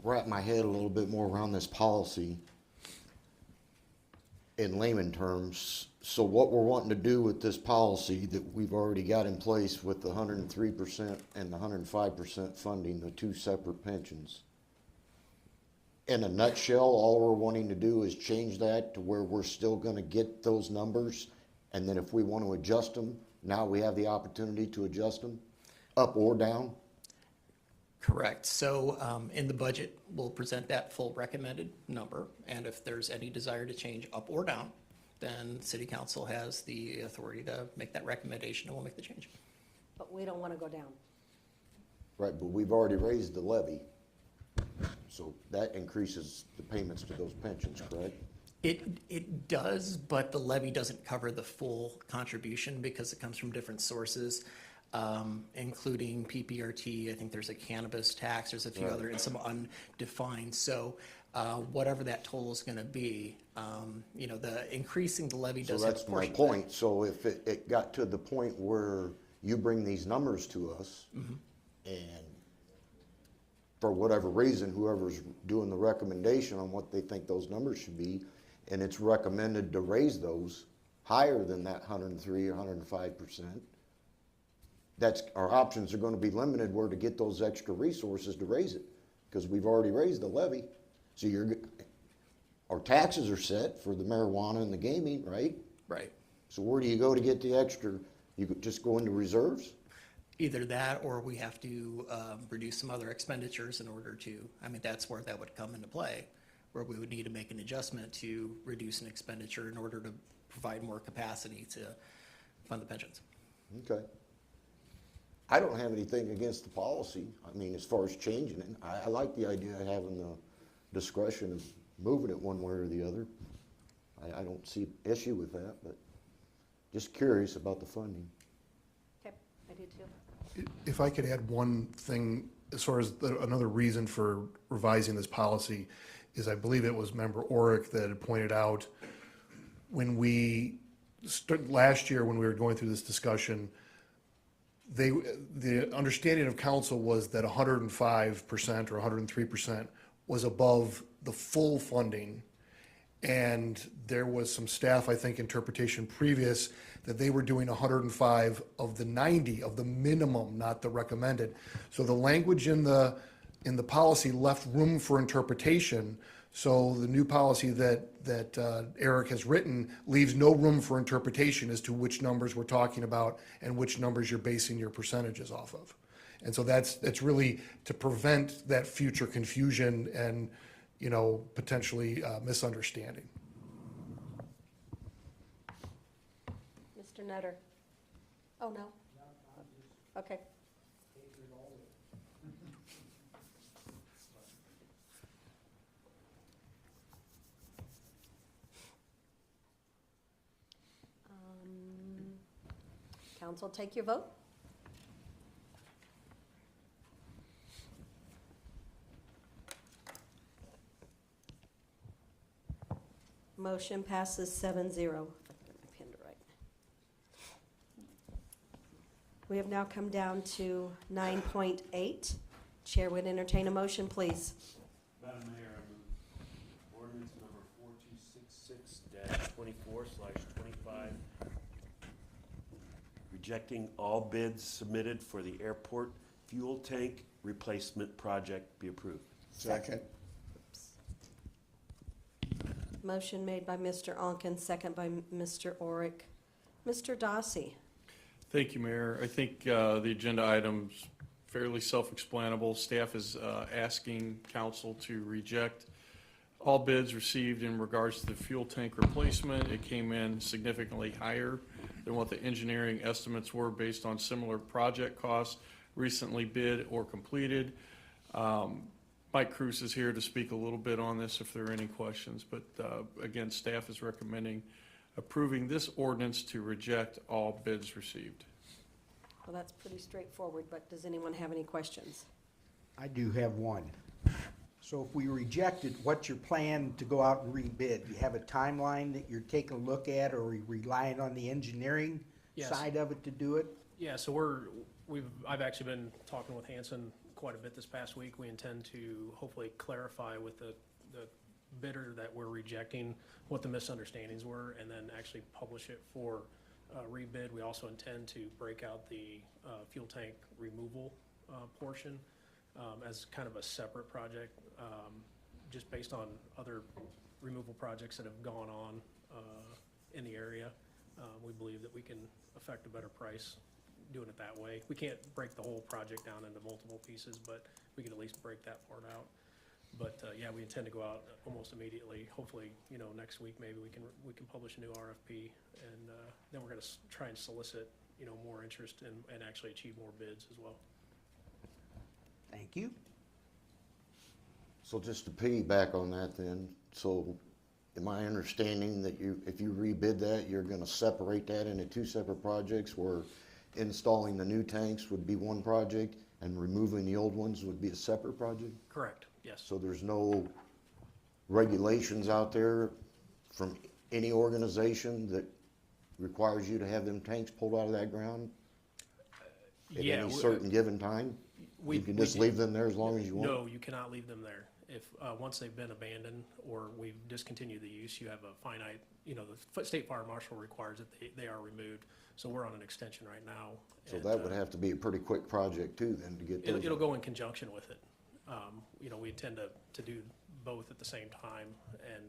wrap my head a little bit more around this policy in layman terms. So what we're wanting to do with this policy that we've already got in place with the 103% and the 105% funding, the two separate pensions. In a nutshell, all we're wanting to do is change that to where we're still going to get those numbers. And then if we want to adjust them, now we have the opportunity to adjust them up or down? Correct. So in the budget, we'll present that full recommended number. And if there's any desire to change up or down, then City Council has the authority to make that recommendation and we'll make the change. But we don't want to go down. Right, but we've already raised the levy. So that increases the payments to those pensions, correct? It does, but the levy doesn't cover the full contribution because it comes from different sources, including PPRT. I think there's a cannabis tax, there's a few other, and some undefined. So whatever that total is going to be, the increasing the levy So does that's have a my portion of point. So if it got to the point where you bring these numbers to us, and for whatever reason, whoever's doing the recommendation on what they think those numbers should be, and it's recommended to raise those higher than that 103 or 105%, that's, our options are gonna be limited where to get those extra resources to raise it, because we've already raised the levy. So our taxes are set for the marijuana and the gaming, right? Right. So where do you go to get the extra? You could just go into reserves? Either that, or we have to reduce some other expenditures in order to, that's where that would come into play, where we would need to make an adjustment to reduce an expenditure in order to provide more capacity to fund the pensions. Okay. I don't have anything against the policy. As far as changing it, I like the idea of having the discretion of moving it one way or the other. I don't see issue with that, but just curious about the funding. Okay, I do too. If I could add one thing, as far as another reason for revising this policy, is I believe it was Member Oric that had pointed out when we last year when we were going through this discussion, the understanding of council was that 105% or 103% was above the full funding. And there was some staff, I think, interpretation previous that they were doing 105 of the 90 of the minimum, not the recommended. So the language in the policy left room for interpretation. So the new policy that Eric has written leaves no room for interpretation as to which numbers we're talking about and which numbers you're basing your percentages off of. And so that's really to prevent that future confusion and potentially misunderstanding. Mr. Nutter? Oh, no? Okay. Council, take your vote. Motion passes 7-0. If I can get my pen to write. We have now come down to 9.8. Chair would entertain a motion, please. Madam Mayor, I move ordinance number 4266-24/25, rejecting all bids submitted for the airport fuel tank replacement project be approved. Second. Motion made by Mr. Onken, second by Mr. Oric. Mr. Dossi? Thank you, Mayor. I think the agenda item's fairly self-explanable. Staff is asking council to reject all bids received in regards to the fuel tank replacement. It came in significantly higher than what the engineering estimates were based on similar project costs recently bid or completed. Mike Cruz is here to speak a little bit on this if there are any questions, but again, staff is recommending approving this ordinance to reject all bids received. Well, that's pretty straightforward, but does anyone have any questions? I do have one. So if we reject it, what's your plan to go out and rebid? Do you have a timeline that you're taking a look at, or are you relying on the engineering side of it to do it? Yeah, so I've actually been talking with Hanson quite a bit this past week. We intend to hopefully clarify with the bidder that we're rejecting what the misunderstandings were, and then actually publish it for rebid. We also intend to break out the fuel tank removal portion as kind of a separate project, just based on other removal projects that have gone on in the area. We believe that we can affect a better price doing it that way. We can't break the whole project down into multiple pieces, but we can at least break that part out. But yeah, we intend to go out almost immediately. Hopefully, next week maybe we can publish a new RFP, and then we're going to try and solicit more interest and actually achieve more bids as well. Thank you. So just to piggyback on that then, so am I understanding that if you rebid that, you're gonna separate that into two separate projects where installing the new tanks would be one project and removing the old ones would be a separate project? Correct, yes. So there's no regulations out there from any organization that requires you to have them tanks pulled out of that ground at Yeah, any certain given time? You can just leave them there as long as you want? No, you cannot leave them there. If, once they've been abandoned or we've discontinued the use, you have a finite, the state fire marshal requires that they are removed. So we're on an extension right now. So and, that would have to be a pretty quick project too then to get those. It'll go in conjunction with it. We intend to do both at the same time and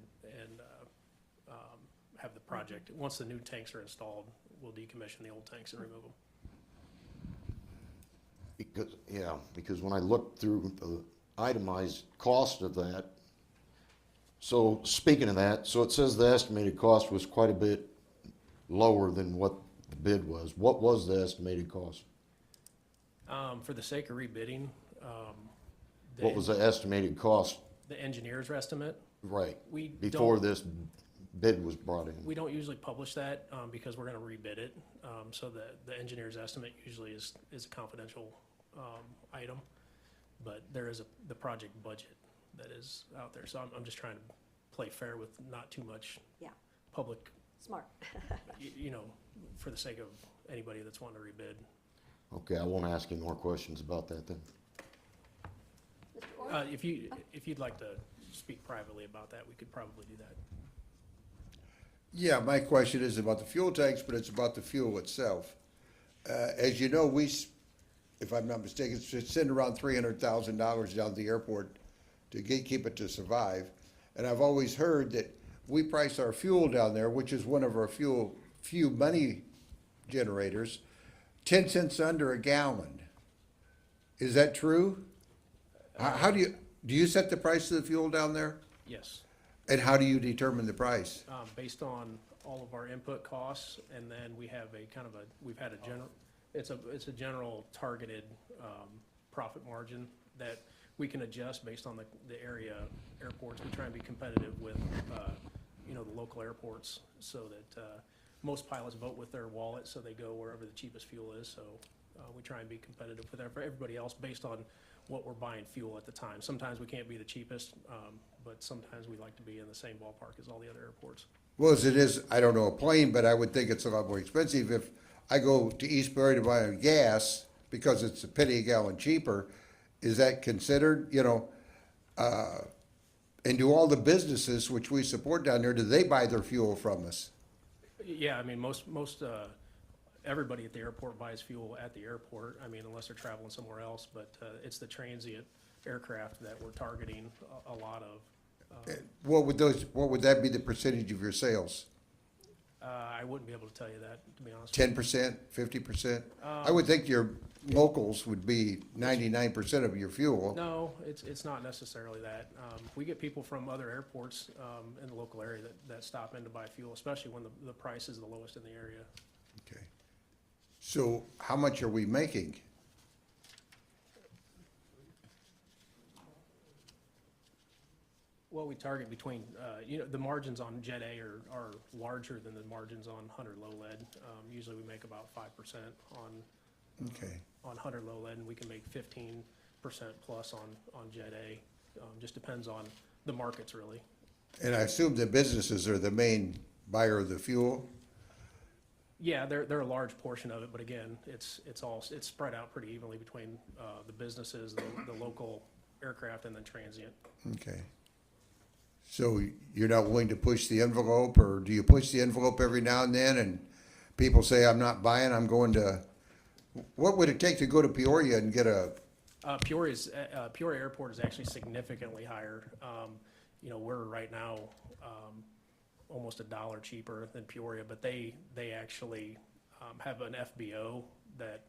have the project, once the new tanks are installed, we'll decommission the old tanks and remove them. Because when I looked through the itemized cost of that, so speaking of that, so it says the estimated cost was quite a bit lower than what the bid was. What was the estimated cost? For the sake of rebidding, What was the estimated cost? the engineer's estimate, Right, we before don't- this bid was brought in? we don't usually publish that because we're going to rebid it. So the engineer's estimate usually is a confidential item, but there is the project budget that is out there. So I'm just trying to play fair with not too much Yeah, public, smart. for the sake of anybody that's wanting to rebid. Okay, I won't ask you more questions about that then. If you'd like to speak privately about that, we could probably do that. Yeah, my question is about the fuel tanks, but it's about the fuel itself. As you know, if I'm not mistaken, send around $300,000 down to the airport to keep it to survive. And I've always heard that we price our fuel down there, which is one of our few money generators, 10 cents under a gallon. Is that true? How do you set the price of the fuel down there? Yes. And how do you determine the price? Based on all of our input costs, and then we have we've had a general, it's a general targeted profit margin that we can adjust based on the area airports. We try and be competitive with, the local airports so that most pilots vote with their wallet, so they go wherever the cheapest fuel is. So we try and be competitive with everybody else based on what we're buying fuel at the time. Sometimes we can't be the cheapest, but sometimes we like to be in the same ballpark as all the other airports. Well, as it is, I don't know a plane, but I would think it's a lot more expensive if I go to East Berry to buy gas because it's a penny a gallon cheaper. Is that considered, and do all the businesses which we support down there, do they buy their fuel from us? Yeah, I mean, most everybody at the airport buys fuel at the airport. I mean, unless they're traveling somewhere else, but it's the transient aircraft that we're targeting a lot of. What would that be the percentage of your sales? I wouldn't be able to tell you that, to be honest. 10%, 50%? I would think your locals would be 99% of your fuel. No, it's not necessarily that. We get people from other airports in the local area that stop in to buy fuel, especially when the price is the lowest in the area. Okay. So how much are we making? Well, we target between, the margins on Jet A are larger than the margins on 100 low lead. Usually we make about 5% on 100 low lead, and we can make 15% plus on Jet A. Just depends on the markets, really. And I assume the businesses are the main buyer of the fuel? Yeah, they're a large portion of it, but again, it's spread out pretty evenly between the businesses, the local aircraft, and then transient. Okay. So you're not willing to push the envelope, or do you push the envelope every now and then and people say, I'm not buying, I'm going to, what would it take to go to Peoria and get a? Peoria Airport is actually significantly higher. We're right now almost $1 cheaper than Peoria, but they actually have an FBO that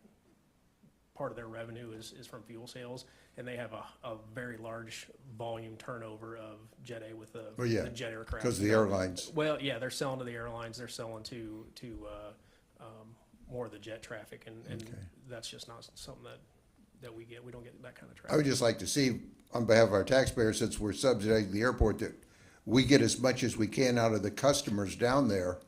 part of their revenue is from fuel sales, and they have a very large volume turnover of Jet A with the jet aircraft. Because of the airlines. Well, yeah, they're selling to the airlines. They're selling to more of the jet traffic, and that's just not something that that we get. We don't get that kind of I traffic. would just like to see, on behalf of our taxpayers, since we're subsidizing the airport, that we get as much as we can out of the customers down there,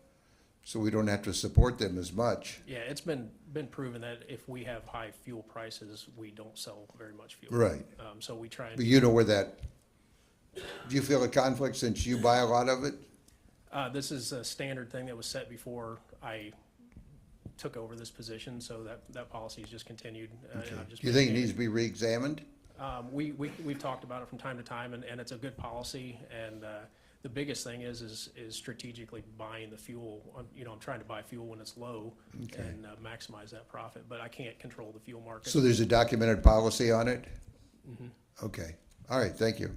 so we don't have to support them as much. Yeah, it's been proven that if we have high fuel prices, we don't sell very much fuel. Right. So we try and. But you know where that, do you feel a conflict since you buy a lot of it? This is a standard thing that was set before I took over this position, so that policy has just continued. And I've just Do you think it maintained needs to be re-examined? We've talked about it from time to time, and it's a good policy. And the biggest thing is strategically buying the fuel. I'm trying to buy fuel when it's low and maximize that profit, but I can't control the fuel market. So there's a documented policy on it? Mm-hmm. Okay, all right, thank you.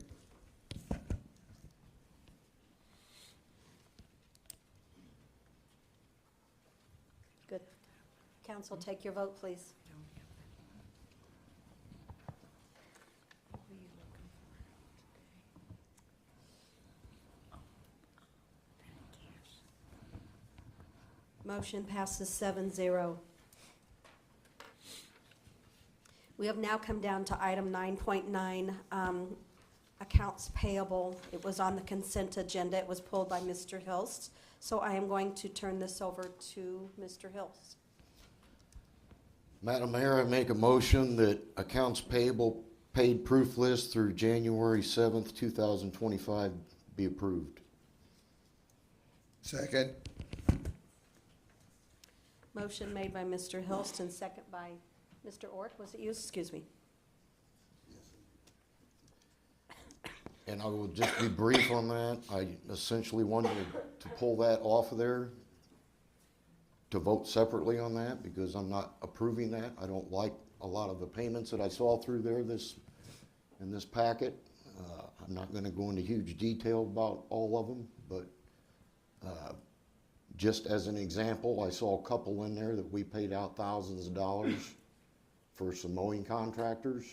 Good. Council, take your vote, please. Motion passes 7-0. We have now come down to item 9.9, accounts payable. It was on the consent agenda. It was pulled by Mr. Hilst. So I am going to turn this over to Mr. Hilst. Madam Mayor, I make a motion that accounts payable paid proof list through January 7th, 2025 be approved. Second? Motion made by Mr. Hilst and second by Mr. Ork. Was it you? Excuse me. And I will just be brief on that. I essentially wanted to pull that off of there, to vote separately on that, because I'm not approving that. I don't like a lot of the payments that I saw through there in this packet. I'm not going to go into huge detail about all of them, but just as an example, I saw a couple in there that we paid out thousands of dollars for some mowing contractors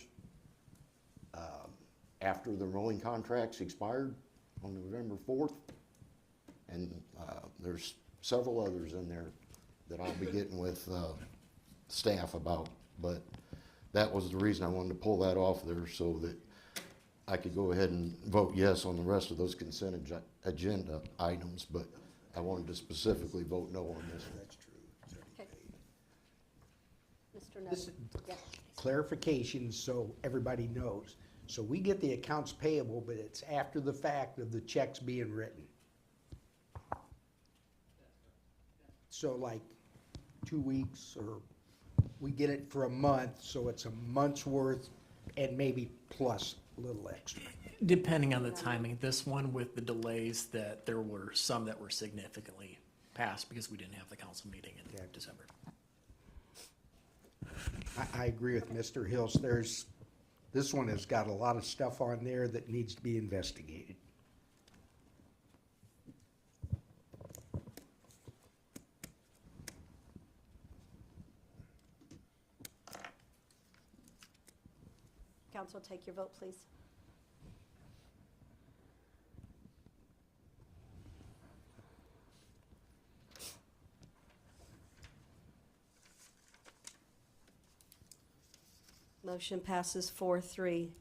after the mowing contracts expired on November 4th. And there's several others in there that I'll be getting with staff about. But that was the reason I wanted to pull that off there, so that I could go ahead and vote yes on the rest of those consent agenda items. But I wanted to specifically vote no on this one. That's true. Okay. Mr. This Nutter. Yes. Clarification so everybody knows. So we get the accounts payable, but it's after the fact of the checks being written. So like 2 weeks, or we get it for a month, so it's a month's worth and maybe plus a little extra. Depending on the timing, this one with the delays, that there were some that were significantly past because we didn't have the council meeting in December. I agree with Mr. Hills. This one has got a lot of stuff on there that needs to be investigated. Council, take your vote, please. Motion passes 4-3.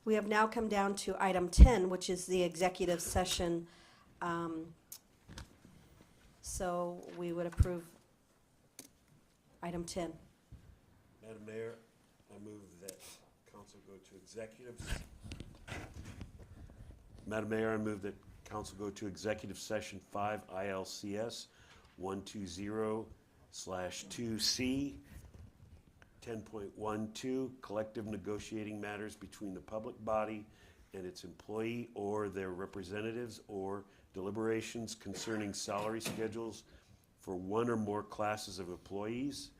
We have now come down to item 10, which is the executive session. So we would approve item 10. Madam Mayor, I move that council go to executive. Madam Mayor, I move that council go to executive session 5 ILCS 120/2C 10.12, collective negotiating matters between the public body and its employee or their representatives, or deliberations concerning salary schedules for one or more classes of employees.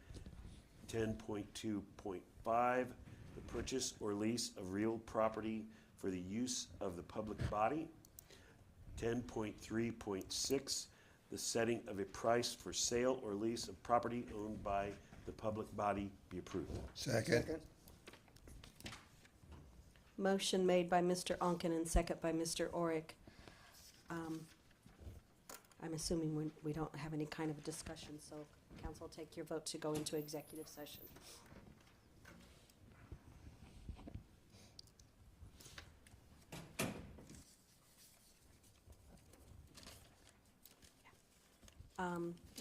10.2.5, the purchase or lease of real property for the use of the public body. 10.3.6, the setting of a price for sale or lease of property owned by the public body be approved. Second? Motion made by Mr. Onken and second by Mr. Orick. I'm assuming we don't have any kind of a discussion, so council, take your vote to go into executive session.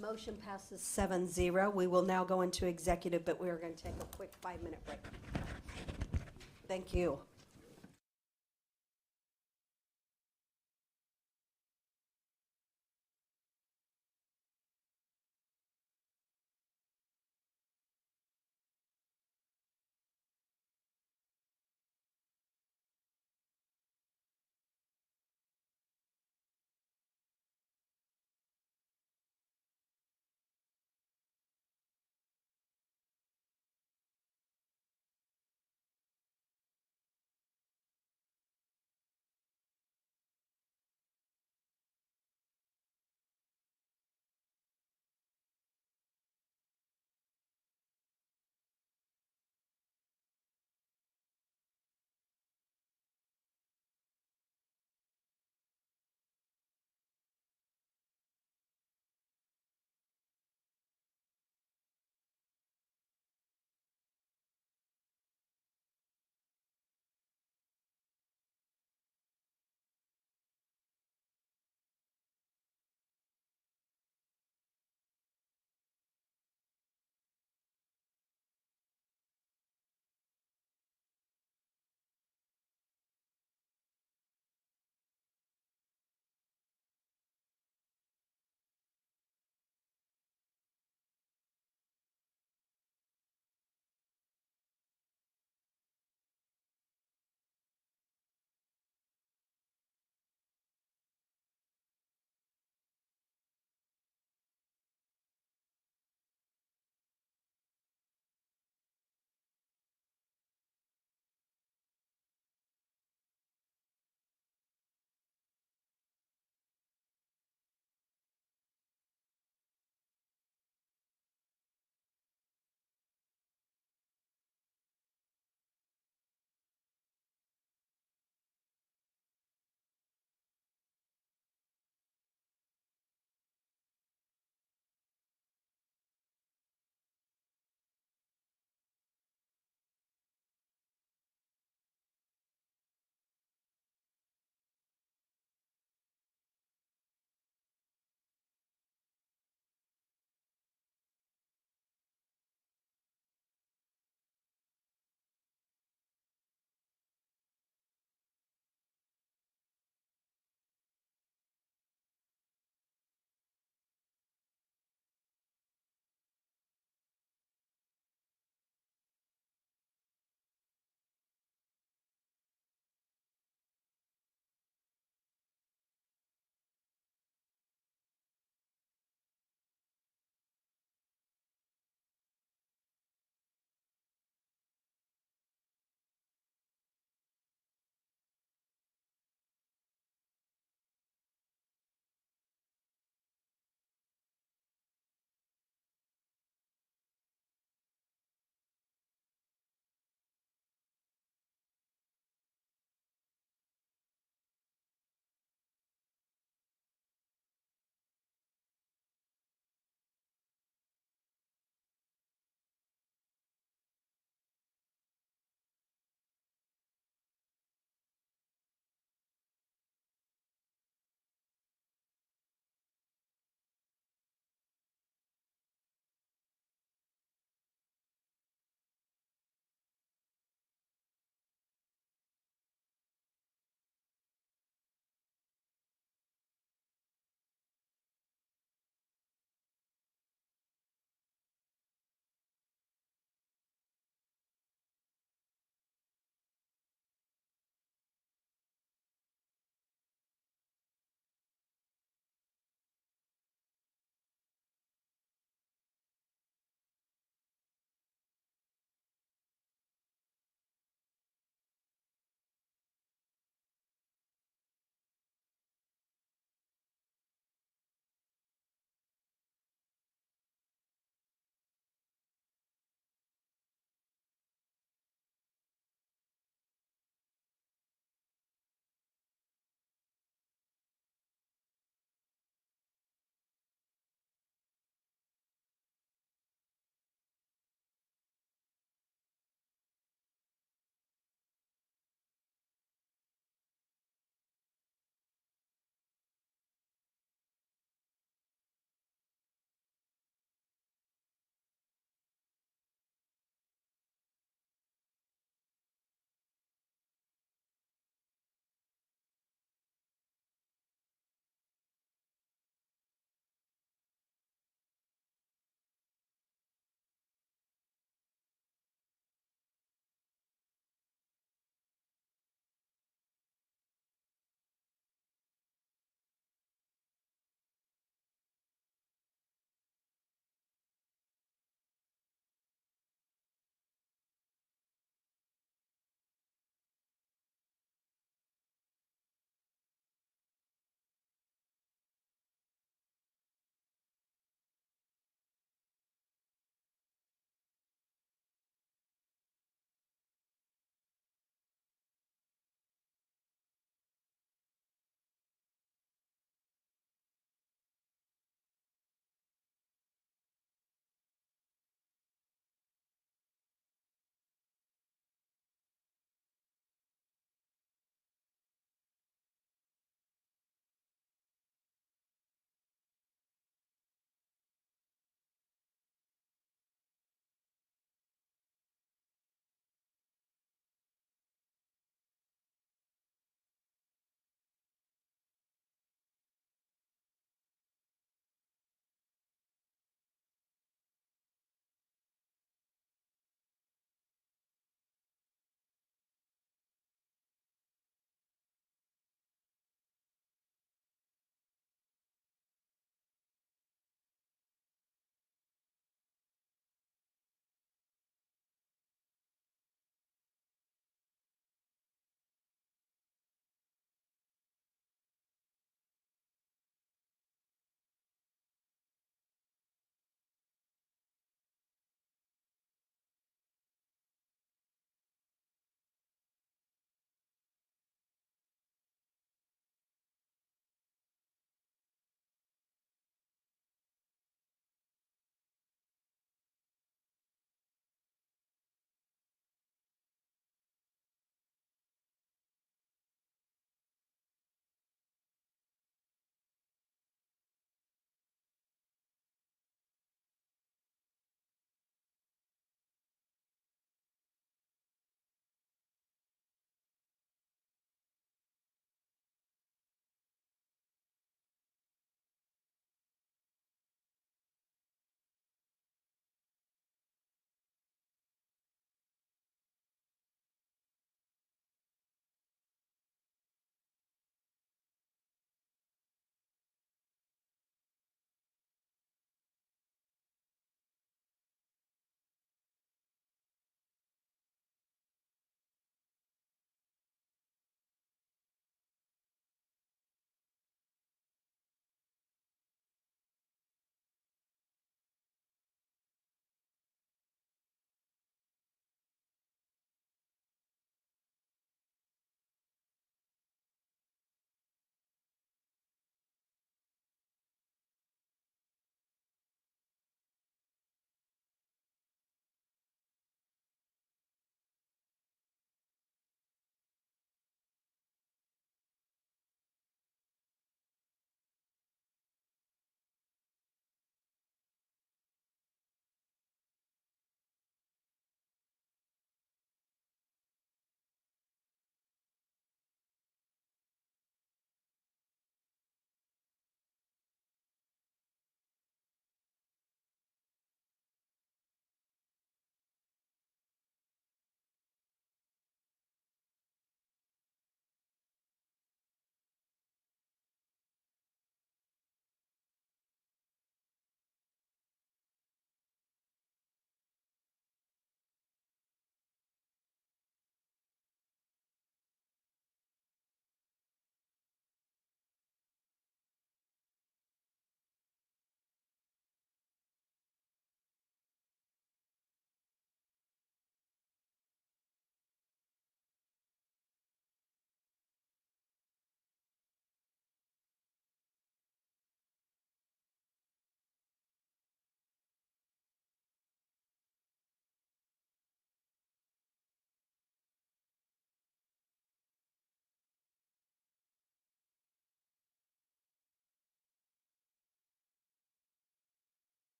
Motion passes 7-0. We will now go into executive, but we are going to take a quick 5-minute break. Thank you.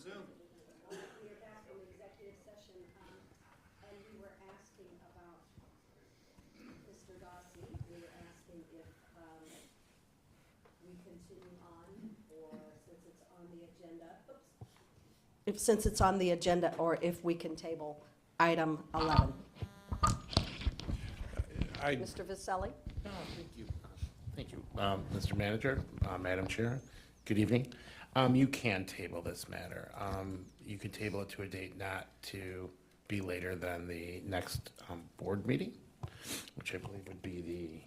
resume. We are back in executive session, and we were asking about Mr. Dossi. We were asking if we continue on, or since it's on the agenda, since it's on the agenda, or if we can table item 11. Mr. Viselli? Thank you. Thank you, Mr. Manager, Madam Chair. Good evening. You can table this matter. You can table it to a date not to be later than the next board meeting, which I believe would be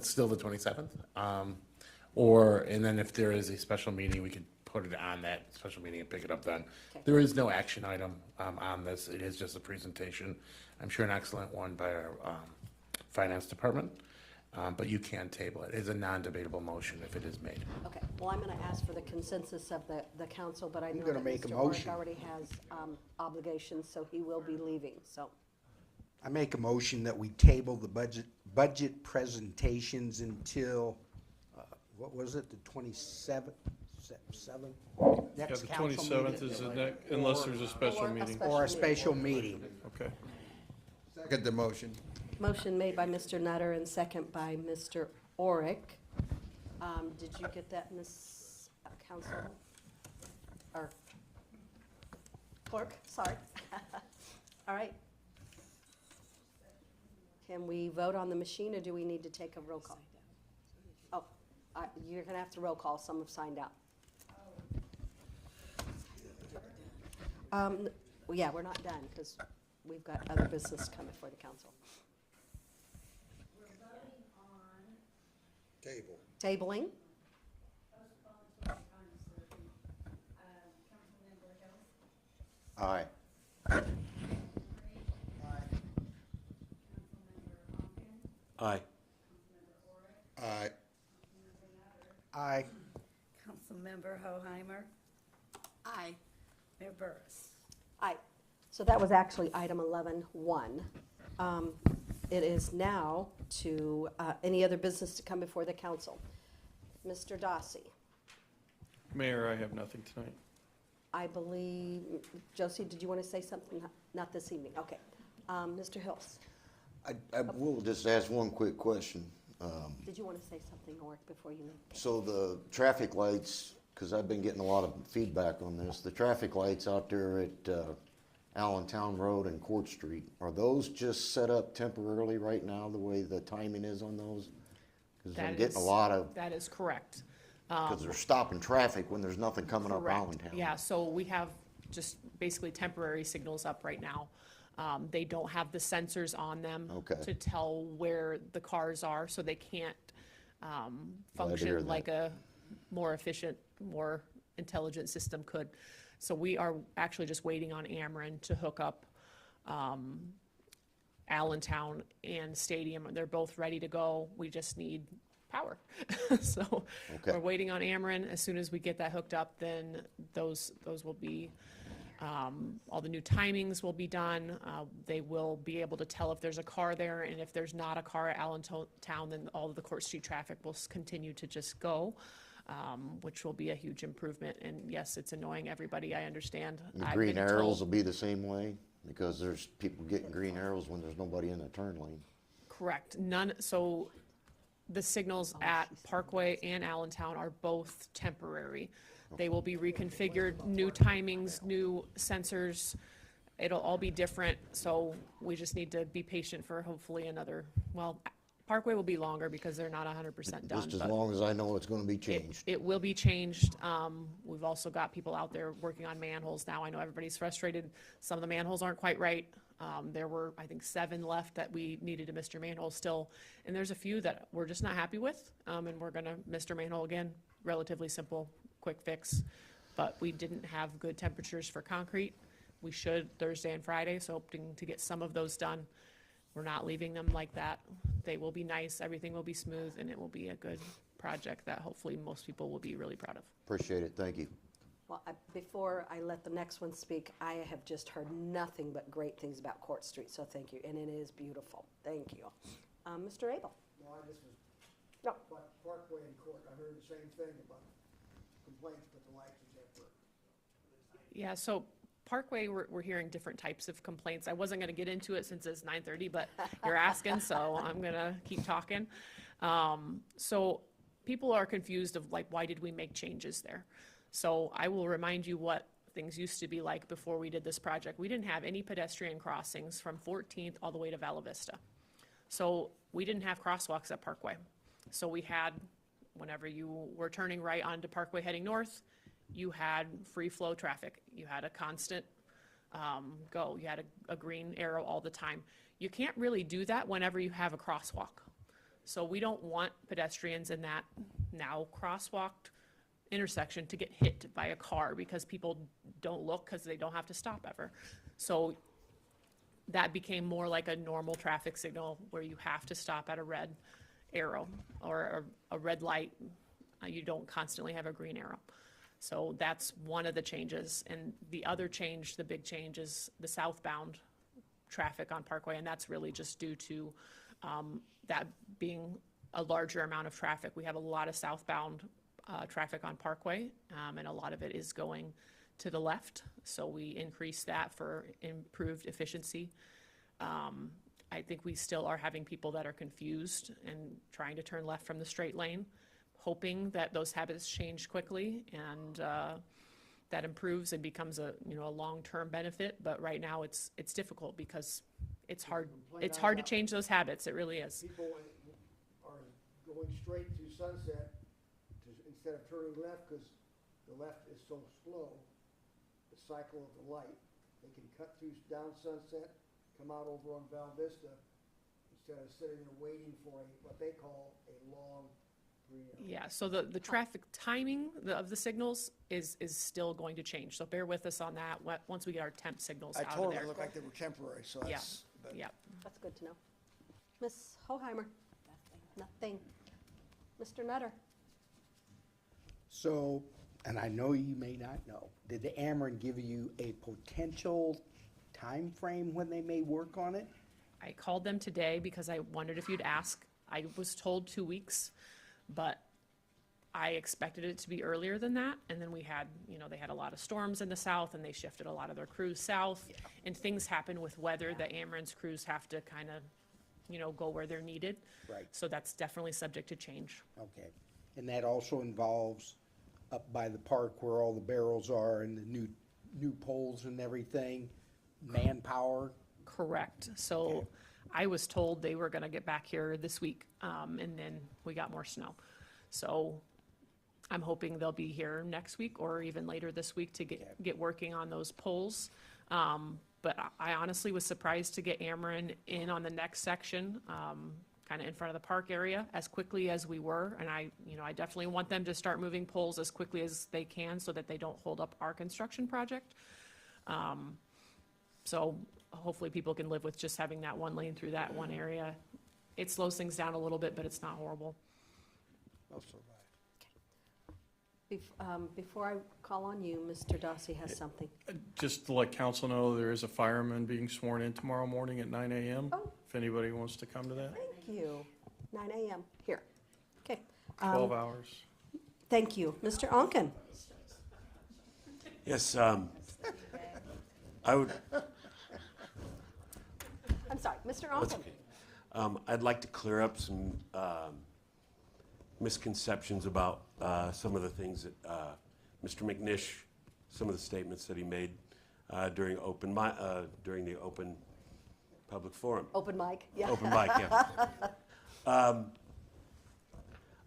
still the 27th. And then if there is a special meeting, we could put it on that special meeting and pick it up then. Okay. There is no action item on this. It is just a presentation. I'm sure an excellent one by our finance department. But you can table it. It's a non-debatable motion if it is made. Okay, well, I'm going to ask for the consensus of the council, but I know gonna that make a Mr. Orrick motion. already has obligations, so he will be leaving, so. I make a motion that we table the budget presentations until, what was it, the 27th? Yeah, Next the council 27th meeting? is the next, unless there's a special meeting. Or a special meeting. Okay. Second the motion. Motion made by Mr. Nutter and second by Mr. Orrick. Did you get that, Ms. Council? Or clerk, sorry. All right. Can we vote on the machine, or do we need to take a roll call? Oh, you're going to have to roll call. Some have signed out. Well, yeah, we're not done, because we've got other business coming before the council. Table. Tabling. Aye. Aye. Aye. Aye. Councilmember Hoheimer? Aye. Mayor Burris? Aye. So that was actually item 11-1. It is now to any other business to come before the council. Mr. Dossi, Mayor, I have nothing tonight. I believe, Josie, did you want to say something? Not this evening, okay. Mr. Hills, I will just ask one quick question. did you want to say something, or before you leave? So the traffic lights, because I've been getting a lot of feedback on this, the traffic lights out there at Allentown Road and Court Street, are those just set up temporarily right now, the way the timing is on those? Because I'm getting a lot of, That is correct. because they're stopping traffic when there's nothing coming up Correct. Allentown. Yeah, so we have just basically temporary signals up right now. They don't have the sensors on them Okay. to tell where the cars are, so they can't hear function that. like a more efficient, more intelligent system could. So we are actually just waiting on Ameren to hook up Allentown and Stadium. They're both ready to go. We just need power. So Okay. we're waiting on Ameren. As soon as we get that hooked up, then those will be, all the new timings will be done. They will be able to tell if there's a car there, and if there's not a car at Allentown, then all of the Court Street traffic will continue to just go, which will be a huge improvement. And yes, it's annoying everybody, I understand. The I've green been arrows will told- be the same way, because there's people getting green arrows when there's nobody in the turn lane. Correct. So the signals at Parkway and Allentown are both temporary. They will be reconfigured, new timings, new sensors. It'll all be different, so we just need to be patient for hopefully another, well, Parkway will be longer because they're not 100% done. Just as but long as I know it's gonna be changed. It will be changed. We've also got people out there working on manholes now. I know everybody's frustrated. Some of the manholes aren't quite right. There were, I think, 7 left that we needed to Mr. Manhole still. And there's a few that we're just not happy with. And we're gonna Mr. Manhole again, relatively simple, quick fix. But we didn't have good temperatures for concrete. We should Thursday and Friday, so hoping to get some of those done. We're not leaving them like that. They will be nice, everything will be smooth, and it will be a good project that hopefully most people will be really proud of. Appreciate it, thank you. Well, before I let the next one speak, I have just heard nothing but great things about Court Street, so thank you, and it is beautiful. Thank you. Mr. Abel? No, I just was, No. Parkway and Court, I heard the same thing about complaints, but the lights is Yeah, so Parkway, we're hearing different types of complaints. I wasn't gonna get into it since it's 9:30, but you're asking, so I'm gonna keep talking. So people are confused of like, why did we make changes there? So I will remind you what things used to be like before we did this project. We didn't have any pedestrian crossings from 14th all the way to Vala Vista. So we didn't have crosswalks at Parkway. So we had, whenever you were turning right onto Parkway heading north, you had free flow traffic. You had a constant go. You had a green arrow all the time. You can't really do that whenever you have a crosswalk. So we don't want pedestrians in that now crosswalked intersection to get hit by a car because people don't look because they don't have to stop ever. So that became more like a normal traffic signal where you have to stop at a red arrow or a red light. You don't constantly have a green arrow. So that's one of the changes. And the other change, the big change, is the southbound traffic on Parkway, and that's really just due to that being a larger amount of traffic. We have a lot of southbound traffic on Parkway, and a lot of it is going to the left, so we increased that for improved efficiency. I think we still are having people that are confused and trying to turn left from the straight lane, hoping that those habits change quickly and that improves and becomes a long-term benefit. But right now it's difficult because it's hard to change those habits. It really is. People are going straight through Sunset instead of turning left because the left is so slow. The cycle of the light, they can cut through down Sunset, come out over on Val Vista instead of sitting there waiting for what they call a long green arrow. Yeah, so the traffic timing of the signals is still going to change. So bear with us on that once we get our temp signals out of there. I told them it looked like they were temporary, so Yeah, that's. yeah. That's good to know. Ms. Hoheimer? Nothing. Mr. Nutter? So, and I know you may not know, did the Ameren give you a potential time frame when they may work on it? I called them today because I wondered if you'd ask. I was told 2 weeks, but I expected it to be earlier than that. And then we had, they had a lot of storms in the south and they shifted a lot of their crews south. Yeah. And things happen with weather that Ameren's crews have to kind of, go where they're needed. Right. So that's definitely subject to change. Okay. And that also involves up by the park where all the barrels are and the new poles and everything, manpower? Correct. So I was told they were gonna get back here this week, and then we got more snow. So I'm hoping they'll be here next week or even later this week to get working on those poles. But I honestly was surprised to get Ameren in on the next section, kind of in front of the park area as quickly as we were. And I definitely want them to start moving poles as quickly as they can so that they don't hold up our construction project. So hopefully people can live with just having that one lane through that one area. It slows things down a little bit, but it's not horrible. I'll survive. Before I call on you, Mr. Dossi has something. Just to let council know, there is a fireman being sworn in tomorrow morning at 9 a.m. Oh. If anybody wants to come to that. Thank you. 9 a.m. here. Okay. 12 hours. Thank you. Mr. Onken? Yes, I would, I'm sorry, Mr. that's Onken? okay. I'd like to clear up some misconceptions about some of the things that Mr. McNish, some of the statements that he made during the open public forum. Open mic, yeah. Open mic, yeah.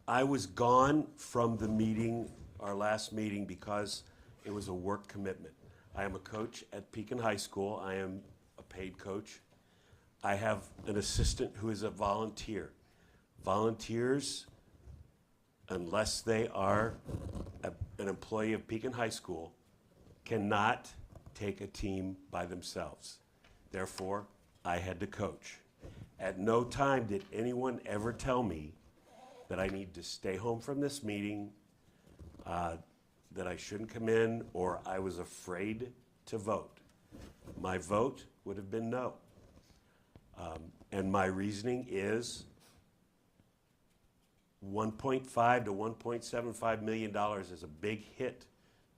I was gone from the meeting, our last meeting, because it was a work commitment. I am a coach at Pekin High School. I am a paid coach. I have an assistant who is a volunteer. Volunteers, unless they are an employee of Pekin High School, cannot take a team by themselves. Therefore, I had to coach. At no time did anyone ever tell me that I need to stay home from this meeting, that I shouldn't come in, or I was afraid to vote. My vote would have been no. And my reasoning is $1.5 to $1.75 million is a big hit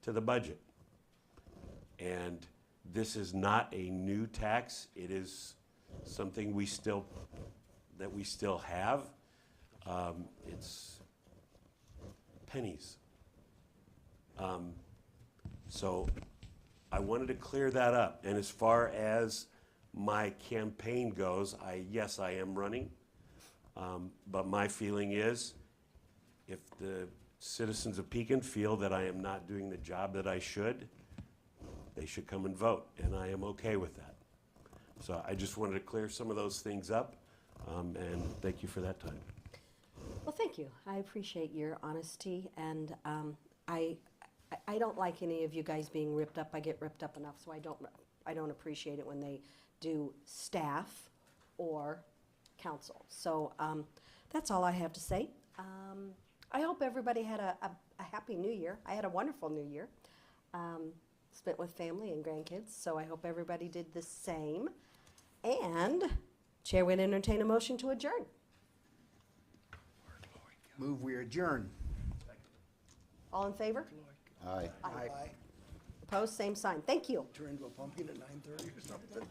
to the budget. And this is not a new tax. It is something that we still have. It's pennies. So I wanted to clear that up. And as far as my campaign goes, yes, I am running. But my feeling is, if the citizens of Pekin feel that I am not doing the job that I should, they should come and vote, and I am okay with that. So I just wanted to clear some of those things up, and thank you for that time. Well, thank you. I appreciate your honesty, and I don't like any of you guys being ripped up. I get ripped up enough, so I don't appreciate it when they do staff or council. So that's all I have to say. I hope everybody had a happy New Year. I had a wonderful New Year, spent with family and grandkids, so I hope everybody did the same. And Chair would entertain a motion to adjourn. Move we adjourn. All in favor? Aye. Opposed, same sign. Thank you. Turn into a pumpkin at 9:30 or something.